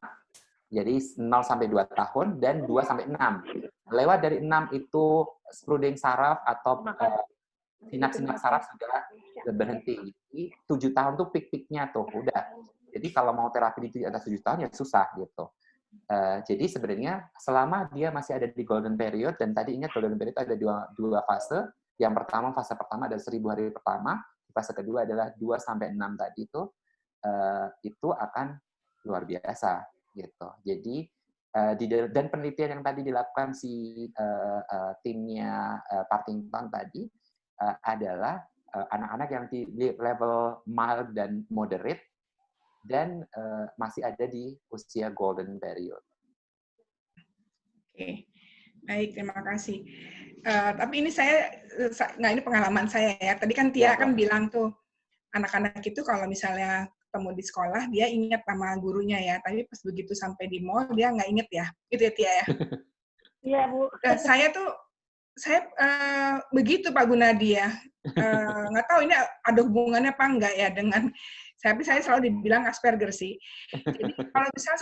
jadi 0 sampai 2 tahun, dan 2 sampai 6. Lewat dari 6 itu spruding saraf atau sinap-sinap saraf sudah berhenti. Jadi 7 tahun tuh peak-peaknya tuh, udah. Jadi kalau mau terapi di atas 7 tahun ya susah gitu. Jadi sebenarnya selama dia masih ada di golden period, dan tadi ingat golden period ada dua fase. Yang pertama, fase pertama adalah 1000 hari pertama, fase kedua adalah 2 sampai 6 tadi itu akan luar biasa gitu. Jadi dan penelitian yang tadi dilakukan si timnya Partington tadi adalah anak-anak yang di level mild dan moderate dan masih ada di usia golden period. Oke, baik, terima kasih. Tapi ini ini pengalaman saya ya. Tadi kan Tia kan bilang tuh, anak-anak itu kalau misalnya ketemu di sekolah, dia ingat sama gurunya ya. Tapi pas begitu sampai di mall, dia nggak inget ya. Gitu ya, Tia ya? Iya, Bu. Saya begitu Pak Gunadi ya. Nggak tahu ini ada hubungannya apa enggak ya dengan, tapi saya selalu dibilang Asperger sih. Jadi kalau misalnya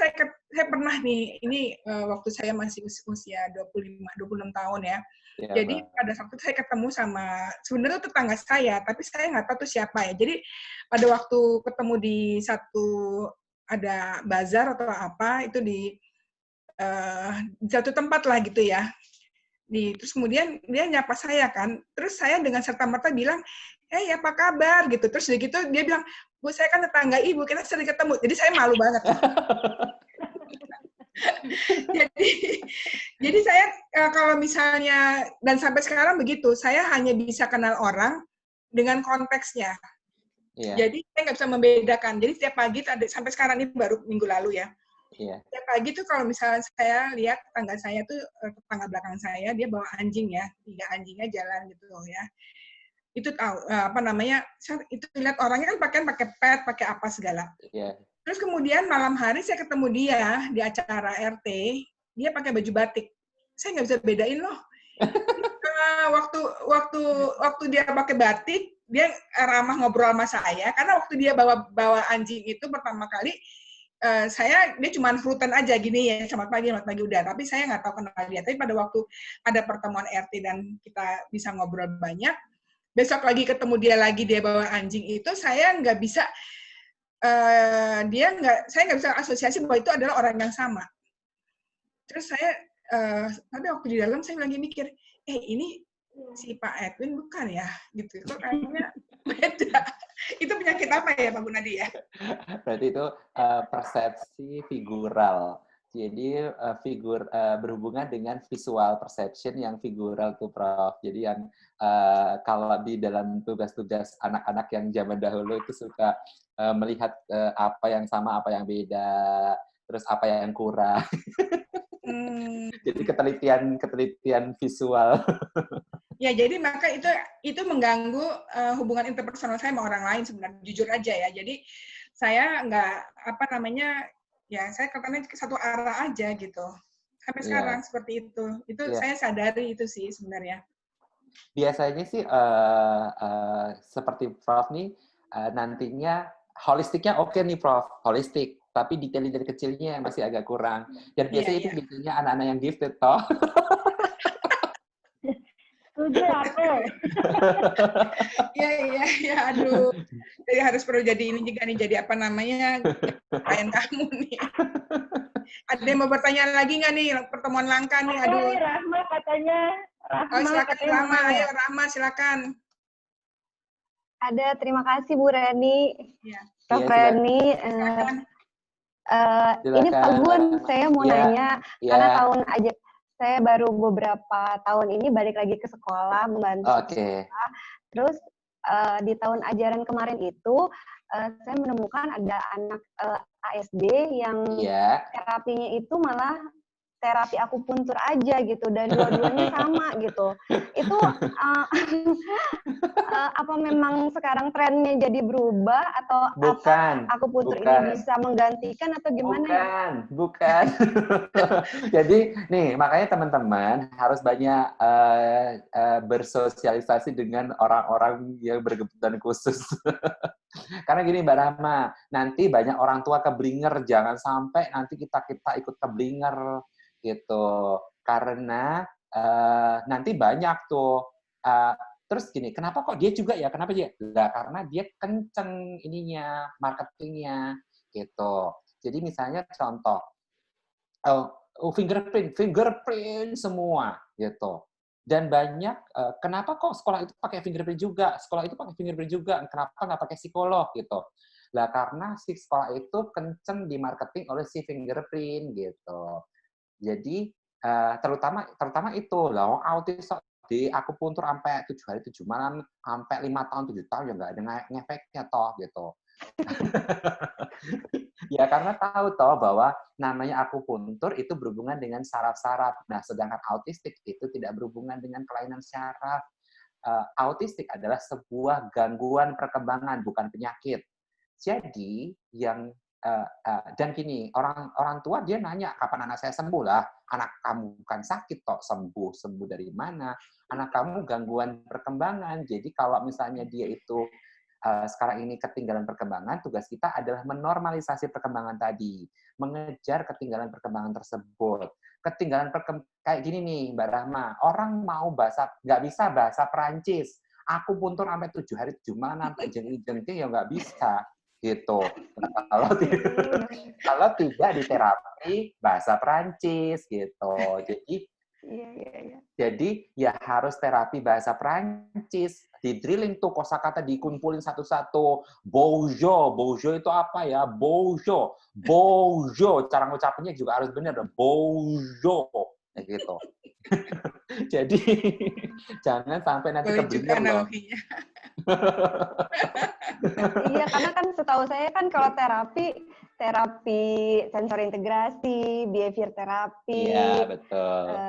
saya pernah nih, ini waktu saya masih usia 26 tahun ya. Jadi pada saat itu saya ketemu sama, sebenarnya tetangga saya, tapi saya nggak tahu tuh siapa ya. Jadi pada waktu ketemu di ada bazar atau apa, itu di satu tempat lah gitu ya. Terus kemudian dia nyapa saya kan, terus saya dengan serta-merta bilang, apa kabar gitu. Terus gitu dia bilang, Bu, saya kan tetangga Ibu, kita sering ketemu. Jadi saya malu banget. jadi saya kalau misalnya, dan sampai sekarang begitu, saya hanya bisa kenal orang dengan konteksnya. Yeah. Jadi saya nggak bisa membedakan. Jadi setiap pagi, sampai sekarang ini baru minggu lalu ya. Yeah. Setiap pagi tuh kalau misalnya saya lihat tetangga saya tuh, tetangga belakang saya, dia bawa anjing ya, 3 anjingnya jalan gitu ya. Itu tahu itu lihat orangnya kan pakai pet, pakai apa segala. Yeah. Terus kemudian malam hari saya ketemu dia di acara RT, dia pakai baju batik. Saya nggak bisa bedain loh. Waktu dia pakai batik, dia ramah ngobrol sama saya, karena waktu dia bawa anjing itu pertama kali, dia cuma hurutan aja gini ya, selamat pagi udah, tapi saya nggak tahu kenal dia. Tapi pada waktu ada pertemuan RT dan kita bisa ngobrol banyak, besok lagi ketemu dia bawa anjing itu, saya nggak bisa saya nggak bisa asosiasi bahwa itu adalah orang yang sama. Terus tapi waktu di dalam saya lagi mikir, ini si Pak Edwin bukan ya, gitu. Kok kayaknya beda. Itu penyakit apa ya, Pak Gunadi ya? Berarti itu persepsi figural. Jadi berhubungan dengan visual perception yang figural tuh, Prof. Jadi yang kalau di dalam tugas-tugas anak-anak yang zaman dahulu itu suka melihat apa yang sama, apa yang beda, terus apa yang kurang. Jadi ketelitian visual. Ya, jadi maka itu mengganggu hubungan interpersonal saya sama orang lain sebenarnya, jujur aja ya. Jadi saya nggak saya katanya satu arah aja gitu. Sampai sekarang seperti itu. Itu saya sadari itu sih sebenarnya. Biasanya sih seperti Prof nih nantinya holistiknya oke nih Prof, holistik. Tapi detail dari kecilnya masih agak kurang. Dan biasanya itu biasanya anak-anak yang gifted toh. Setuju aku. Iya, aduh. Jadi harus perlu jadi ini juga nih, jadi apa namanya, klien kamu nih. Ada yang mau bertanya lagi nggak nih, pertemuan langka nih, aduh. Rahma katanya. Silakan Rahma, ayo Rahma silakan. Ada, terima kasih Bu Reni. Ya. Prof Reni. Ini Pak Gun, saya mau nanya, karena saya baru beberapa tahun ini balik lagi ke sekolah, membantu sekolah. Terus di tahun ajaran kemarin itu, saya menemukan ada anak ASD yang terapinya itu malah terapi akupuntur aja gitu, dan dua-duanya sama gitu. Itu apa memang sekarang trennya jadi berubah atau Bukan, apa akupuntur bukan. ini bisa menggantikan atau gimana? Bukan. Jadi nih, makanya teman-teman harus banyak bersosialisasi dengan orang-orang yang berkebutuhan khusus. Karena gini Mbak Rahma, nanti banyak orang tua keblinger, jangan sampai nanti kita ikut keblinger gitu. Karena nanti banyak tuh. Terus gini, kenapa kok dia juga ya? Kenapa dia? Lah karena dia kenceng ininya, marketingnya gitu. Jadi misalnya contoh, fingerprint semua gitu. Dan banyak, kenapa kok sekolah itu pakai fingerprint juga? Sekolah itu pakai fingerprint juga, kenapa nggak pakai psikolog gitu? Lah karena si sekolah itu kenceng di marketing oleh si fingerprint gitu. Jadi terutama itu lah, autis di akupuntur sampai 7 hari 7 malam, sampai 5 tahun 7 tahun ya nggak ada ngefeknya toh gitu. Ya karena tahu toh bahwa namanya akupuntur itu berhubungan dengan saraf-saraf. Nah, sedangkan autistik itu tidak berhubungan dengan kelainan saraf. Autistik adalah sebuah gangguan perkembangan, bukan penyakit. Jadi yang dan gini, orang tua dia nanya kapan anak saya sembuh lah. Anak kamu bukan sakit kok, sembuh dari mana? Anak kamu gangguan perkembangan. Jadi kalau misalnya dia itu sekarang ini ketinggalan perkembangan, tugas kita adalah menormalisasi perkembangan tadi, mengejar ketinggalan perkembangan tersebut. Ketinggalan kayak gini nih, Mbak Rahma, orang mau nggak bisa bahasa Perancis, akupuntur sampai 7 hari 7 malam, sampai jengking ya nggak bisa, gitu. Nah, kalau tidak diterapi bahasa Perancis, gitu. Jadi ya harus terapi bahasa Perancis, di drilling tuh kosakata dikumpulin satu-satu. Bojo itu apa ya? Bojo, cara ngucapinnya juga harus benar, bojo, gitu. Jadi jangan sampai nanti keblinger loh. Iya, karena kan setahu saya kan kalau terapi sensori integrasi, behavior terapi,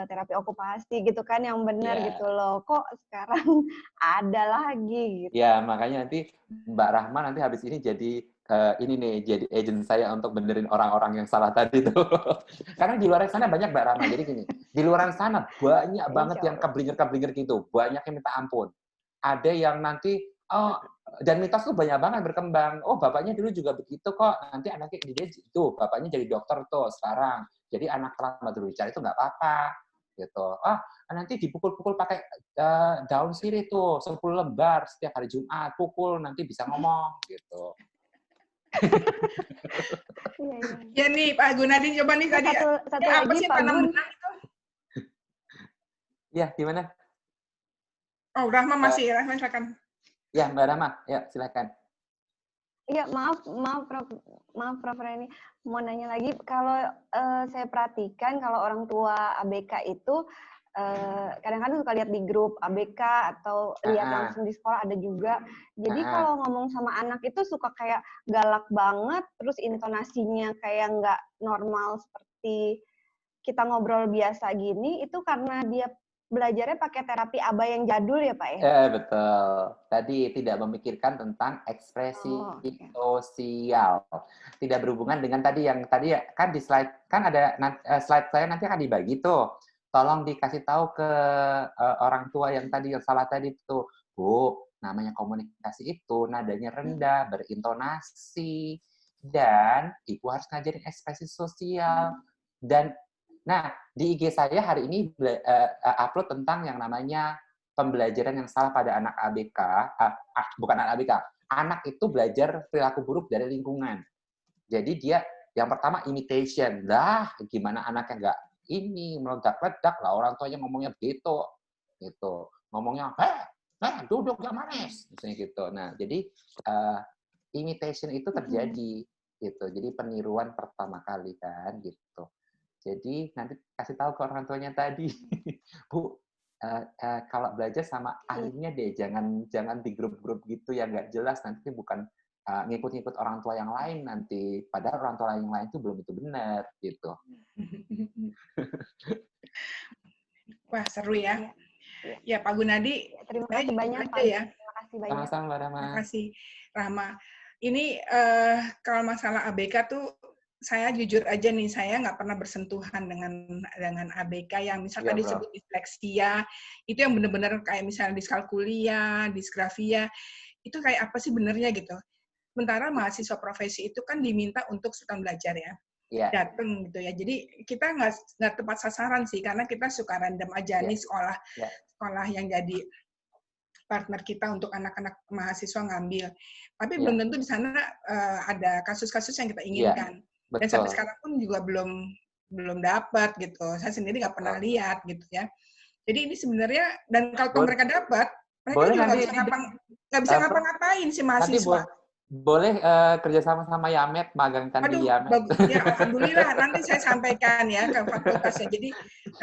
terapi okupasi gitu kan yang benar gitu loh. Kok sekarang ada lagi gitu. Ya, makanya nanti Mbak Rahma nanti habis ini jadi ini nih, jadi agent saya untuk benerin orang-orang yang salah tadi tuh. Karena di luar sana banyak Mbak Rahma. Jadi gini, di luar sana banyak banget yang keblinger gitu, banyak yang minta ampun. Ada yang nanti dan mitos tuh banyak banget berkembang. Oh, bapaknya dulu juga begitu kok. Nanti anaknya dia itu, bapaknya jadi dokter tuh sekarang. Jadi anak terlambat berbicara itu nggak apa-apa. Gitu. Nanti dipukul-pukul pakai daun sirih tuh 10 lembar setiap hari Jumat. Pukul nanti bisa ngomong gitu. Ya nih Pak Gunadi, coba nih tadi satu lagi sih Pak Gun. Ya, gimana? Oh, Rahma masih, Rahma silakan. Ya, Mbak Rahma, ya silakan. Iya, maaf Prof. Reni, mau nanya lagi. Kalau saya perhatikan kalau orang tua ABK itu kadang-kadang suka lihat di grup ABK atau lihat langsung di sekolah ada juga. Jadi kalau ngomong sama anak itu suka kayak galak banget, terus intonasinya kayak nggak normal seperti kita ngobrol biasa gini. Itu karena dia belajarnya pakai terapi ABA yang jadul ya Pak ya? Betul. Tadi tidak memikirkan tentang ekspresi sosial. Tidak berhubungan dengan tadi kan di slide, kan ada slide saya nanti akan dibagi tuh. Tolong dikasih tahu ke orang tua yang tadi yang salah tadi tuh. Bu, namanya komunikasi itu nadanya rendah, berintonasi, dan ibu harus ngajarin ekspresi sosial. Dan nah, di IG saya hari ini upload tentang yang namanya pembelajaran yang salah pada anak ABK, bukan anak ABK, anak itu belajar perilaku buruk dari lingkungan. Jadi dia, yang pertama imitation, gimana anaknya nggak ini, meledak-ledak lah, orang tuanya ngomongnya begitu, gitu. Ngomongnya, duduk yang manis, misalnya gitu. Nah, jadi imitation itu terjadi, gitu. Jadi peniruan pertama kali kan, gitu. Jadi nanti kasih tahu ke orang tuanya tadi, Bu, kalau belajar sama ahlinya deh, jangan di grup-grup gitu yang nggak jelas, nanti bukan ngikut-ngikut orang tua yang lain nanti. Padahal orang tua yang lain itu belum itu benar gitu. Wah, seru ya. Ya, Pak Gunadi, terima kasih banyak Pak. ya. Terima kasih banyak. Sama-sama, Mbak Rama. Terima kasih, Rahma. Ini kalau masalah ABK tuh, saya jujur aja nih, saya nggak pernah bersentuhan dengan ABK yang misalnya tadi disebut disleksia, itu yang benar-benar kayak misalnya diskalkulia, disgrafia, itu kayak apa sih benernya gitu. Sementara mahasiswa profesi itu kan diminta untuk suka belajar ya. Datang gitu ya. Jadi kita nggak tepat sasaran sih, karena kita suka random aja nih sekolah yang jadi partner kita untuk anak-anak mahasiswa ngambil. Tapi belum tentu di sana ada kasus-kasus yang kita inginkan. Dan sampai sekarang pun juga belum dapat gitu. Saya sendiri nggak pernah lihat gitu ya. Jadi ini sebenarnya, dan kalau mereka dapat, mereka juga nggak bisa ngapa-ngapain si mahasiswa. Boleh kerjasama sama Yamet, magangkan di Yamet. Ya, alhamdulillah. Nanti saya sampaikan ya ke fakultasnya. Jadi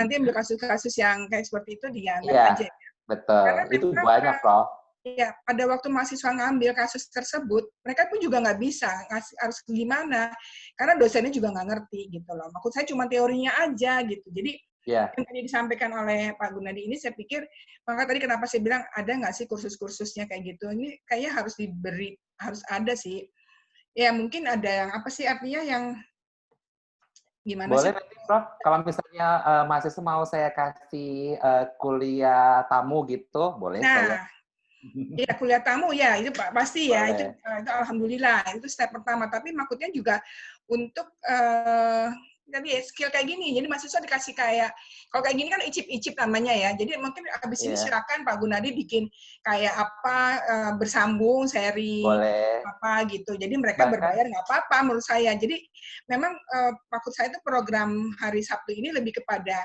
nanti ambil kasus-kasus yang kayak seperti itu di Yamet aja. Betul. Karena itu banyak, Prof. Iya, pada waktu mahasiswa ngambil kasus tersebut, mereka pun juga nggak bisa harus gimana, karena dosennya juga nggak ngerti gitu loh. Maksud saya cuma teorinya aja gitu. Jadi yang tadi disampaikan oleh Pak Gunadi ini, saya pikir, maka tadi kenapa saya bilang ada nggak sih kursus-kursusnya kayak gitu? Ini kayaknya harus diberi, harus ada sih. Ya mungkin ada yang apa sih artinya yang gimana boleh sih? nanti, Prof, kalau misalnya mahasiswa mau saya kasih kuliah tamu gitu, boleh saya. Ya, kuliah tamu ya, itu pasti ya, itu alhamdulillah, itu step pertama. Tapi maksudnya juga untuk tadi skill kayak gini, jadi mahasiswa dikasih kayak, kalau kayak gini kan icip-icip namanya ya, jadi mungkin abis ini silakan Pak Gunadi bikin kayak apa, bersambung, seri, apa gitu, jadi mereka berbayar nggak apa-apa menurut saya. Jadi memang maksud saya itu program hari Sabtu ini lebih kepada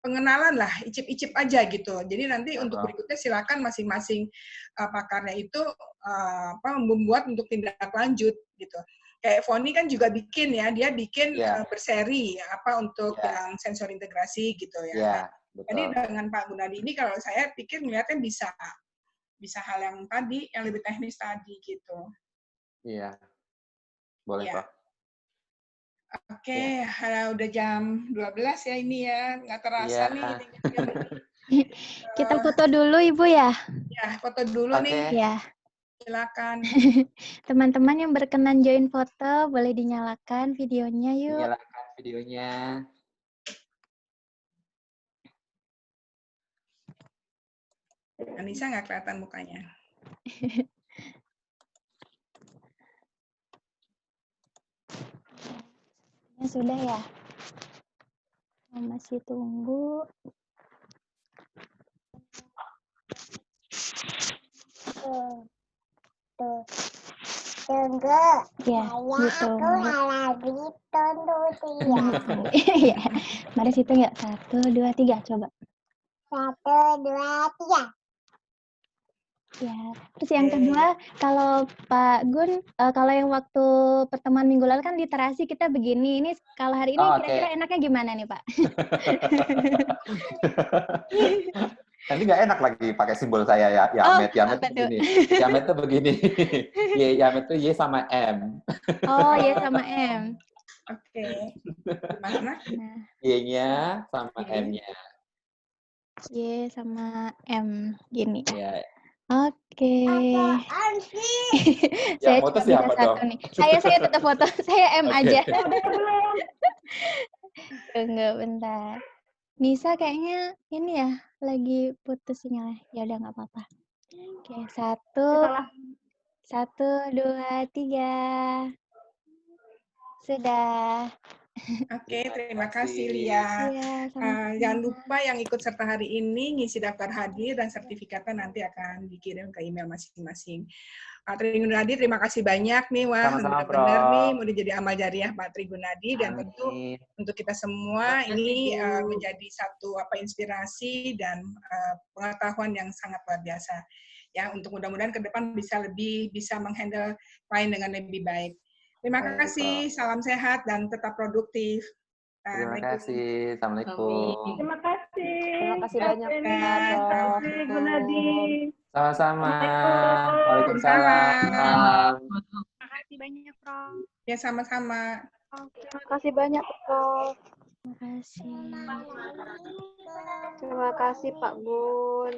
pengenalan lah, icip-icip aja gitu. Jadi nanti untuk berikutnya silakan masing-masing pakarnya itu membuat untuk tindak lanjut gitu. Kayak Foni kan juga bikin ya, dia bikin berseri apa untuk yang sensor integrasi gitu ya. Jadi dengan Pak Gunadi ini kalau saya pikir melihatnya bisa hal yang tadi, yang lebih teknis tadi gitu. Iya. Boleh, Pak. Oke, udah jam 12 ya ini ya, nggak terasa nih. Kita foto dulu Ibu ya? Ya, foto dulu nih. Ya. Silakan. Teman-teman yang berkenan join foto, boleh dinyalakan videonya yuk. Dinyalakan videonya. Anissa nggak kelihatan mukanya. Sudah ya? Masih tunggu. Tunggu. Ya, ditunggu. Ya, mari hitung ya. 1, 2, 3, coba. 1, 2, 3. Ya, terus yang kedua, kalau Pak Gun, kalau yang waktu pertemuan minggu lalu kan literasi kita begini, ini kalau hari ini kira-kira enaknya gimana nih Pak? Nanti nggak enak lagi pakai simbol saya ya, Yamet. Yamet tuh begini. Yamet tuh begini. Yamet tuh Y sama M. Oh, Y sama M. Oke. Gimana? Y-nya sama M-nya. Y sama M, gini. Ya. Oke. Saya foto siapa dong? Nih. Saya tetap foto. Saya M aja. Tunggu bentar. Nisa kayaknya ini ya lagi putus sinyalnya. Ya udah nggak apa-apa. Oke, 1, 2, 3. Sudah. Oke, terima kasih Lia. Jangan lupa yang ikut serta hari ini ngisi daftar hadir dan sertifikatnya nanti akan dikirim ke email masing-masing. Pak Trigunadi, terima kasih banyak nih, wah benar-benar nih mau jadi amal jariah Pak Trigunadi, dan tentu untuk kita semua ini menjadi satu inspirasi dan pengetahuan yang sangat luar biasa. Ya, untuk mudah-mudahan ke depan bisa menghandle klien dengan lebih baik. Terima kasih, salam sehat dan tetap produktif. Terima kasih, assalamualaikum. Terima kasih. Terima kasih banyak, Pak Gunadi. Sama-sama. Waalaikumsalam. Ya, sama-sama. Terima kasih banyak, Prof. Terima kasih. Terima kasih, Pak Gun.